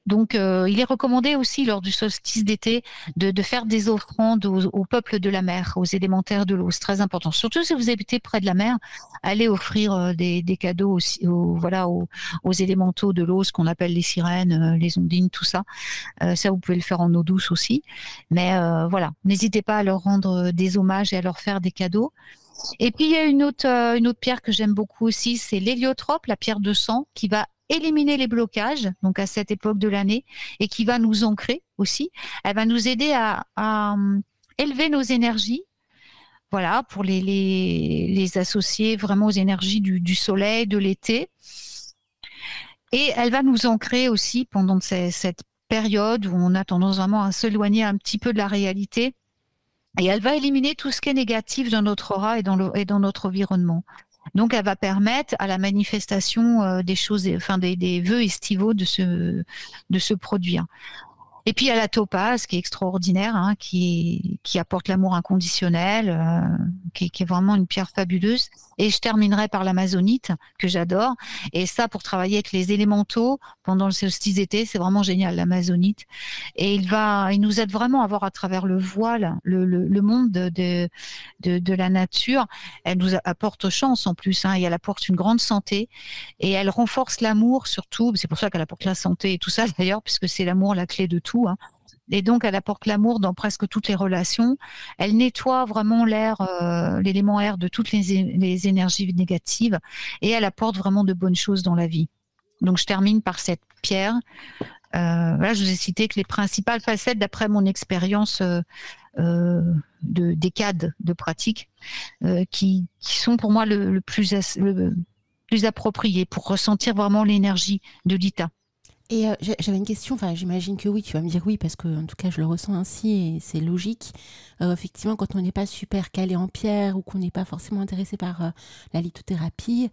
donc, il est recommandé aussi lors du solstice d'été de faire des offrandes au peuple de la mer, aux élémentaires de l'eau. C'est très important. Surtout si vous habitez près de la mer, allez offrir des cadeaux aussi, aux élémentaux de l'eau, ce qu'on appelle les sirènes, les ondines, tout ça. Ça, vous pouvez le faire en eau douce aussi. Mais voilà, n'hésitez pas à leur rendre des hommages et à leur faire des cadeaux. Et puis, il y a une autre pierre que j'aime beaucoup aussi, c'est l'héliotrope, la pierre de sang, qui va éliminer les blocages, donc à cette époque de l'année, et qui va nous ancrer aussi. Elle va nous aider à élever nos énergies, voilà, pour les associer vraiment aux énergies du soleil, de l'été. Et elle va nous ancrer aussi pendant cette période où on a tendance vraiment à s'éloigner un petit peu de la réalité. Et elle va éliminer tout ce qui est négatif dans notre aura et dans notre environnement. Donc, elle va permettre à la manifestation des choses, enfin des vœux estivaux de se produire. Et puis, il y a la topaze qui est extraordinaire, hein, qui apporte l'amour inconditionnel, qui est vraiment une pierre fabuleuse. Et je terminerai par l'amazonite, que j'adore. Et ça, pour travailler avec les élémentaux pendant le solstice d'été, c'est vraiment génial, l'amazonite. Et il nous aide vraiment à voir à travers le voile le monde de la nature. Elle nous apporte chance en plus, hein, et elle apporte une grande santé. Et elle renforce l'amour surtout. C'est pour ça qu'elle apporte la santé et tout ça d'ailleurs, puisque c'est l'amour la clé de tout. Hein. Et donc, elle apporte l'amour dans presque toutes les relations. Elle nettoie vraiment l'air, l'élément air de toutes les énergies négatives. Et elle apporte vraiment de bonnes choses dans la vie. Donc, je termine par cette pierre. Voilà, je vous ai cité que les principales facettes, d'après mon expérience de décades de pratique, qui sont pour moi le plus approprié pour ressentir vraiment l'énergie de l'Ita. Et j'avais une question, enfin j'imagine que oui, tu vas me dire oui, parce que en tout cas je le ressens ainsi et c'est logique. Effectivement, quand on n'est pas super calé en pierre ou qu'on n'est pas forcément intéressé par la lithothérapie,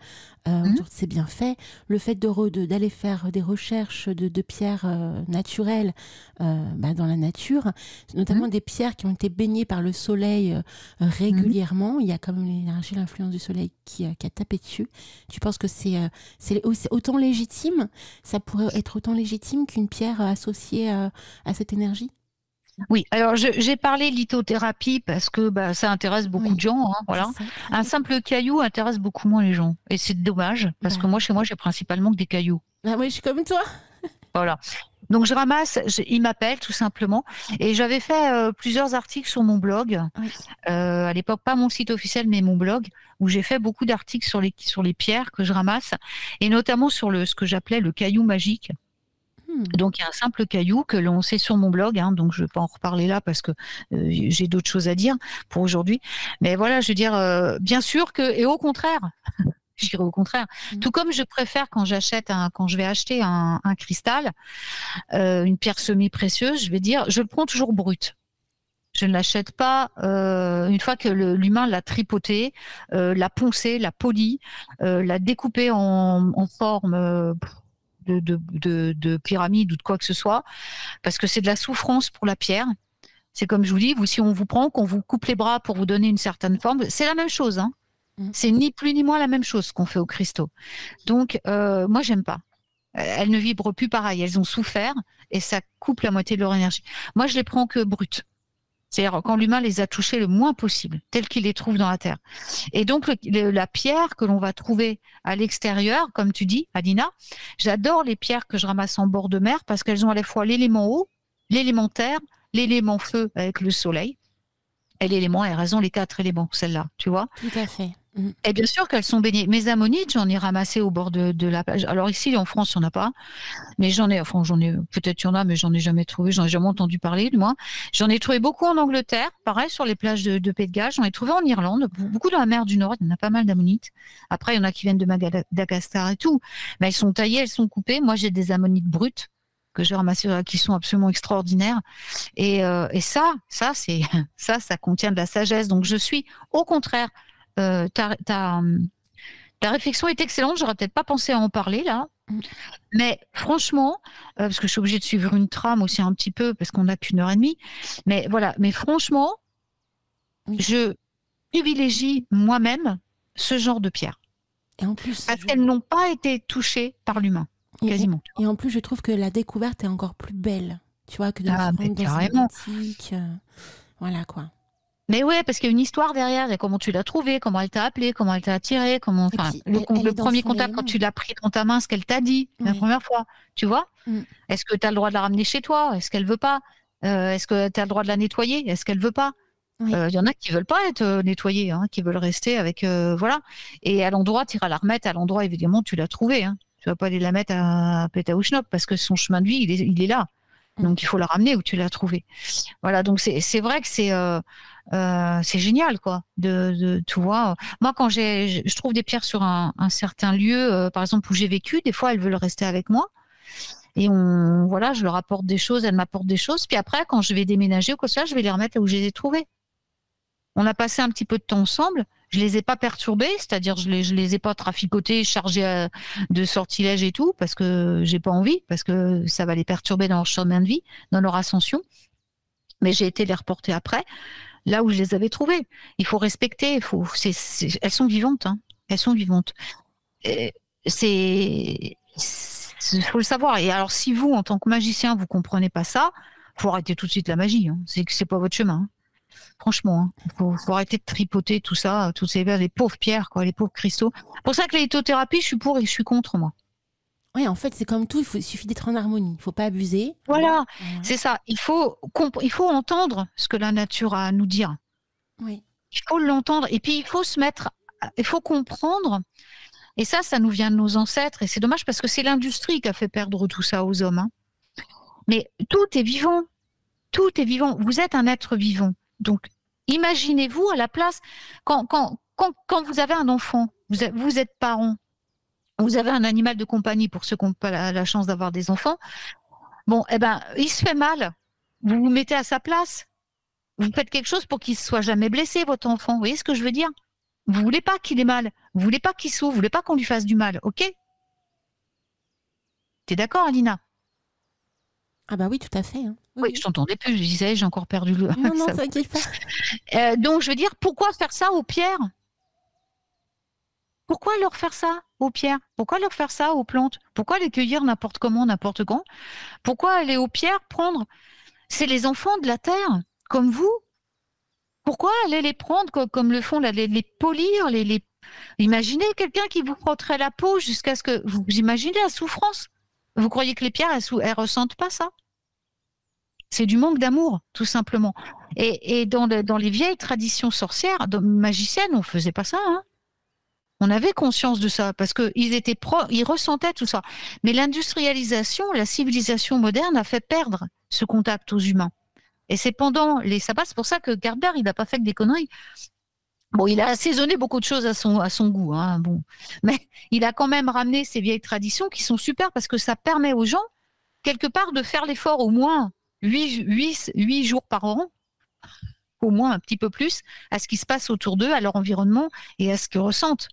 autour de ses bienfaits, le fait d'aller faire des recherches de pierres naturelles dans la nature, notamment des pierres qui ont été baignées par le soleil régulièrement, il y a quand même l'énergie, l'influence du soleil qui a tapé dessus. Tu penses que c'est autant légitime, ça pourrait être autant légitime qu'une pierre associée à cette énergie? Oui, alors j'ai parlé lithothérapie parce que ça intéresse beaucoup de gens, hein, voilà. C'est ça. Un simple caillou intéresse beaucoup moins les gens. Et c'est dommage, parce que moi, chez moi, j'ai principalement que des cailloux. Ah oui, je suis comme toi. Voilà. Donc je ramasse, il m'appelle tout simplement. Et j'avais fait plusieurs articles sur mon blog. Oui. À l'époque, pas mon site officiel, mais mon blog, où j'ai fait beaucoup d'articles sur les pierres que je ramasse, et notamment sur ce que j'appelais le caillou magique. Donc il y a un simple caillou que l'on sait sur mon blog, hein, donc je vais pas en reparler là parce que j'ai d'autres choses à dire pour aujourd'hui. Mais voilà, je veux dire, bien sûr que, et au contraire, je dirais au contraire, tout comme je préfère quand je vais acheter un cristal, une pierre semi-précieuse, je vais dire, je le prends toujours brut. Je ne l'achète pas une fois que l'humain l'a tripoté, l'a poncé, l'a poli, l'a découpé en forme de pyramide ou de quoi que ce soit, parce que c'est de la souffrance pour la pierre. C'est comme je vous dis, si on vous prend, qu'on vous coupe les bras pour vous donner une certaine forme, c'est la même chose. Hein. C'est ni plus ni moins la même chose qu'on fait aux cristaux. Donc, moi, j'aime pas. Elles ne vibrent plus pareil. Elles ont souffert et ça coupe la moitié de leur énergie. Moi, je les prends que brutes. C'est-à-dire quand l'humain les a touchés le moins possible, tel qu'il les trouve dans la terre. Et donc la pierre que l'on va trouver à l'extérieur, comme tu dis, Adina, j'adore les pierres que je ramasse en bord de mer parce qu'elles ont à la fois l'élément eau, l'élément terre, l'élément feu avec le soleil, et l'élément, elles ont les 4 éléments, celle-là, tu vois. Tout à fait. Et bien sûr qu'elles sont baignées. Mes ammonites, j'en ai ramassé au bord de la plage. Alors ici, en France, il n'y en a pas. Mais peut-être il y en a, mais j'en ai jamais trouvé. J'en ai jamais entendu parler, du moins. J'en ai trouvé beaucoup en Angleterre, pareil, sur les plages de Pays de Galles. J'en ai trouvé en Irlande, beaucoup dans la mer du Nord. Il y en a pas mal d'ammonites. Après, il y en a qui viennent de Madagascar et tout. Mais elles sont taillées, elles sont coupées. Moi, j'ai des ammonites brutes que j'ai ramassées, qui sont absolument extraordinaires. Et ça contient de la sagesse. Donc, je suis, au contraire, ta réflexion est excellente. J'aurais peut-être pas pensé à en parler là, mais franchement, parce que je suis obligée de suivre une trame aussi un petit peu parce qu'on n'a qu'une heure et demie. Mais voilà, mais franchement, je privilégie moi-même ce genre de pierres. Et en plus, parce qu'elles n'ont pas été touchées par l'humain, quasiment. Et en plus, je trouve que la découverte est encore plus belle, tu vois, que de la prendre dans carrément. une boutique. Voilà quoi. Mais ouais, parce qu'il y a une histoire derrière. Il y a comment tu l'as trouvée, comment elle t'a appelé, comment elle t'a attiré, le premier contact quand tu l'as pris dans ta main, ce qu'elle t'a dit la première fois. Tu vois? Est-ce que tu as le droit de la ramener chez toi? Est-ce qu'elle veut pas? Est-ce que tu as le droit de la nettoyer? Est-ce qu'elle veut pas? Il y en a qui veulent pas être nettoyés, hein, qui veulent rester avec voilà. Et à l'endroit, tu iras la remettre à l'endroit évidemment tu l'as trouvée. Hein. Tu vas pas aller la mettre à Pétaouchnok parce que son chemin de vie il est là. Donc il faut la ramener où tu l'as trouvée. Voilà, donc c'est vrai que c'est génial quoi de tu vois. Moi quand je trouve des pierres sur un certain lieu, par exemple où j'ai vécu, des fois elles veulent rester avec moi. Et je leur apporte des choses, elles m'apportent des choses. Puis après, quand je vais déménager ou quoi que ce soit, je vais les remettre là où je les ai trouvées. On a passé un petit peu de temps ensemble. Je les ai pas perturbés, c'est-à-dire je les ai pas traficotés, chargés de sortilèges et tout, parce que j'ai pas envie, parce que ça va les perturber dans leur chemin de vie, dans leur ascension. Mais j'ai été les reporter après, là où je les avais trouvées. Il faut respecter, elles sont vivantes, hein. Elles sont vivantes. Il faut le savoir. Et alors, si vous, en tant que magicien, vous comprenez pas ça, faut arrêter tout de suite la magie. Hein. C'est pas votre chemin. Hein. Franchement, faut arrêter de tripoter tout ça, toutes les pauvres pierres, quoi, les pauvres cristaux. C'est pour ça que la lithothérapie, je suis pour et je suis contre, moi. Oui, en fait, c'est comme tout, il suffit d'être en harmonie. Il ne faut pas abuser. Voilà, c'est ça. Il faut entendre ce que la nature a à nous dire. Oui. Il faut l'entendre et puis il faut comprendre. Et ça nous vient de nos ancêtres et c'est dommage parce que c'est l'industrie qui a fait perdre tout ça aux hommes. Hein. Mais tout est vivant. Tout est vivant. Vous êtes un être vivant. Donc, imaginez-vous à la place, quand vous avez un enfant, vous êtes parent, vous avez un animal de compagnie pour ceux qui n'ont pas la chance d'avoir des enfants. Bon, il se fait mal. Vous vous mettez à sa place. Vous faites quelque chose pour qu'il ne soit jamais blessé, votre enfant. Vous voyez ce que je veux dire? Vous voulez pas qu'il ait mal. Vous voulez pas qu'il souffre. Vous voulez pas qu'on lui fasse du mal. OK? T'es d'accord, Alina? Ah bah oui, tout à fait. Hein. Oui, je t'entendais plus. Je disais, j'ai encore perdu le... Non, t'inquiète pas. Donc, je veux dire, pourquoi faire ça aux pierres? Pourquoi leur faire ça aux pierres? Pourquoi leur faire ça aux plantes? Pourquoi les cueillir n'importe comment, n'importe quand? Pourquoi aller aux pierres prendre C'est les enfants de la terre, comme vous. Pourquoi aller les prendre comme le font, les polir, Imaginez quelqu'un qui vous frotterait la peau jusqu'à ce que vous imaginez la souffrance. Vous croyez que les pierres, elles ressentent pas ça? C'est du manque d'amour, tout simplement. Et dans les vieilles traditions sorcières, magiciennes, on faisait pas ça. Hein. On avait conscience de ça parce que ils ressentaient tout ça. Mais l'industrialisation, la civilisation moderne a fait perdre ce contact aux humains. Et c'est pendant les sabbats, c'est pour ça que Gerber, il n'a pas fait que des conneries. Bon, il a assaisonné beaucoup de choses à son goût, hein, bon. Mais il a quand même ramené ces vieilles traditions qui sont super parce que ça permet aux gens, quelque part, de faire l'effort au moins 8 jours par an, au moins un petit peu plus, à ce qui se passe autour d'eux, à leur environnement et à ce que ressentent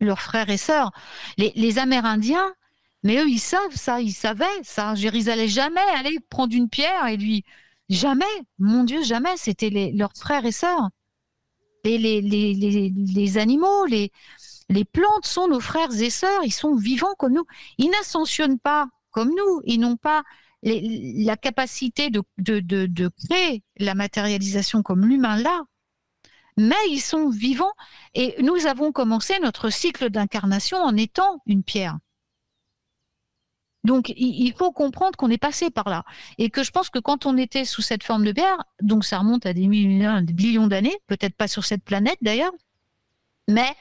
leurs frères et sœurs. Les Amérindiens, mais eux, ils savent ça, ils savaient ça. Ils n'allaient jamais aller prendre une pierre et lui... Jamais, mon Dieu, jamais. C'était leurs frères et sœurs. Et les animaux, les plantes sont nos frères et sœurs. Ils sont vivants comme nous. Ils n'ascensionnent pas comme nous. Ils n'ont pas la capacité de créer la matérialisation comme l'humain l'a. Mais ils sont vivants. Et nous avons commencé notre cycle d'incarnation en étant une pierre. Donc, il faut comprendre qu'on est passé par là. Et que je pense que quand on était sous cette forme de pierre, donc ça remonte à des millions d'années, peut-être pas sur cette planète d'ailleurs, mais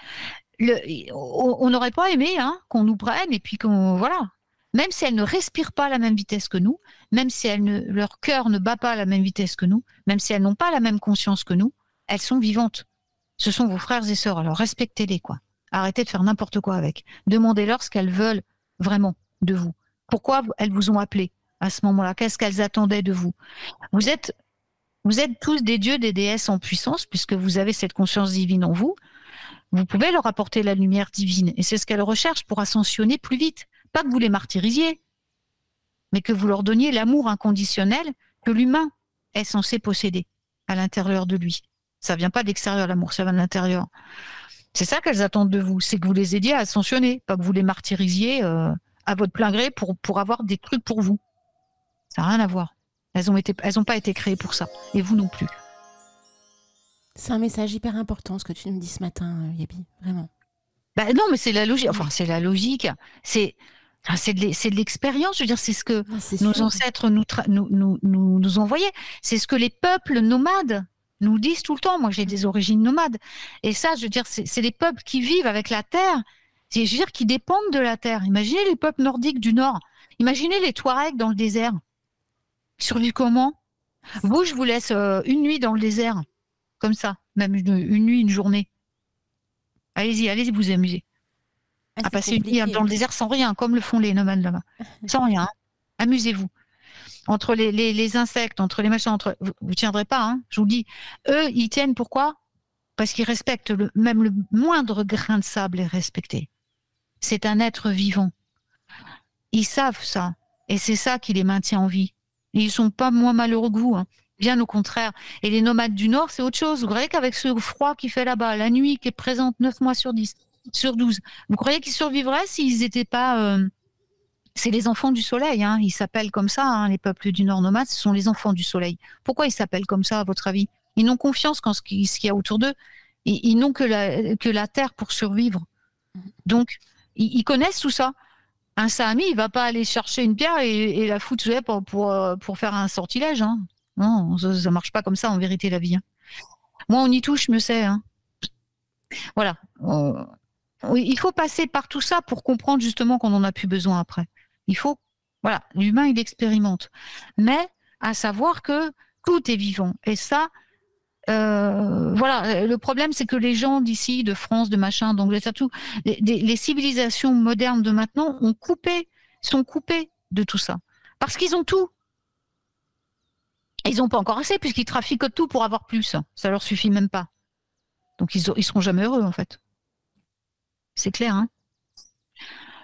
on n'aurait pas aimé qu'on nous prenne et puis voilà. Même si elles ne respirent pas à la même vitesse que nous, même si leur cœur ne bat pas à la même vitesse que nous, même si elles n'ont pas la même conscience que nous, elles sont vivantes. Ce sont vos frères et sœurs, alors respectez-les, quoi. Arrêtez de faire n'importe quoi avec. Demandez-leur ce qu'elles veulent vraiment de vous. Pourquoi elles vous ont appelé à ce moment-là? Qu'est-ce qu'elles attendaient de vous? Vous êtes tous des dieux, des déesses en puissance, puisque vous avez cette conscience divine en vous. Vous pouvez leur apporter la lumière divine. Et c'est ce qu'elles recherchent pour ascensionner plus vite. Pas que vous les martyrisiez, mais que vous leur donniez l'amour inconditionnel que l'humain est censé posséder à l'intérieur de lui. Ça vient pas de l'extérieur, l'amour, ça vient de l'intérieur. C'est ça qu'elles attendent de vous, c'est que vous les aidiez à ascensionner, pas que vous les martyrisiez à votre plein gré pour avoir des trucs pour vous. Ça n'a rien à voir. Elles ont pas été créées pour ça. Et vous non plus. C'est un message hyper important, ce que tu nous dis ce matin, Yabi. Vraiment. Bah non, mais c'est la logique. Enfin, c'est la logique. C'est de l'expérience. Je veux dire, c'est ce que nos ancêtres nous envoyaient. C'est ce que les peuples nomades nous disent tout le temps. Moi, j'ai des origines nomades. Et ça, je veux dire, c'est les peuples qui vivent avec la terre. Je veux dire, qui dépendent de la terre. Imaginez les peuples nordiques du Nord. Imaginez les Touaregs dans le désert. Ils survivent comment? Vous, je vous laisse une nuit dans le désert. Comme ça. Même une nuit, une journée. Allez-y, vous amuser. À passer une nuit dans le désert sans rien, comme le font les nomades là-bas. Sans rien. Hein. Amusez-vous. Entre les insectes, entre les machins, vous tiendrez pas, hein, je vous le dis. Eux, ils tiennent pourquoi? Parce qu'ils respectent même le moindre grain de sable est respecté. C'est un être vivant. Ils savent ça. Et c'est ça qui les maintient en vie. Et ils sont pas moins malheureux que vous. Hein. Bien au contraire. Et les nomades du Nord, c'est autre chose. Vous croyez qu'avec ce froid qui fait là-bas, la nuit qui est présente 9 mois sur 10, sur 12, vous croyez qu'ils survivraient s'ils n'étaient pas... C'est les enfants du soleil. Hein. Ils s'appellent comme ça, hein, les peuples du Nord nomades, ce sont les enfants du soleil. Pourquoi ils s'appellent comme ça, à votre avis? Ils n'ont confiance qu'en ce qu'il y a autour d'eux. Ils n'ont que la terre pour survivre. Donc, ils connaissent tout ça. Un Sahami, il va pas aller chercher une pierre et la foutre pour faire un sortilège. Hein. Non, ça marche pas comme ça, en vérité, la vie. Hein. Moi, on y touche, me sais. Hein. Voilà. Il faut passer par tout ça pour comprendre justement qu'on n'en a plus besoin après. Il faut... Voilà, l'humain, il expérimente. Mais à savoir que tout est vivant. Et ça... voilà, le problème c'est que les gens d'ici, de France, de machin, d'Angleterre, tout, les civilisations modernes de maintenant sont coupées de tout ça. Parce qu'ils ont tout. Et ils n'ont pas encore assez puisqu'ils trafiquent tout pour avoir plus. Ça leur suffit même pas. Donc ils seront jamais heureux en fait. C'est clair, hein.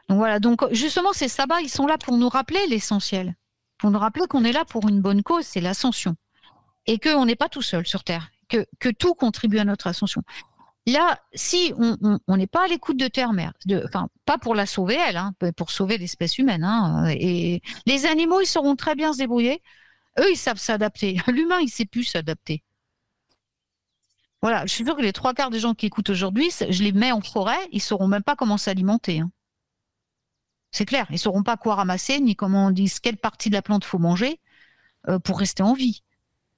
Donc voilà, donc justement ces sabbats, ils sont là pour nous rappeler l'essentiel. Pour nous rappeler qu'on est là pour une bonne cause, c'est l'ascension. Et qu'on n'est pas tout seul sur Terre, que tout contribue à notre ascension. Là, si on n'est pas à l'écoute de Terre-Mère, enfin, pas pour la sauver elle, hein, pour sauver l'espèce humaine, hein, et les animaux, ils sauront très bien se débrouiller. Eux, ils savent s'adapter. L'humain, il sait plus s'adapter. Voilà, je suis sûre que les 3/4 des gens qui écoutent aujourd'hui, je les mets en forêt, ils sauront même pas comment s'alimenter. Hein. C'est clair, ils sauront pas quoi ramasser, ni comment on dit quelle partie de la plante faut manger pour rester en vie.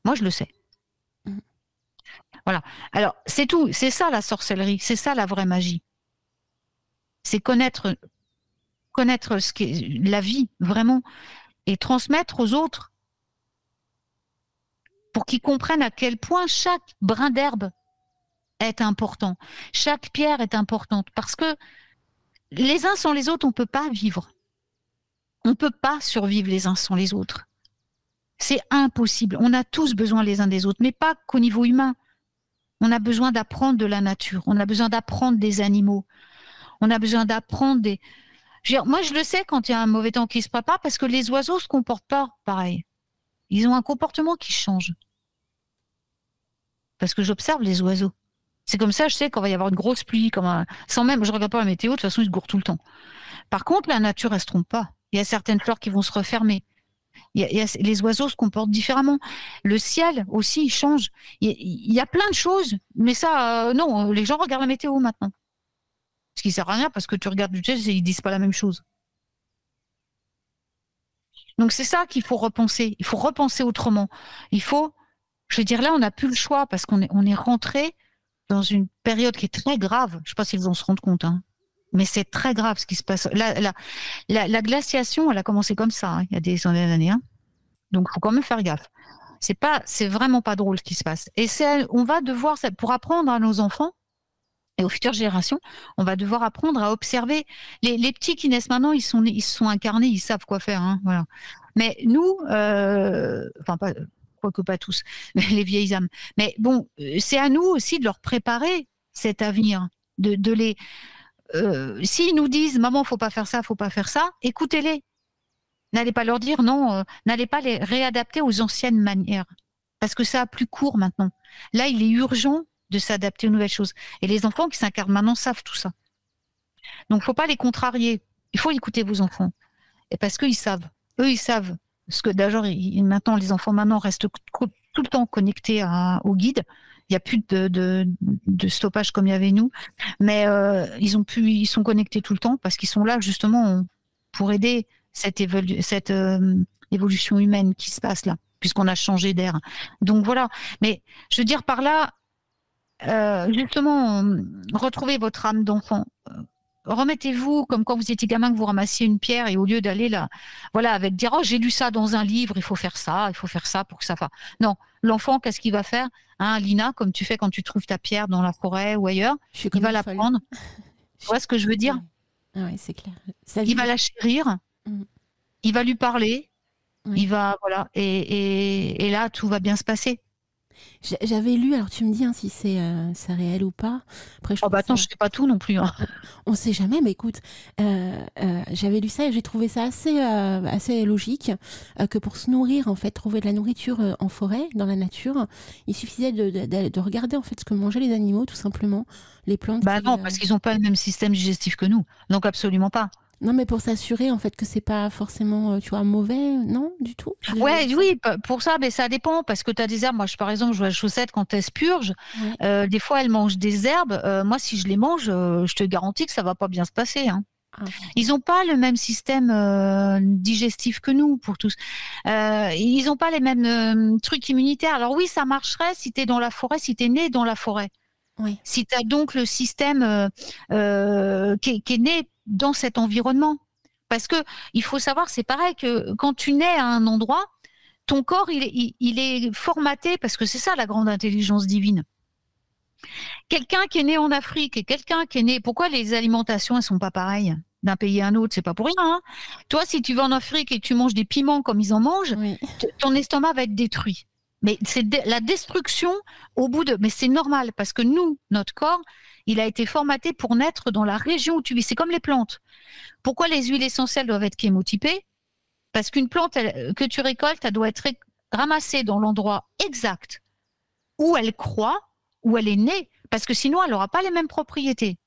Moi, je le sais. Voilà. Alors, c'est tout. C'est ça la sorcellerie. C'est ça la vraie magie. C'est connaître ce qu'est la vie, vraiment, et transmettre aux autres pour qu'ils comprennent à quel point chaque brin d'herbe est important. Chaque pierre est importante. Parce que les uns sans les autres, on ne peut pas vivre. On ne peut pas survivre les uns sans les autres. C'est impossible. On a tous besoin les uns des autres, mais pas qu'au niveau humain. On a besoin d'apprendre de la nature. On a besoin d'apprendre des animaux. On a besoin d'apprendre des... Moi, je le sais quand il y a un mauvais temps qui se prépare parce que les oiseaux se comportent pas pareil. Ils ont un comportement qui change. Parce que j'observe les oiseaux. C'est comme ça, je sais qu'on va y avoir une grosse pluie, sans même, je regarde pas la météo, de toute façon, ils se gourent tout le temps. Par contre, la nature, elle se trompe pas. Il y a certaines fleurs qui vont se refermer. Les oiseaux se comportent différemment. Le ciel aussi, il change. Il y a plein de choses. Mais ça, non, les gens regardent la météo maintenant. Ce qui sert à rien parce que tu regardes du ciel et ils disent pas la même chose. Donc c'est ça qu'il faut repenser. Il faut repenser autrement. Je veux dire, là, on n'a plus le choix parce qu'on est rentré dans une période qui est très grave. Je ne sais pas s'ils vont se rendre compte, hein. Mais c'est très grave ce qui se passe. La glaciation, elle a commencé comme ça, hein, il y a des centaines d'années. Hein. Donc, il faut quand même faire gaffe. C'est vraiment pas drôle ce qui se passe. Et on va devoir, pour apprendre à nos enfants et aux futures générations, on va devoir apprendre à observer. Les petits qui naissent maintenant, ils sont incarnés, ils savent quoi faire. Hein, voilà. Mais nous, quoique pas tous, mais les vieilles âmes. Mais bon, c'est à nous aussi de leur préparer cet avenir, de les... s'ils nous disent maman faut pas faire ça, écoutez-les. N'allez pas leur dire non, n'allez pas les réadapter aux anciennes manières parce que ça a plus cours maintenant. Là, il est urgent de s'adapter aux nouvelles choses. Et les enfants qui s'incarnent maintenant savent tout ça. Donc, faut pas les contrarier. Il faut écouter vos enfants. Et parce qu'ils savent. Eux, ils savent. Parce que d'ailleurs, maintenant, les enfants maintenant restent tout le temps connectés au guide. Il n'y a plus de stoppage comme il y avait nous. Mais ils sont connectés tout le temps parce qu'ils sont là justement pour aider cette évolution humaine qui se passe là, puisqu'on a changé d'air. Donc voilà. Mais je veux dire par là, justement, retrouvez votre âme d'enfant. Remettez-vous comme quand vous étiez gamin que vous ramassiez une pierre et au lieu d'aller là, voilà, avec dire oh j'ai lu ça dans un livre, il faut faire ça pour que ça fasse. Non, l'enfant qu'est-ce qu'il va faire, hein, Lina, comme tu fais quand tu trouves ta pierre dans la forêt ou ailleurs, il va la prendre. Tu vois ce que je veux dire? Ah ouais, c'est clair. Il va la chérir, il va lui parler, il va voilà et là tout va bien se passer. J'avais lu, alors tu me dis hein, si c'est réel ou pas. Après, attends, je sais pas tout non plus. Hein. On sait jamais, mais écoute, j'avais lu ça et j'ai trouvé ça assez logique que pour se nourrir, en fait, trouver de la nourriture en forêt, dans la nature, il suffisait de regarder en fait ce que mangeaient les animaux, tout simplement, les plantes. Non, parce qu'ils n'ont pas le même système digestif que nous, donc absolument pas. Non, mais pour s'assurer en fait que c'est pas forcément, tu vois, mauvais, non, du tout. Oui, pour ça, mais ça dépend parce que tu as des herbes. Moi, par exemple, je vois la chaussette quand elle se purge. Ouais. Des fois, elle mange des herbes. Moi, si je les mange, je te garantis que ça va pas bien se passer. Hein. Ah. Ils n'ont pas le même système digestif que nous pour tous. Ils n'ont pas les mêmes trucs immunitaires. Alors oui, ça marcherait si tu es dans la forêt, si tu es né dans la forêt. Oui. Si tu as donc le système qui est né dans cet environnement. Parce que il faut savoir, c'est pareil que quand tu nais à un endroit, ton corps, il est formaté, parce que c'est ça la grande intelligence divine. Quelqu'un qui est né en Afrique et quelqu'un qui est né... Pourquoi les alimentations, elles sont pas pareilles d'un pays à un autre? C'est pas pour rien. Hein. Toi, si tu vas en Afrique et que tu manges des piments comme ils en mangent, ton estomac va être détruit. Mais c'est la destruction au bout de... Mais c'est normal, parce que nous, notre corps, il a été formaté pour naître dans la région où tu vis. C'est comme les plantes. Pourquoi les huiles essentielles doivent être chémotypées? Parce qu'une plante que tu récoltes, elle doit être ramassée dans l'endroit exact où elle croît, où elle est née, parce que sinon, elle n'aura pas les mêmes propriétés.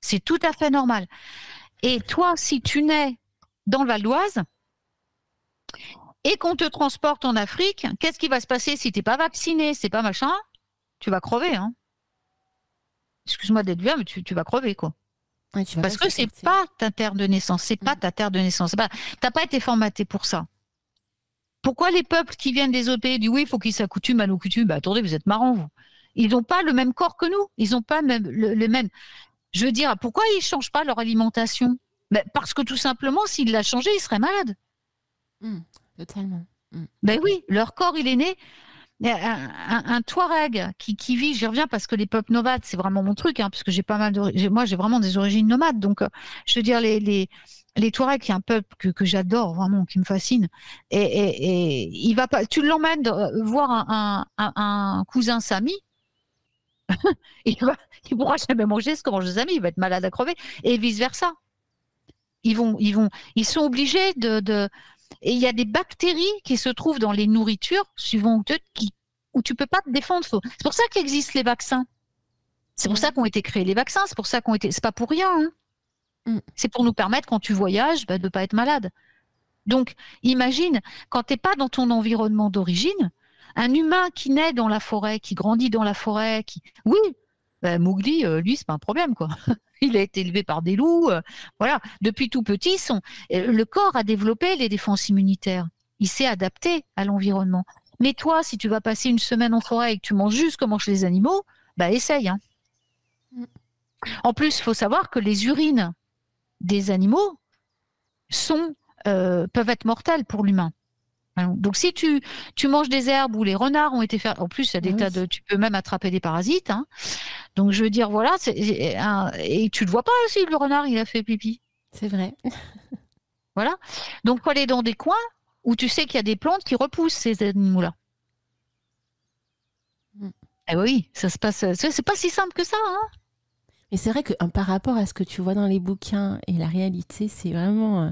C'est tout à fait normal. Et toi, si tu nais dans le Val d'Oise, et qu'on te transporte en Afrique, qu'est-ce qui va se passer si t'es pas vacciné, c'est pas machin? Tu vas crever, hein. Excuse-moi d'être vieux, mais tu vas crever, quoi. Ouais, tu vas Parce pas que s'en c'est sortir. pas ta terre de naissance, c'est pas ta terre de naissance. T'as pas été formaté pour ça. Pourquoi les peuples qui viennent des autres pays disent oui, il faut qu'ils s'accoutument à nos coutumes? Bah, attendez, vous êtes marrants, vous. Ils n'ont pas le même corps que nous. Ils n'ont pas le même. Je veux dire, pourquoi ils changent pas leur alimentation? Parce que tout simplement, s'ils la changeaient, ils seraient malades. Totalement. Ben oui, leur corps, il est né. Un Touareg qui vit, j'y reviens parce que les peuples nomades, c'est vraiment mon truc, hein, parce que moi, j'ai vraiment des origines nomades. Donc, je veux dire, les Touaregs, qui est un peuple que j'adore vraiment, qui me fascine, et il va pas, tu l'emmènes voir un cousin Sami, il pourra jamais manger ce que mangent les amis, il va être malade à crever, et vice versa. Ils sont obligés et il y a des bactéries qui se trouvent dans les nourritures suivant où tu peux pas te défendre. C'est pour ça qu'existent les vaccins. C'est pour ça qu'ont été créés les vaccins. C'est pas pour rien, hein. C'est pour nous permettre, quand tu voyages, de pas être malade. Donc, imagine, quand t'es pas dans ton environnement d'origine, un humain qui naît dans la forêt, qui grandit dans la forêt, oui, Mowgli, lui, c'est pas un problème, quoi. Il a été élevé par des loups, voilà. Depuis tout petit, le corps a développé les défenses immunitaires. Il s'est adapté à l'environnement. Mais toi, si tu vas passer une semaine en forêt et que tu manges juste comme mangent les animaux, essaye, hein. En plus, il faut savoir que les urines des animaux peuvent être mortelles pour l'humain. Donc, si tu manges des herbes où les renards ont été faits, en plus, il y a des tas tu peux même attraper des parasites, hein. Donc, je veux dire, voilà, et tu le vois pas aussi, le renard, il a fait pipi. C'est vrai. Voilà. Donc, faut aller dans des coins où tu sais qu'il y a des plantes qui repoussent ces animaux-là. Eh oui, ça se passe, c'est pas si simple que ça, hein. Mais c'est vrai que par rapport à ce que tu vois dans les bouquins et la réalité, c'est vraiment,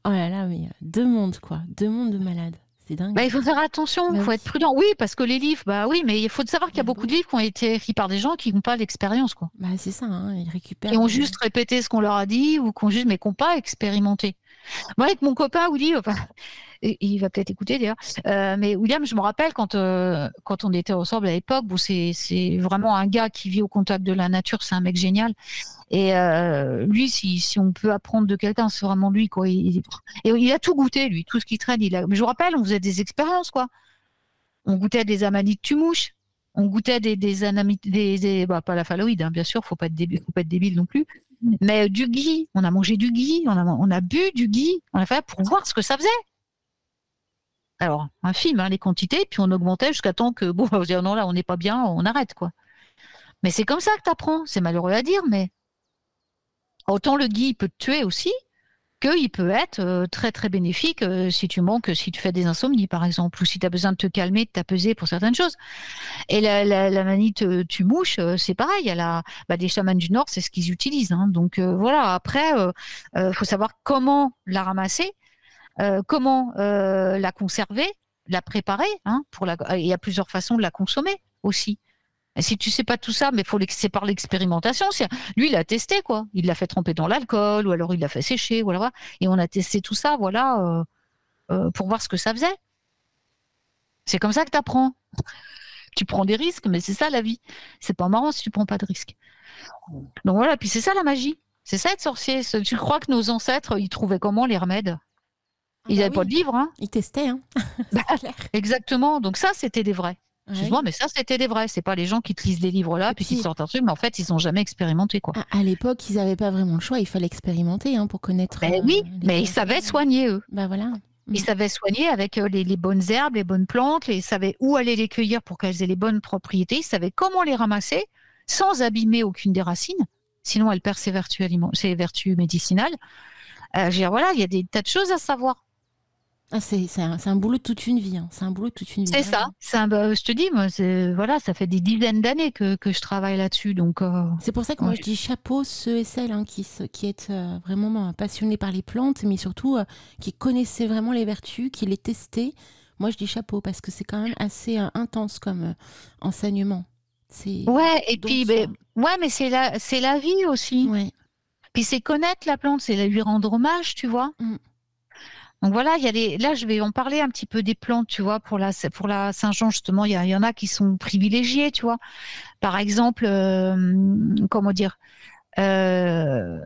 oh là là, mais deux mondes, quoi. Deux mondes de malades. C'est dingue. Il faut faire attention, il faut être prudent. Oui, parce que les livres, oui, mais il faut savoir qu'il y a beaucoup de livres qui ont été écrits par des gens qui n'ont pas l'expérience, quoi. C'est ça, hein, ils récupèrent. Qui ont juste répété ce qu'on leur a dit ou mais qui n'ont pas expérimenté. Moi, avec mon copain Willy, il va peut-être écouter d'ailleurs, mais William, je me rappelle quand on était ensemble à l'époque, où c'est vraiment un gars qui vit au contact de la nature, c'est un mec génial. Et lui, si on peut apprendre de quelqu'un, c'est vraiment lui, quoi. Il a tout goûté, lui, tout ce qui traîne. Mais je vous rappelle, on faisait des expériences, quoi. On goûtait des amanites tumouches, on goûtait des anamites, pas la phalloïde, hein, bien sûr, faut pas être débile non plus. Mais du ghee, on a mangé du ghee, on a bu du ghee, on a fait pour voir ce que ça faisait. Alors, infime, hein, les quantités, puis on augmentait jusqu'à temps que, on va dire non, là, on n'est pas bien, on arrête, quoi. Mais c'est comme ça que t'apprends. C'est malheureux à dire, mais autant le ghee peut te tuer aussi, qu'il peut être très, très bénéfique si tu fais des insomnies, par exemple, ou si tu as besoin de te calmer, de t'apaiser pour certaines choses. Et la manite tumouche, c'est pareil. Il y a des chamans du Nord, c'est ce qu'ils utilisent, hein. Donc, voilà. Après, faut savoir comment la ramasser, comment la conserver, la préparer, hein, il y a plusieurs façons de la consommer aussi. Et si tu sais pas tout ça, mais c'est par l'expérimentation. Lui, il a testé, quoi. Il l'a fait tremper dans l'alcool, ou alors il l'a fait sécher, voilà. Et on a testé tout ça, voilà, pour voir ce que ça faisait. C'est comme ça que tu apprends. Tu prends des risques, mais c'est ça la vie. C'est pas marrant si tu prends pas de risques. Donc voilà, puis c'est ça la magie. C'est ça être sorcier. Tu crois que nos ancêtres, ils trouvaient comment les remèdes? Ils n'avaient pas de livre, hein. Ils testaient, hein. Exactement. Donc ça, c'était des vrais. Excuse-moi, mais ça, c'était des vrais. C'est pas les gens qui te lisent des livres là, puis qui sortent un truc, mais en fait, ils n'ont jamais expérimenté, quoi. À l'époque, ils n'avaient pas vraiment le choix. Il fallait expérimenter, hein, pour connaître. Oui, mais ils savaient soigner, eux. Voilà. Ils savaient soigner avec les bonnes herbes, les bonnes plantes, ils savaient où aller les cueillir pour qu'elles aient les bonnes propriétés, ils savaient comment les ramasser sans abîmer aucune des racines, sinon elles perdent ses vertus médicinales. Je veux dire, voilà, il y a des tas de choses à savoir. C'est un boulot de toute une vie, hein. C'est un boulot de toute une vie. C'est ça. Je te dis, moi, voilà, ça fait des dizaines d'années que je travaille là-dessus, donc. C'est pour ça que moi je dis chapeau ceux et celles, hein, qui est vraiment passionnés par les plantes, mais surtout qui connaissaient vraiment les vertus, qui les testaient. Moi je dis chapeau parce que c'est quand même assez intense comme enseignement. Ouais, et puis mais c'est la vie aussi. Ouais. Puis c'est connaître la plante, c'est lui rendre hommage, tu vois. Donc voilà, là je vais en parler un petit peu des plantes, tu vois, pour la Saint-Jean justement, il y en a qui sont privilégiées, tu vois. Par exemple, comment dire, euh,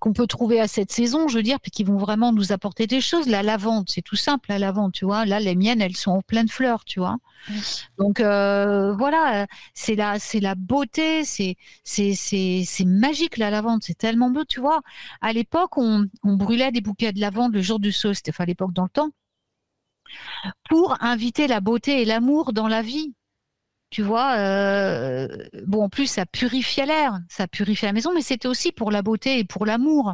qu'on peut trouver à cette saison, je veux dire, puis qui vont vraiment nous apporter des choses. La lavande, c'est tout simple, la lavande, tu vois. Là, les miennes, elles sont en pleine fleur, tu vois. Donc voilà, c'est la beauté, c'est magique la lavande, c'est tellement beau, tu vois. À l'époque, on brûlait des bouquets de lavande le jour du solstice, enfin à l'époque dans le temps, pour inviter la beauté et l'amour dans la vie. Tu vois, bon, en plus, ça purifiait l'air, ça purifiait la maison, mais c'était aussi pour la beauté et pour l'amour.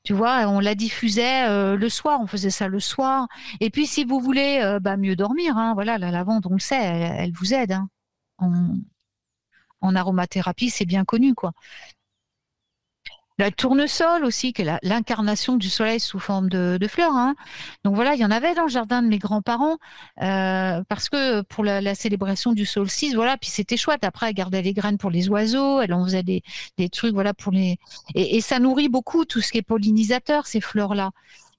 Tu vois, on la diffusait le soir, on faisait ça le soir. Et puis, si vous voulez mieux dormir, hein, voilà, la lavande, on le sait, elle vous aide. Hein. En aromathérapie, c'est bien connu, quoi. La tournesol aussi, qui est l'incarnation du soleil sous forme de fleurs. Hein. Donc voilà, il y en avait dans le jardin de mes grands-parents parce que pour la célébration du solstice, voilà. Puis c'était chouette. Après, elle gardait les graines pour les oiseaux, elle en faisait des trucs, voilà, pour les. Et ça nourrit beaucoup tout ce qui est pollinisateur, ces fleurs-là.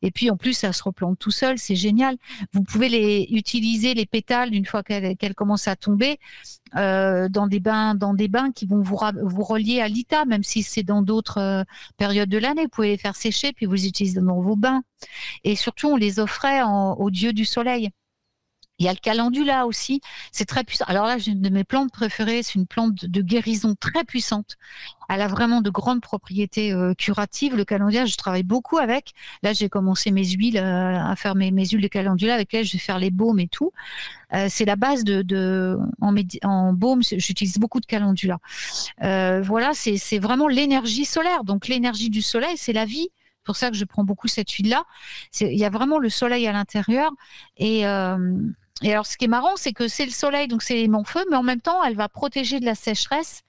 Et puis en plus, ça se replante tout seul, c'est génial. Vous pouvez utiliser les pétales une fois qu'elles commencent à tomber dans des bains qui vont vous relier à l'Ita, même si c'est dans d'autres périodes de l'année. Vous pouvez les faire sécher puis vous les utilisez dans vos bains. Et surtout, on les offrait au dieu du soleil. Il y a le calendula aussi, c'est très puissant. Alors là, j'ai une de mes plantes préférées, c'est une plante de guérison très puissante. Elle a vraiment de grandes propriétés curatives. Le calendula, je travaille beaucoup avec. Là, j'ai commencé mes huiles, à faire mes huiles de calendula avec lesquelles je vais faire les baumes et tout. C'est la base en baume, j'utilise beaucoup de calendula. Voilà, c'est vraiment l'énergie solaire. Donc l'énergie du soleil, c'est la vie. C'est pour ça que je prends beaucoup cette huile-là. Il y a vraiment le soleil à l'intérieur. Et alors, ce qui est marrant, c'est que c'est le soleil, donc c'est mon feu, mais en même temps, elle va protéger de la sécheresse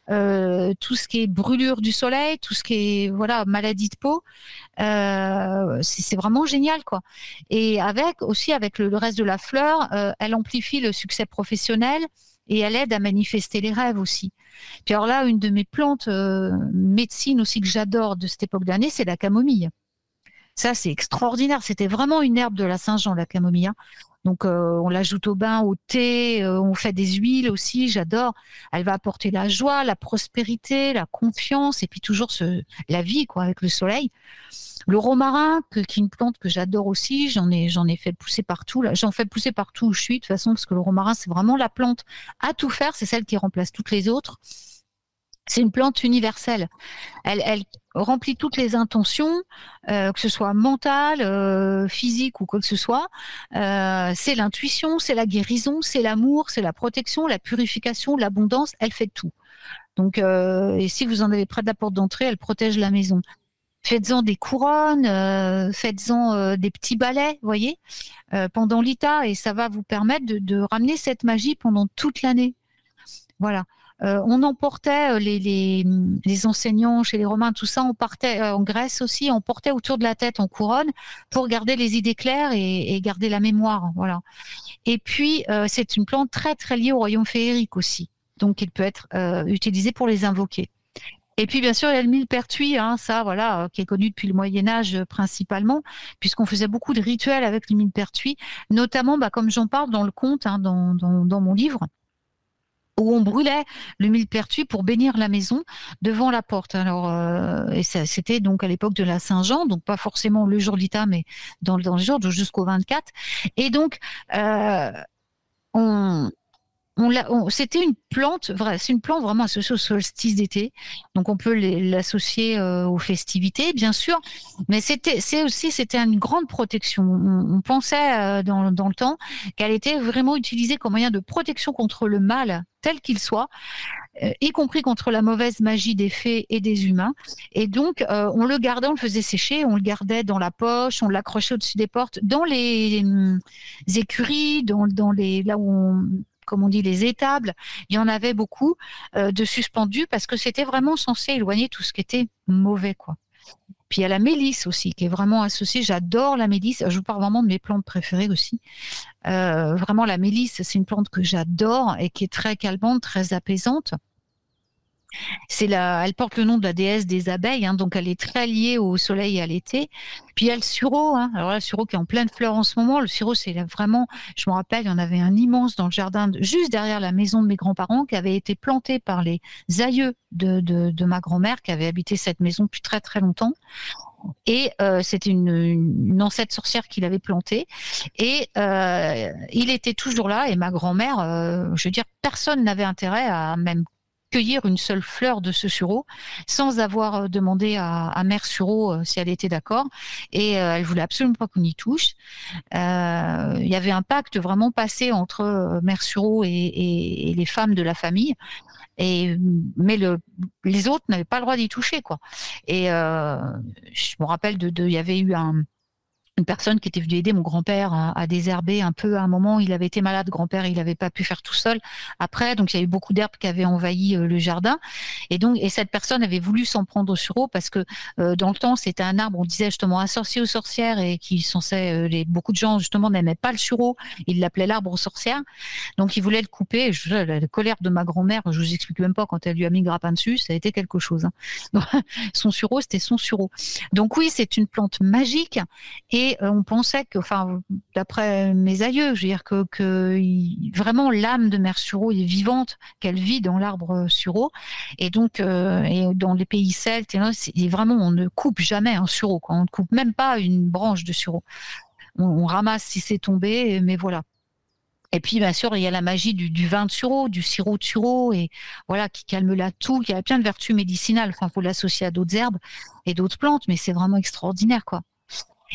tout ce qui est brûlure du soleil, tout ce qui est maladie de peau. C'est vraiment génial, quoi. Et avec le reste de la fleur, elle amplifie le succès professionnel et elle aide à manifester les rêves aussi. Puis alors là, une de mes plantes médecine aussi que j'adore de cette époque d'année, c'est la camomille. Ça, c'est extraordinaire. C'était vraiment une herbe de la Saint-Jean, la camomille. Hein. Donc, on l'ajoute au bain, au thé, on fait des huiles aussi, j'adore. Elle va apporter la joie, la prospérité, la confiance, et puis toujours la vie, quoi, avec le soleil. Le romarin, qui est une plante que j'adore aussi, j'en ai fait pousser partout. Là. J'en fais pousser partout où je suis, de toute façon, parce que le romarin, c'est vraiment la plante à tout faire, c'est celle qui remplace toutes les autres. C'est une plante universelle. Elle remplit toutes les intentions, que ce soit mentale, physique ou quoi que ce soit. C'est l'intuition, c'est la guérison, c'est l'amour, c'est la protection, la purification, l'abondance. Elle fait tout. Donc, et si vous en avez près de la porte d'entrée, elle protège la maison. Faites-en des couronnes, faites-en des petits balais, voyez, pendant l'Ita, et ça va vous permettre de ramener cette magie pendant toute l'année. Voilà. On emportait les enseignants chez les Romains, tout ça, on partait en Grèce aussi, on portait autour de la tête en couronne pour garder les idées claires et garder la mémoire, voilà. Et puis c'est une plante très très liée au royaume féerique aussi, donc il peut être utilisé pour les invoquer. Et puis bien sûr il y a le millepertuis, hein, ça voilà, qui est connu depuis le Moyen Âge principalement, puisqu'on faisait beaucoup de rituels avec le millepertuis, notamment comme j'en parle dans le conte, hein, dans mon livre, où on brûlait le millepertuis pour bénir la maison devant la porte. Alors, et ça, c'était donc à l'époque de la Saint-Jean, donc pas forcément le jour d'Ita, mais dans le jour jusqu'au 24. Et donc, c'était une plante, c'est une plante vraiment associée au solstice d'été. Donc on peut l'associer aux festivités, bien sûr, mais c'était une grande protection. On pensait dans le temps qu'elle était vraiment utilisée comme moyen de protection contre le mal tel qu'il soit, y compris contre la mauvaise magie des fées et des humains. Et donc on le gardait, on le faisait sécher, on le gardait dans la poche, on l'accrochait au-dessus des portes, dans les écuries, dans les là où comme on dit, les étables, il y en avait beaucoup de suspendus parce que c'était vraiment censé éloigner tout ce qui était mauvais, quoi. Puis il y a la mélisse aussi, qui est vraiment associée. J'adore la mélisse. Je vous parle vraiment de mes plantes préférées aussi. Vraiment, la mélisse, c'est une plante que j'adore et qui est très calmante, très apaisante. Elle porte le nom de la déesse des abeilles, hein, donc elle est très liée au soleil et à l'été. Puis il y a le sureau, hein. Alors là, le sureau qui est en pleine fleur en ce moment. Le sureau, c'est vraiment, je me rappelle, il y en avait un immense dans le jardin, juste derrière la maison de mes grands-parents, qui avait été planté par les aïeux de ma grand-mère, qui avait habité cette maison depuis très très longtemps. Et c'était une ancêtre sorcière qui l'avait planté. Et il était toujours là. Et ma grand-mère, je veux dire, personne n'avait intérêt à même cueillir une seule fleur de ce sureau sans avoir demandé à Mère Sureau si elle était d'accord. Et elle voulait absolument pas qu'on y touche. Il y avait un pacte vraiment passé entre Mère Sureau et les femmes de la famille. Mais les autres n'avaient pas le droit d'y toucher, quoi. Et je me rappelle il y avait eu une personne qui était venue aider mon grand-père à désherber un peu. À un moment, il avait été malade, grand-père, il n'avait pas pu faire tout seul. Après, donc il y a eu beaucoup d'herbes qui avaient envahi le jardin. Et cette personne avait voulu s'en prendre au sureau parce que dans le temps, c'était un arbre, on disait justement un sorcier aux sorcières et qui censait, beaucoup de gens justement n'aimaient pas le sureau. Ils l'appelaient l'arbre aux sorcières. Donc ils voulaient le couper. La colère de ma grand-mère, je vous explique même pas, quand elle lui a mis le grappin dessus, ça a été quelque chose, hein. Donc, son sureau, c'était son sureau. Donc oui, c'est une plante magique. Et on pensait que, enfin, d'après mes aïeux, je veux dire que vraiment l'âme de Mère Sureau est vivante, qu'elle vit dans l'arbre sureau. Et donc, et dans les pays celtes, et vraiment, on ne coupe jamais un sureau, quoi. On ne coupe même pas une branche de sureau. On ramasse si c'est tombé, mais voilà. Et puis, bien sûr, il y a la magie du vin de sureau, du sirop de sureau, et voilà, qui calme la toux, qui a plein de vertus médicinales. Enfin, faut l'associer à d'autres herbes et d'autres plantes, mais c'est vraiment extraordinaire, quoi.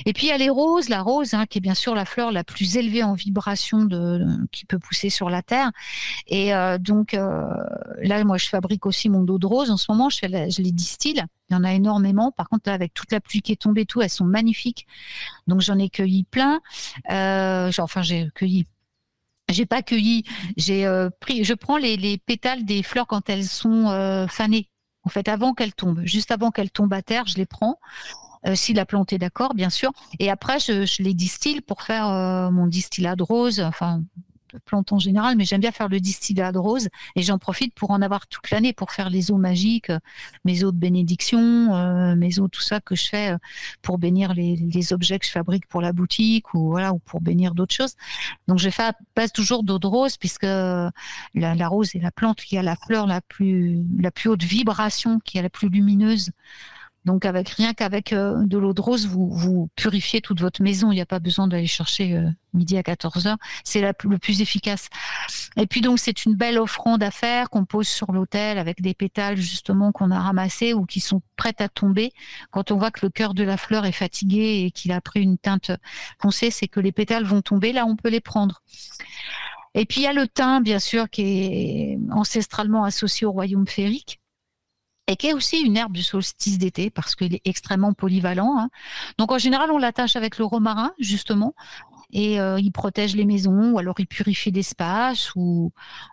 Et puis il y a les roses, la rose, hein, qui est bien sûr la fleur la plus élevée en vibration qui peut pousser sur la terre. Et donc là, moi, je fabrique aussi mon eau de rose. En ce moment, je les distille. Il y en a énormément. Par contre, là, avec toute la pluie qui est tombée, elles sont magnifiques. Donc j'en ai cueilli plein. J'ai cueilli. J'ai pas cueilli. Je prends les pétales des fleurs quand elles sont fanées. En fait, avant qu'elles tombent, juste avant qu'elles tombent à terre, je les prends. Si la plante est d'accord, bien sûr. Et après, je les distille pour faire mon distillat de rose, enfin, de plantes en général, mais j'aime bien faire le distillat de rose et j'en profite pour en avoir toute l'année pour faire les eaux magiques, mes eaux de bénédiction, mes eaux, tout ça que je fais pour bénir les objets que je fabrique pour la boutique ou voilà, ou pour bénir d'autres choses. Donc, je fais à base toujours d'eau de rose puisque la rose est la plante qui a la fleur la plus haute vibration, qui est la plus lumineuse. Donc, rien qu'avec de l'eau de rose, vous purifiez toute votre maison. Il n'y a pas besoin d'aller chercher midi à 14h. C'est le plus efficace. Et puis, donc, c'est une belle offrande à faire qu'on pose sur l'autel avec des pétales, justement, qu'on a ramassés ou qui sont prêtes à tomber. Quand on voit que le cœur de la fleur est fatigué et qu'il a pris une teinte foncée, c'est que les pétales vont tomber. Là, on peut les prendre. Et puis, il y a le thym, bien sûr, qui est ancestralement associé au royaume féerique, et qui est aussi une herbe du solstice d'été parce qu'il est extrêmement polyvalent, hein. Donc en général, on l'attache avec le romarin, justement, et il protège les maisons, ou alors il purifie l'espace, ou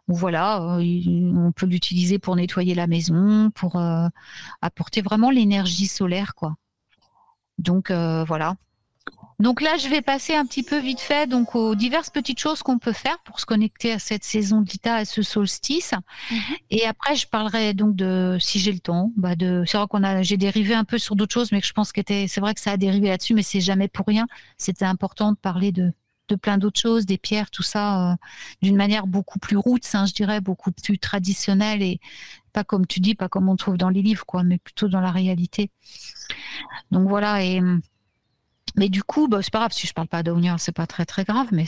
voilà, on peut l'utiliser pour nettoyer la maison, pour apporter vraiment l'énergie solaire, quoi. Donc voilà. Donc là, je vais passer un petit peu vite fait donc aux diverses petites choses qu'on peut faire pour se connecter à cette saison d'Ita, à ce solstice. Et après, je parlerai donc de, si j'ai le temps, c'est vrai j'ai dérivé un peu sur d'autres choses, mais que je pense c'est vrai que ça a dérivé là-dessus, mais c'est jamais pour rien. C'était important de parler de plein d'autres choses, des pierres, tout ça, d'une manière beaucoup plus roots, hein, je dirais, beaucoup plus traditionnelle et pas comme tu dis, pas comme on trouve dans les livres, quoi, mais plutôt dans la réalité. Donc voilà, mais du coup, c'est pas grave si je parle pas d'Aonia, c'est pas très très grave, mais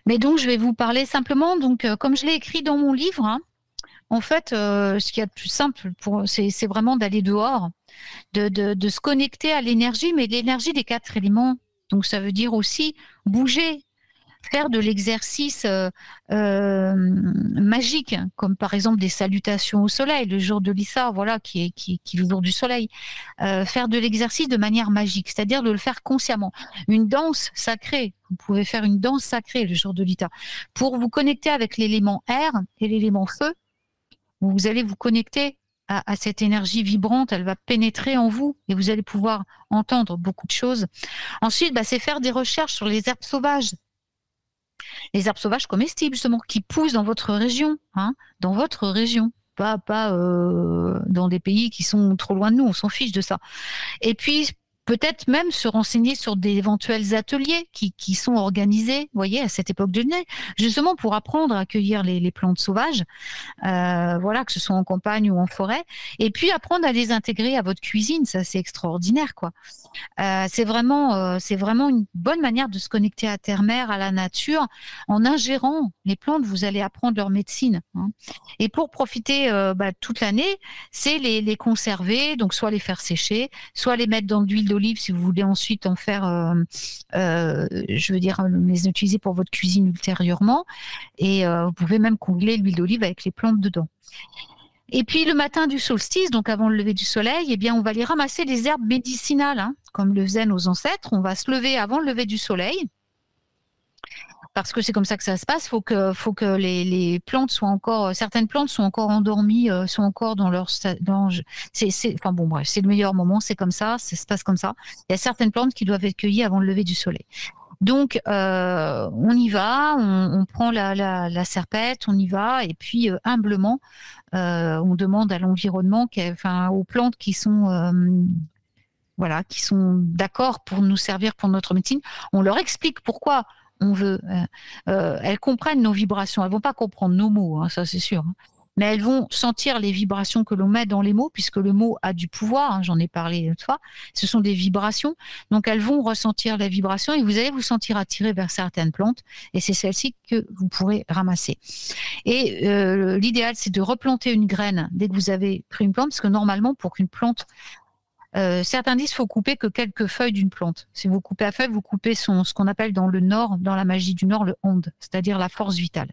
mais donc je vais vous parler simplement, donc comme je l'ai écrit dans mon livre, hein, en fait, ce qu'il y a de plus simple c'est vraiment d'aller dehors, de se connecter à l'énergie, mais l'énergie des 4 éléments. Donc ça veut dire aussi bouger, faire de l'exercice magique, comme par exemple des salutations au soleil, le jour de l'Issa, voilà, qui est le jour du soleil. Faire de l'exercice de manière magique, c'est-à-dire de le faire consciemment. Une danse sacrée, vous pouvez faire une danse sacrée le jour de l'Ita. Pour vous connecter avec l'élément air et l'élément feu, vous allez vous connecter à cette énergie vibrante, elle va pénétrer en vous et vous allez pouvoir entendre beaucoup de choses. Ensuite, c'est faire des recherches sur les herbes sauvages. Les herbes sauvages comestibles, justement, qui poussent dans votre région, hein, dans votre région. pas dans des pays qui sont trop loin de nous. On s'en fiche de ça. Et puis peut-être même se renseigner sur d'éventuels ateliers qui sont organisés, vous voyez, à cette époque de l'année, justement pour apprendre à accueillir les plantes sauvages, voilà, que ce soit en campagne ou en forêt, et puis apprendre à les intégrer à votre cuisine, ça c'est extraordinaire, quoi. C'est vraiment une bonne manière de se connecter à terre-mère, à la nature, en ingérant les plantes, vous allez apprendre leur médecine, hein. Et pour profiter toute l'année, c'est les conserver, donc soit les faire sécher, soit les mettre dans de l'huile d'olive si vous voulez ensuite en faire, les utiliser pour votre cuisine ultérieurement. Et vous pouvez même congeler l'huile d'olive avec les plantes dedans. Et puis le matin du solstice, donc avant le lever du soleil, eh bien on va aller ramasser les herbes médicinales, hein, comme le faisaient nos ancêtres. On va se lever avant le lever du soleil. Parce que c'est comme ça que ça se passe. Faut que les plantes soient encore, certaines plantes sont encore endormies, sont encore dans leur c'est le meilleur moment, c'est comme ça, ça se passe comme ça. Il y a certaines plantes qui doivent être cueillies avant le lever du soleil. Donc on y va, on prend la serpette, on y va, et puis humblement on demande à l'environnement, aux plantes qui sont qui sont d'accord pour nous servir pour notre médecine, on leur explique pourquoi on veut. Elles comprennent nos vibrations. Elles vont pas comprendre nos mots, hein, ça c'est sûr. Hein. Mais elles vont sentir les vibrations que l'on met dans les mots, puisque le mot a du pouvoir. Hein, j'en ai parlé une fois. Ce sont des vibrations. Donc elles vont ressentir la vibration et vous allez vous sentir attiré vers certaines plantes. Et c'est celles-ci que vous pourrez ramasser. Et l'idéal, c'est de replanter une graine dès que vous avez pris une plante, parce que normalement, pour qu'une plante certains disent qu'il faut couper que quelques feuilles d'une plante. Si vous coupez à feuille, vous coupez ce qu'on appelle dans le Nord, dans la magie du Nord, le onde, c'est-à-dire la force vitale.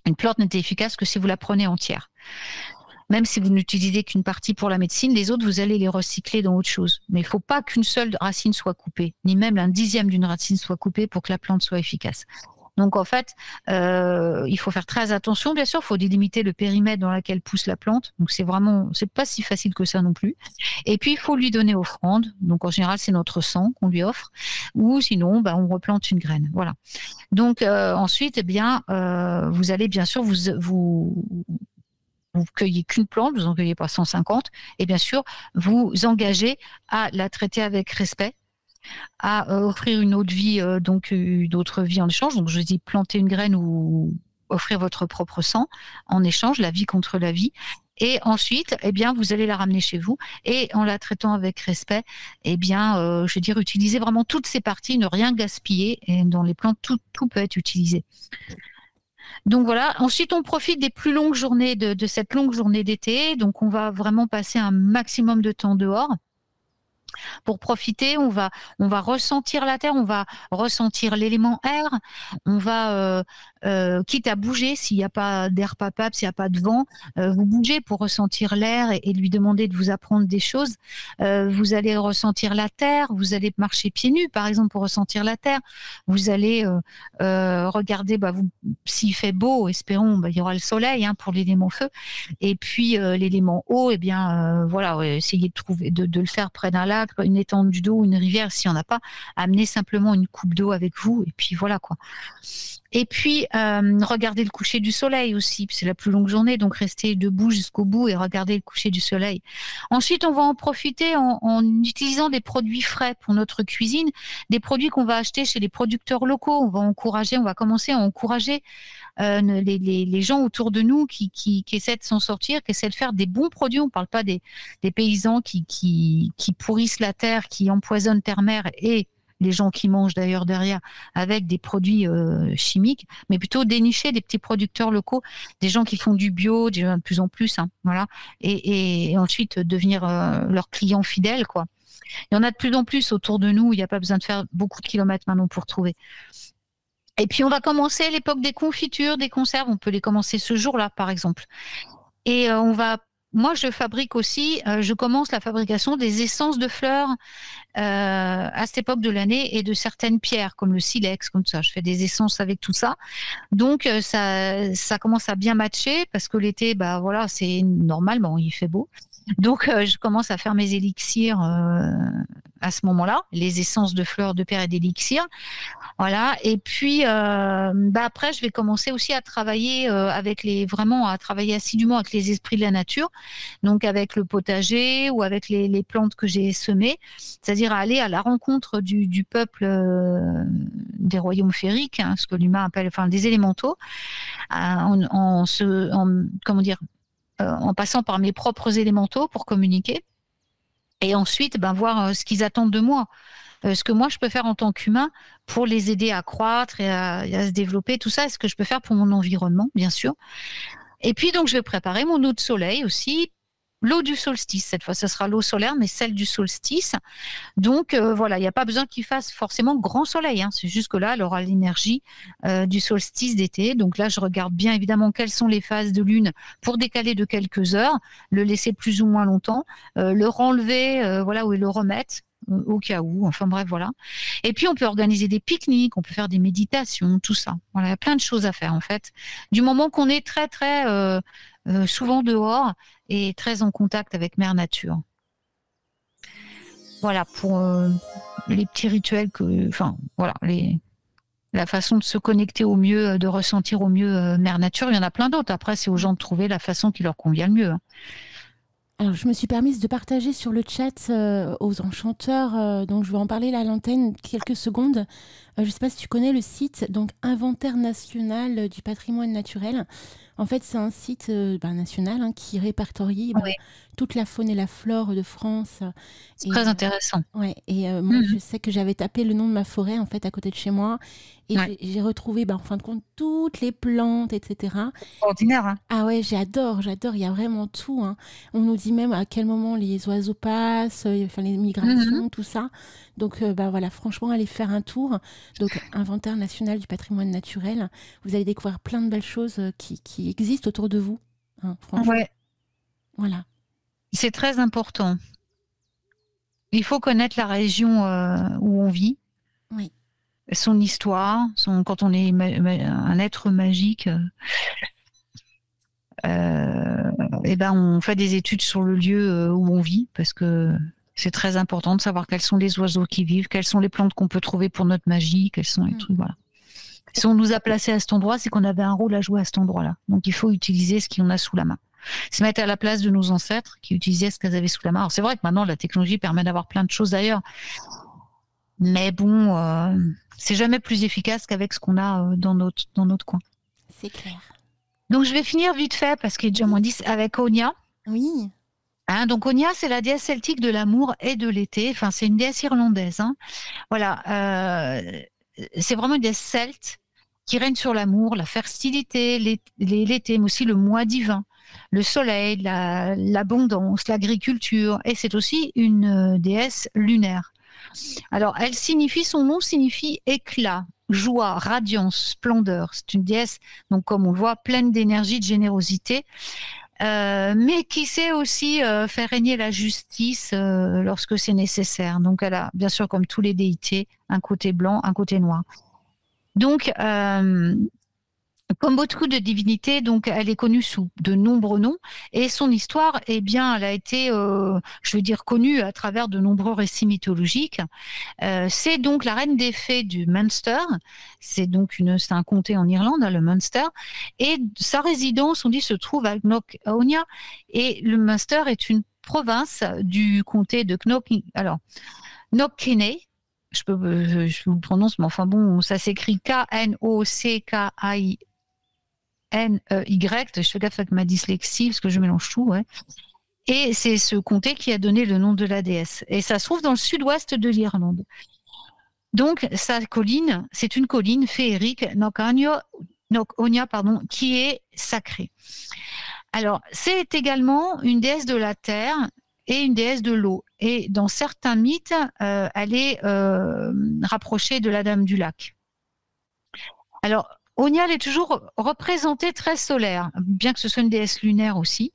Une plante n'est efficace que si vous la prenez entière. Même si vous n'utilisez qu'une partie pour la médecine, les autres, vous allez les recycler dans autre chose. Mais il ne faut pas qu'une seule racine soit coupée, ni même un dixième d'une racine soit coupée pour que la plante soit efficace. Donc en fait, il faut faire très attention. Bien sûr, il faut délimiter le périmètre dans lequel pousse la plante. Donc c'est pas si facile que ça non plus. Et puis il faut lui donner offrande. Donc en général, c'est notre sang qu'on lui offre, ou sinon, on replante une graine. Voilà. Donc ensuite, vous allez bien sûr vous cueillez qu'une plante, vous en cueillez pas 150, et bien sûr vous engagez à la traiter avec respect, à offrir une autre vie, donc une autre vie en échange. Donc je dis planter une graine ou offrir votre propre sang en échange, la vie contre la vie. Et ensuite, vous allez la ramener chez vous et en la traitant avec respect, utiliser vraiment toutes ces parties, ne rien gaspiller. Et dans les plantes, tout peut être utilisé. Donc voilà. Ensuite, on profite des plus longues journées de cette longue journée d'été. Donc on va vraiment passer un maximum de temps dehors. Pour profiter, on va ressentir la terre, on va ressentir l'élément air, on va, quitte à bouger, s'il n'y a pas d'air palpable, s'il n'y a pas de vent, vous bougez pour ressentir l'air et lui demander de vous apprendre des choses. Vous allez ressentir la terre, vous allez marcher pieds nus, par exemple, pour ressentir la terre. Vous allez regarder, s'il fait beau, espérons, il y aura le soleil, hein, pour l'élément feu. Et puis l'élément eau, essayez de trouver, de le faire près d'un lac, une étendue d'eau, une rivière, s'il n'y en a pas, amenez simplement une coupe d'eau avec vous, et puis voilà quoi. Et puis, regardez le coucher du soleil aussi, c'est la plus longue journée, donc restez debout jusqu'au bout et regardez le coucher du soleil. Ensuite, on va en profiter en utilisant des produits frais pour notre cuisine, des produits qu'on va acheter chez les producteurs locaux. On va commencer à encourager les gens autour de nous qui essaient de s'en sortir, qui essaient de faire des bons produits. On ne parle pas des paysans qui pourrissent la terre, qui empoisonnent terre-mère et les gens qui mangent d'ailleurs derrière avec des produits chimiques, mais plutôt dénicher des petits producteurs locaux, des gens qui font du bio, déjà de plus en plus, hein, voilà, et ensuite devenir leurs clients fidèles, quoi. Il y en a de plus en plus autour de nous, il n'y a pas besoin de faire beaucoup de kilomètres maintenant pour trouver. Et puis on va commencer l'époque des confitures, des conserves, on peut les commencer ce jour-là par exemple. Et moi, je fabrique aussi, je commence la fabrication des essences de fleurs à cette époque de l'année et de certaines pierres, comme le silex, comme ça. Je fais des essences avec tout ça. Donc, ça commence à bien matcher parce que l'été, c'est normalement, il fait beau. Donc, je commence à faire mes élixirs à ce moment-là, les essences de fleurs de pierre et d'élixir. Voilà. Et puis, après, je vais commencer aussi à travailler à travailler assidûment avec les esprits de la nature, donc avec le potager ou avec les plantes que j'ai semées, c'est-à-dire à aller à la rencontre du peuple des royaumes féeriques, ce que l'humain appelle, enfin, des élémentaux, en passant par mes propres élémentaux pour communiquer. Et ensuite, voir ce qu'ils attendent de moi. Ce que moi, je peux faire en tant qu'humain pour les aider à croître et à se développer, tout ça, est ce que je peux faire pour mon environnement, bien sûr. Et puis, donc, je vais préparer mon eau de soleil aussi, l'eau du solstice. Cette fois, ce sera l'eau solaire, mais celle du solstice. Donc, voilà, il n'y a pas besoin qu'il fasse forcément grand soleil. C'est juste que là, elle aura l'énergie du solstice d'été. Donc là, je regarde bien évidemment quelles sont les phases de lune pour décaler de quelques heures, le laisser plus ou moins longtemps, le renlever, ou le remettre au cas où. Enfin bref, voilà. Et puis, on peut organiser des pique-niques, on peut faire des méditations, tout ça. Voilà, il y a plein de choses à faire, en fait. Du moment qu'on est très, très souvent dehors et très en contact avec Mère Nature. Voilà, pour les petits rituels la façon de se connecter au mieux, de ressentir au mieux Mère Nature. Il y en a plein d'autres. Après, c'est aux gens de trouver la façon qui leur convient le mieux. Alors, je me suis permise de partager sur le chat aux enchanteurs, donc je vais en parler là à l'antenne quelques secondes. Je ne sais pas si tu connais le site, donc Inventaire national du patrimoine naturel. En fait, c'est un site national qui répertorie toute la faune et la flore de France. C'est très intéressant. Ouais, et moi, je sais que j'avais tapé le nom de ma forêt, en fait, à côté de chez moi. Et j'ai retrouvé, en fin de compte, toutes les plantes, etc. Ordinaire, hein. Ah ouais, j'adore. Il y a vraiment tout. On nous dit même à quel moment les oiseaux passent, les migrations, tout ça. Donc, voilà, franchement, allez faire un tour. Donc, Inventaire national du patrimoine naturel. Vous allez découvrir plein de belles choses qui existent autour de vous. Franchement. Ouais. Voilà. C'est très important. Il faut connaître la région où on vit. Oui. Son histoire, quand on est un être magique, on fait des études sur le lieu où on vit, parce que c'est très important de savoir quels sont les oiseaux qui vivent, quelles sont les plantes qu'on peut trouver pour notre magie, quels sont les trucs, voilà. Si on nous a placés à cet endroit, c'est qu'on avait un rôle à jouer à cet endroit-là. Donc il faut utiliser ce qu'on a sous la main. Se mettre à la place de nos ancêtres qui utilisaient ce qu'ils avaient sous la main. Alors c'est vrai que maintenant la technologie permet d'avoir plein de choses d'ailleurs. Mais bon, c'est jamais plus efficace qu'avec ce qu'on a dans notre coin. C'est clair. Donc je vais finir vite fait, parce qu'il est déjà moins 10, avec Onia. Oui. Donc Onia, c'est la déesse celtique de l'amour et de l'été. Enfin, c'est une déesse irlandaise. Voilà. C'est vraiment une déesse celte qui règne sur l'amour, la fertilité, l'été, mais aussi le mois divin, le soleil, l'abondance, l'agriculture. Et c'est aussi une déesse lunaire. Alors, son nom signifie éclat, joie, radiance, splendeur. C'est une déesse, donc comme on le voit, pleine d'énergie, de générosité, mais qui sait aussi faire régner la justice lorsque c'est nécessaire. Donc, elle a, bien sûr, comme tous les déités, un côté blanc, un côté noir. Donc, comme beaucoup de divinités, donc elle est connue sous de nombreux noms, et son histoire, elle a été, connue à travers de nombreux récits mythologiques. C'est donc la reine des fées du Munster. C'est un comté en Irlande, le Munster, et sa résidence, on dit, se trouve à Knock Onia, et le Munster est une province du comté de Knockkiney. Je vous le prononce, mais enfin bon, ça s'écrit Knockkai. Je fais gaffe avec ma dyslexie parce que je mélange tout, ouais. Et c'est ce comté qui a donné le nom de la déesse. Et ça se trouve dans le sud-ouest de l'Irlande. Donc, sa colline, c'est une colline féerique, Knock Onia, qui est sacrée. Alors, c'est également une déesse de la terre et une déesse de l'eau. Et dans certains mythes, elle est rapprochée de la Dame du Lac. Alors, Onia, elle est toujours représentée très solaire, bien que ce soit une déesse lunaire aussi.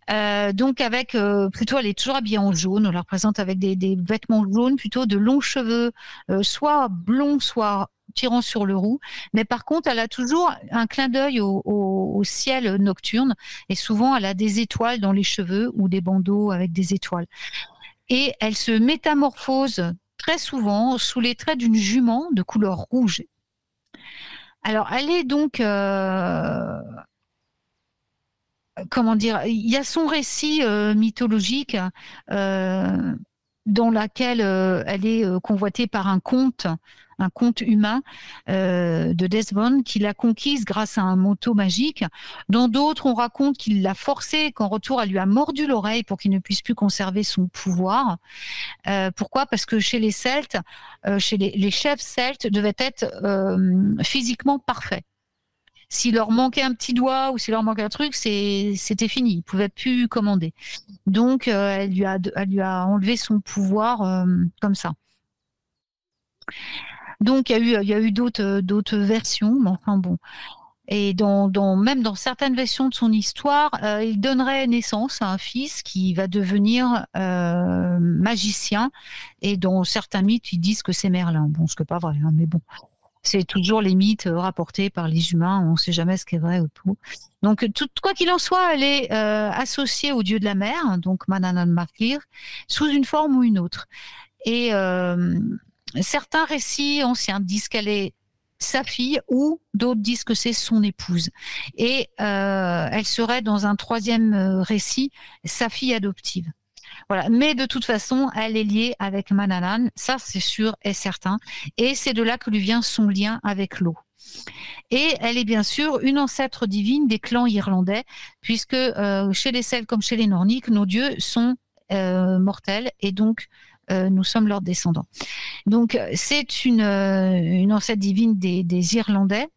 Donc avec, plutôt, elle est toujours habillée en jaune. On la représente avec des vêtements jaunes, plutôt de longs cheveux, soit blonds, soit tirant sur le roux. Mais par contre, elle a toujours un clin d'œil au ciel nocturne. Et souvent, elle a des étoiles dans les cheveux ou des bandeaux avec des étoiles. Et elle se métamorphose très souvent sous les traits d'une jument de couleur rouge. Alors, elle est donc... comment dire, il y a son récit mythologique dans laquelle elle est convoitée par un comte humain de Desmond qui l'a conquise grâce à un manteau magique. Dans d'autres, on raconte qu'il l'a forcée, qu'en retour, elle lui a mordu l'oreille pour qu'il ne puisse plus conserver son pouvoir. Pourquoi ? Parce que chez les Celtes, chez les chefs celtes, devaient être physiquement parfaits. S'il leur manquait un petit doigt ou s'il leur manquait un truc, c'était fini. Ils ne pouvaient plus commander. Donc, elle lui a enlevé son pouvoir comme ça. Donc, il y a eu d'autres versions, mais enfin bon. Et même dans certaines versions de son histoire, il donnerait naissance à un fils qui va devenir magicien. Et dans certains mythes, ils disent que c'est Merlin. Bon, ce qui n'est pas vrai, hein, mais bon. C'est toujours les mythes rapportés par les humains. On ne sait jamais ce qui est vrai ou tout. Donc, quoi qu'il en soit, elle est associée au dieu de la mer, donc Manannán Máchir, sous une forme ou une autre. Et certains récits anciens disent qu'elle est sa fille ou d'autres disent que c'est son épouse. Et elle serait dans un troisième récit sa fille adoptive. Voilà. Mais de toute façon, elle est liée avec Manannán, ça c'est sûr et certain. Et c'est de là que lui vient son lien avec l'eau. Et elle est bien sûr une ancêtre divine des clans irlandais, puisque chez les Celtes comme chez les Nordiques, nos dieux sont mortels et donc nous sommes leurs descendants. Donc c'est une ancêtre divine des Irlandais.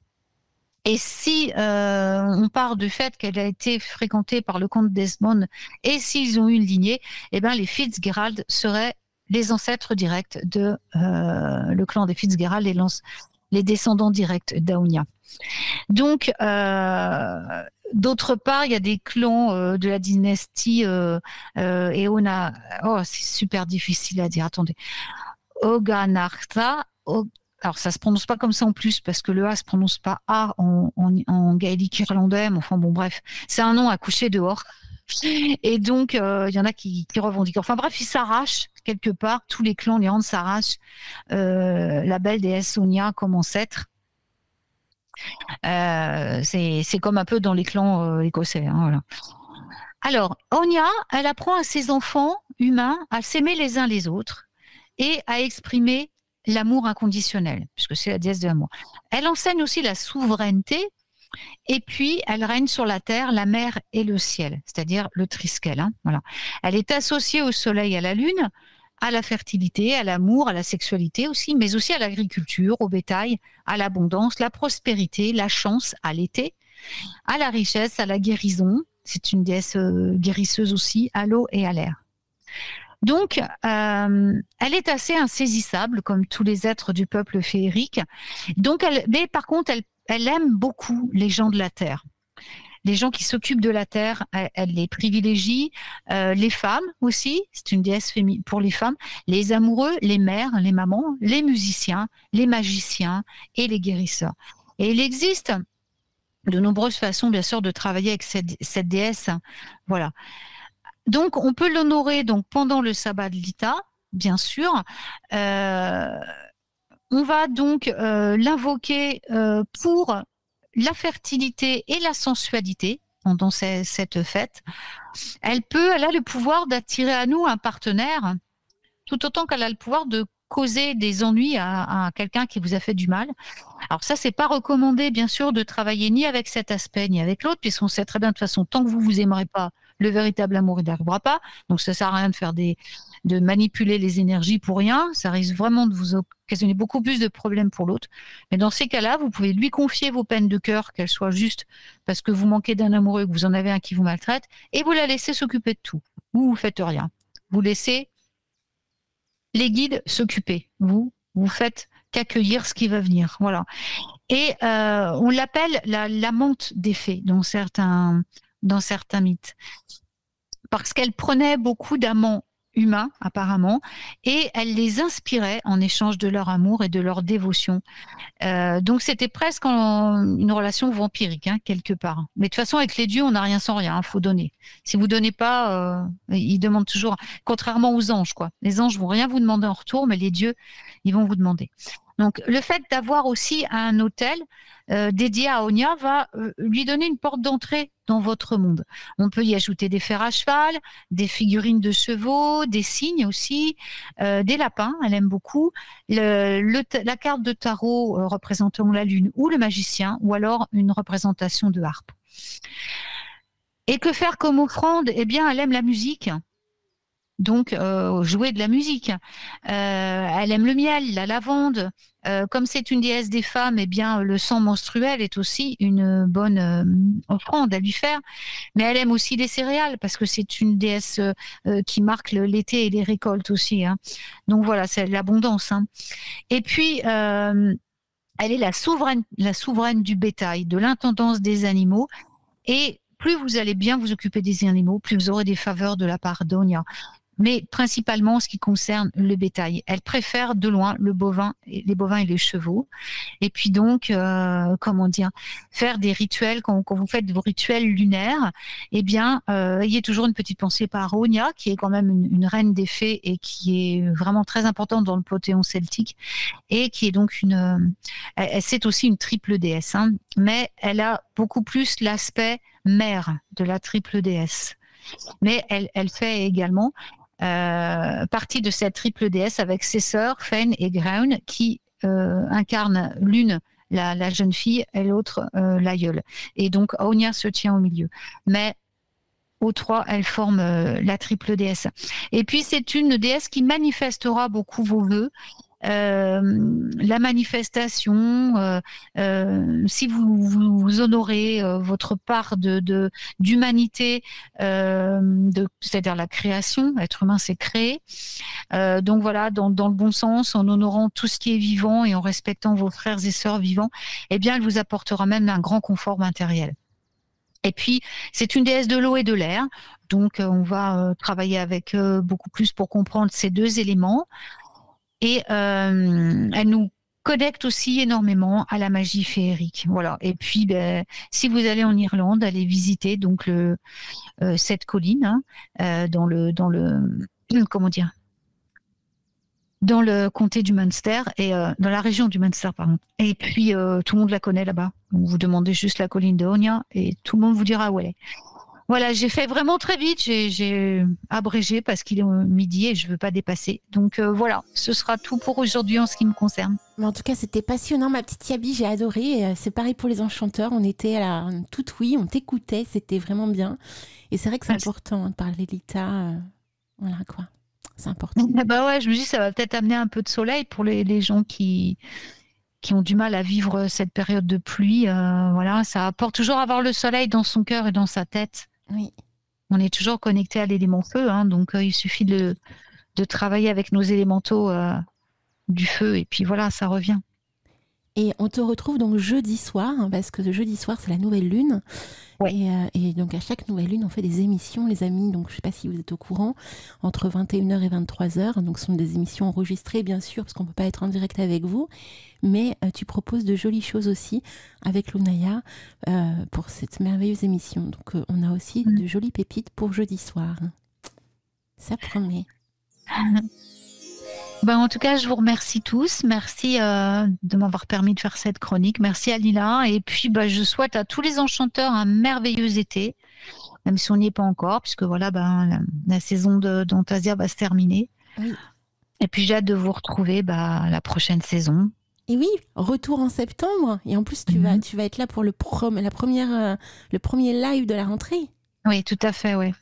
Et si on part du fait qu'elle a été fréquentée par le comte Desmond et s'ils ont eu une lignée, eh ben les Fitzgerald seraient les ancêtres directs de le clan des Fitzgerald et les descendants directs d'Aonia. Donc, d'autre part, il y a des clans de la dynastie Eona. Oh, c'est super difficile à dire. Attendez. Oganartha. Alors, ça se prononce pas comme ça en plus, parce que le A se prononce pas A en gaélique irlandais. Mais enfin, bon, bref, c'est un nom à coucher dehors. Et donc, il y en a qui revendiquent. Enfin, bref, ils s'arrachent quelque part. Tous les clans l'Irlande s'arrachent la belle déesse Sonia comme ancêtre. C'est comme un peu dans les clans écossais. Hein, voilà. Alors, Onia, elle apprend à ses enfants humains à s'aimer les uns les autres et à exprimer l'amour inconditionnel, puisque c'est la déesse de l'amour. Elle enseigne aussi la souveraineté, et puis elle règne sur la terre, la mer et le ciel, c'est-à-dire le triskel. Hein, voilà. Elle est associée au soleil et à la lune, à la fertilité, à l'amour, à la sexualité aussi, mais aussi à l'agriculture, au bétail, à l'abondance, la prospérité, la chance, à l'été, à la richesse, à la guérison. C'est une déesse guérisseuse aussi, à l'eau et à l'air. Donc, elle est assez insaisissable, comme tous les êtres du peuple féerique. Donc, mais par contre, elle aime beaucoup les gens de la terre. Les gens qui s'occupent de la terre, elle les privilégie. Les femmes aussi, c'est une déesse pour les femmes. Les amoureux, les mères, les mamans, les musiciens, les magiciens et les guérisseurs. Et il existe de nombreuses façons, bien sûr, de travailler avec cette déesse. Voilà. Donc, on peut l'honorer donc pendant le sabbat de l'Ita, bien sûr. On va donc l'invoquer pour la fertilité et la sensualité pendant cette fête. Elle a le pouvoir d'attirer à nous un partenaire, tout autant qu'elle a le pouvoir de causer des ennuis à quelqu'un qui vous a fait du mal. Alors ça, c'est pas recommandé, bien sûr, de travailler ni avec cet aspect ni avec l'autre, puisqu'on sait très bien de toute façon, tant que vous aimerez pas, le véritable amour, il n'arrivera pas. Donc ça sert à rien de manipuler les énergies pour rien. Ça risque vraiment de vous occasionner beaucoup plus de problèmes pour l'autre. Mais dans ces cas-là, vous pouvez lui confier vos peines de cœur, qu'elles soient juste parce que vous manquez d'un amoureux, que vous en avez un qui vous maltraite, et vous la laissez s'occuper de tout. Vous faites rien. Vous laissez les guides s'occuper. Vous faites qu'accueillir ce qui va venir. Voilà. Et on l'appelle l'amante des fées dans certains mythes. Parce qu'elle prenait beaucoup d'amants humains apparemment, et elle les inspirait en échange de leur amour et de leur dévotion. Donc c'était presque une relation vampirique, hein, quelque part. Mais de toute façon, avec les dieux, on n'a rien sans rien, faut donner. Si vous donnez pas, ils demandent toujours, contrairement aux anges, quoi. Les anges vont rien vous demander en retour, mais les dieux, ils vont vous demander. Donc le fait d'avoir aussi un hôtel dédié à Onia va lui donner une porte d'entrée dans votre monde. On peut y ajouter des fers à cheval, des figurines de chevaux, des cygnes aussi, des lapins, elle aime beaucoup, la carte de tarot représentant la lune ou le magicien, ou alors une représentation de harpe. Et que faire comme offrande? Eh bien, elle aime la musique. Donc, jouer de la musique. Elle aime le miel, la lavande. Comme c'est une déesse des femmes, eh bien, le sang menstruel est aussi une bonne offrande à lui faire. Mais elle aime aussi les céréales parce que c'est une déesse qui marque l'été et les récoltes aussi, hein. Donc voilà, c'est l'abondance, hein. Et puis, elle est la souveraine du bétail, de l'intendance des animaux. Et plus vous allez bien vous occuper des animaux, plus vous aurez des faveurs de la part d'Onia. Mais principalement en ce qui concerne le bétail. Elle préfère de loin les bovins et les chevaux. Et puis donc, faire des rituels, quand vous faites vos rituels lunaires, eh bien, ayez toujours une petite pensée par Onia, qui est quand même une reine des fées et qui est vraiment très importante dans le panthéon celtique, et qui est donc c'est aussi une triple déesse, hein, mais elle a beaucoup plus l'aspect mère de la triple déesse. Mais elle fait également partie de cette triple déesse avec ses sœurs, Fen et Graun, qui incarnent l'une la jeune fille et l'autre l'aïeule. Et donc, Onia se tient au milieu. Mais aux trois, elles forment la triple déesse. Et puis, c'est une déesse qui manifestera beaucoup vos vœux. La manifestation, si vous honorez votre part d'humanité, c'est-à-dire la création, l'être humain s'est créé. Donc voilà, dans le bon sens, en honorant tout ce qui est vivant et en respectant vos frères et sœurs vivants, eh bien, elle vous apportera même un grand confort matériel. Et puis, c'est une déesse de l'eau et de l'air, donc on va travailler avec beaucoup plus pour comprendre ces deux éléments. Et elle nous connecte aussi énormément à la magie féerique. Voilà. Et puis, si vous allez en Irlande, allez visiter donc cette colline, hein, dans le comté du Munster et dans la région du Munster, pardon. Et puis tout le monde la connaît là-bas. Donc, vous demandez juste la colline de Onia et tout le monde vous dira où elle est. Voilà, j'ai fait vraiment très vite, j'ai abrégé parce qu'il est midi et je veux pas dépasser. Donc voilà, ce sera tout pour aujourd'hui en ce qui me concerne. Mais en tout cas, c'était passionnant, ma petite Yabi, j'ai adoré. C'est pareil pour les enchanteurs, on était à tout oui, on t'écoutait, c'était vraiment bien. Et c'est vrai que c'est important de parler Lita, voilà quoi, c'est important. Bah ouais, je me dis ça va peut-être amener un peu de soleil pour les gens qui ont du mal à vivre cette période de pluie. Voilà, ça apporte toujours avoir le soleil dans son cœur et dans sa tête. Oui. On est toujours connecté à l'élément feu, hein, donc il suffit de travailler avec nos élémentaux du feu et puis voilà, ça revient. Et on te retrouve donc jeudi soir, hein, parce que le jeudi soir c'est la nouvelle lune. Ouais. Et donc à chaque nouvelle lune on fait des émissions, les amis, donc je sais pas si vous êtes au courant, entre 21h et 23h, donc ce sont des émissions enregistrées bien sûr, parce qu'on peut pas être en direct avec vous, mais tu proposes de jolies choses aussi avec Lunaya pour cette merveilleuse émission. Donc on a aussi de jolies pépites pour jeudi soir. Ça promet. En tout cas, je vous remercie tous. Merci de m'avoir permis de faire cette chronique. Merci Alila. Et puis, je souhaite à tous les enchanteurs un merveilleux été, même si on n'y est pas encore, puisque voilà, la saison d'Antasia va se terminer. Oui. Et puis, j'ai hâte de vous retrouver la prochaine saison. Et oui, retour en septembre. Et en plus, tu vas être là pour le premier live de la rentrée. Oui, tout à fait, oui.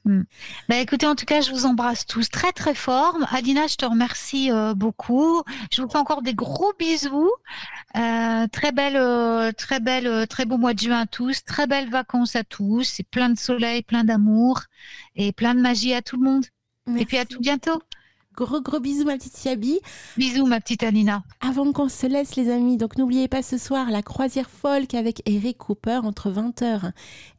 Écoutez, en tout cas, je vous embrasse tous très, très fort. Alina, je te remercie beaucoup. Je vous fais encore des gros bisous. Très beau mois de juin à tous. Très belles vacances à tous. Et plein de soleil, plein d'amour et plein de magie à tout le monde. Merci. Et puis à tout bientôt. Gros bisous ma petite Yabi. Bisous ma petite Alina. Avant qu'on se laisse les amis, donc n'oubliez pas ce soir la croisière folk avec Eric Cooper entre 20h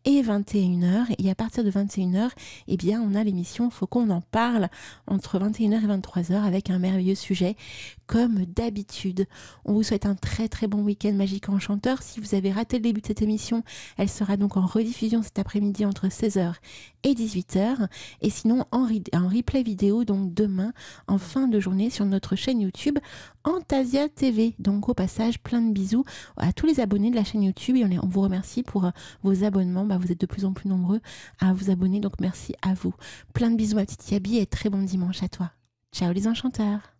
et 21h. Et à partir de 21h, eh bien on a l'émission Faut qu'on en parle entre 21h et 23h avec un merveilleux sujet comme d'habitude. On vous souhaite un très très bon week-end magique enchanteur. Si vous avez raté le début de cette émission, elle sera donc en rediffusion cet après-midi entre 16h et 18h. Et sinon en replay vidéo donc demain en fin de journée sur notre chaîne YouTube Antasia TV. Donc au passage, plein de bisous à tous les abonnés de la chaîne YouTube et on vous remercie pour vos abonnements. Vous êtes de plus en plus nombreux à vous abonner, donc merci à vous. Plein de bisous ma petite Yabi et très bon dimanche à toi. Ciao les enchanteurs.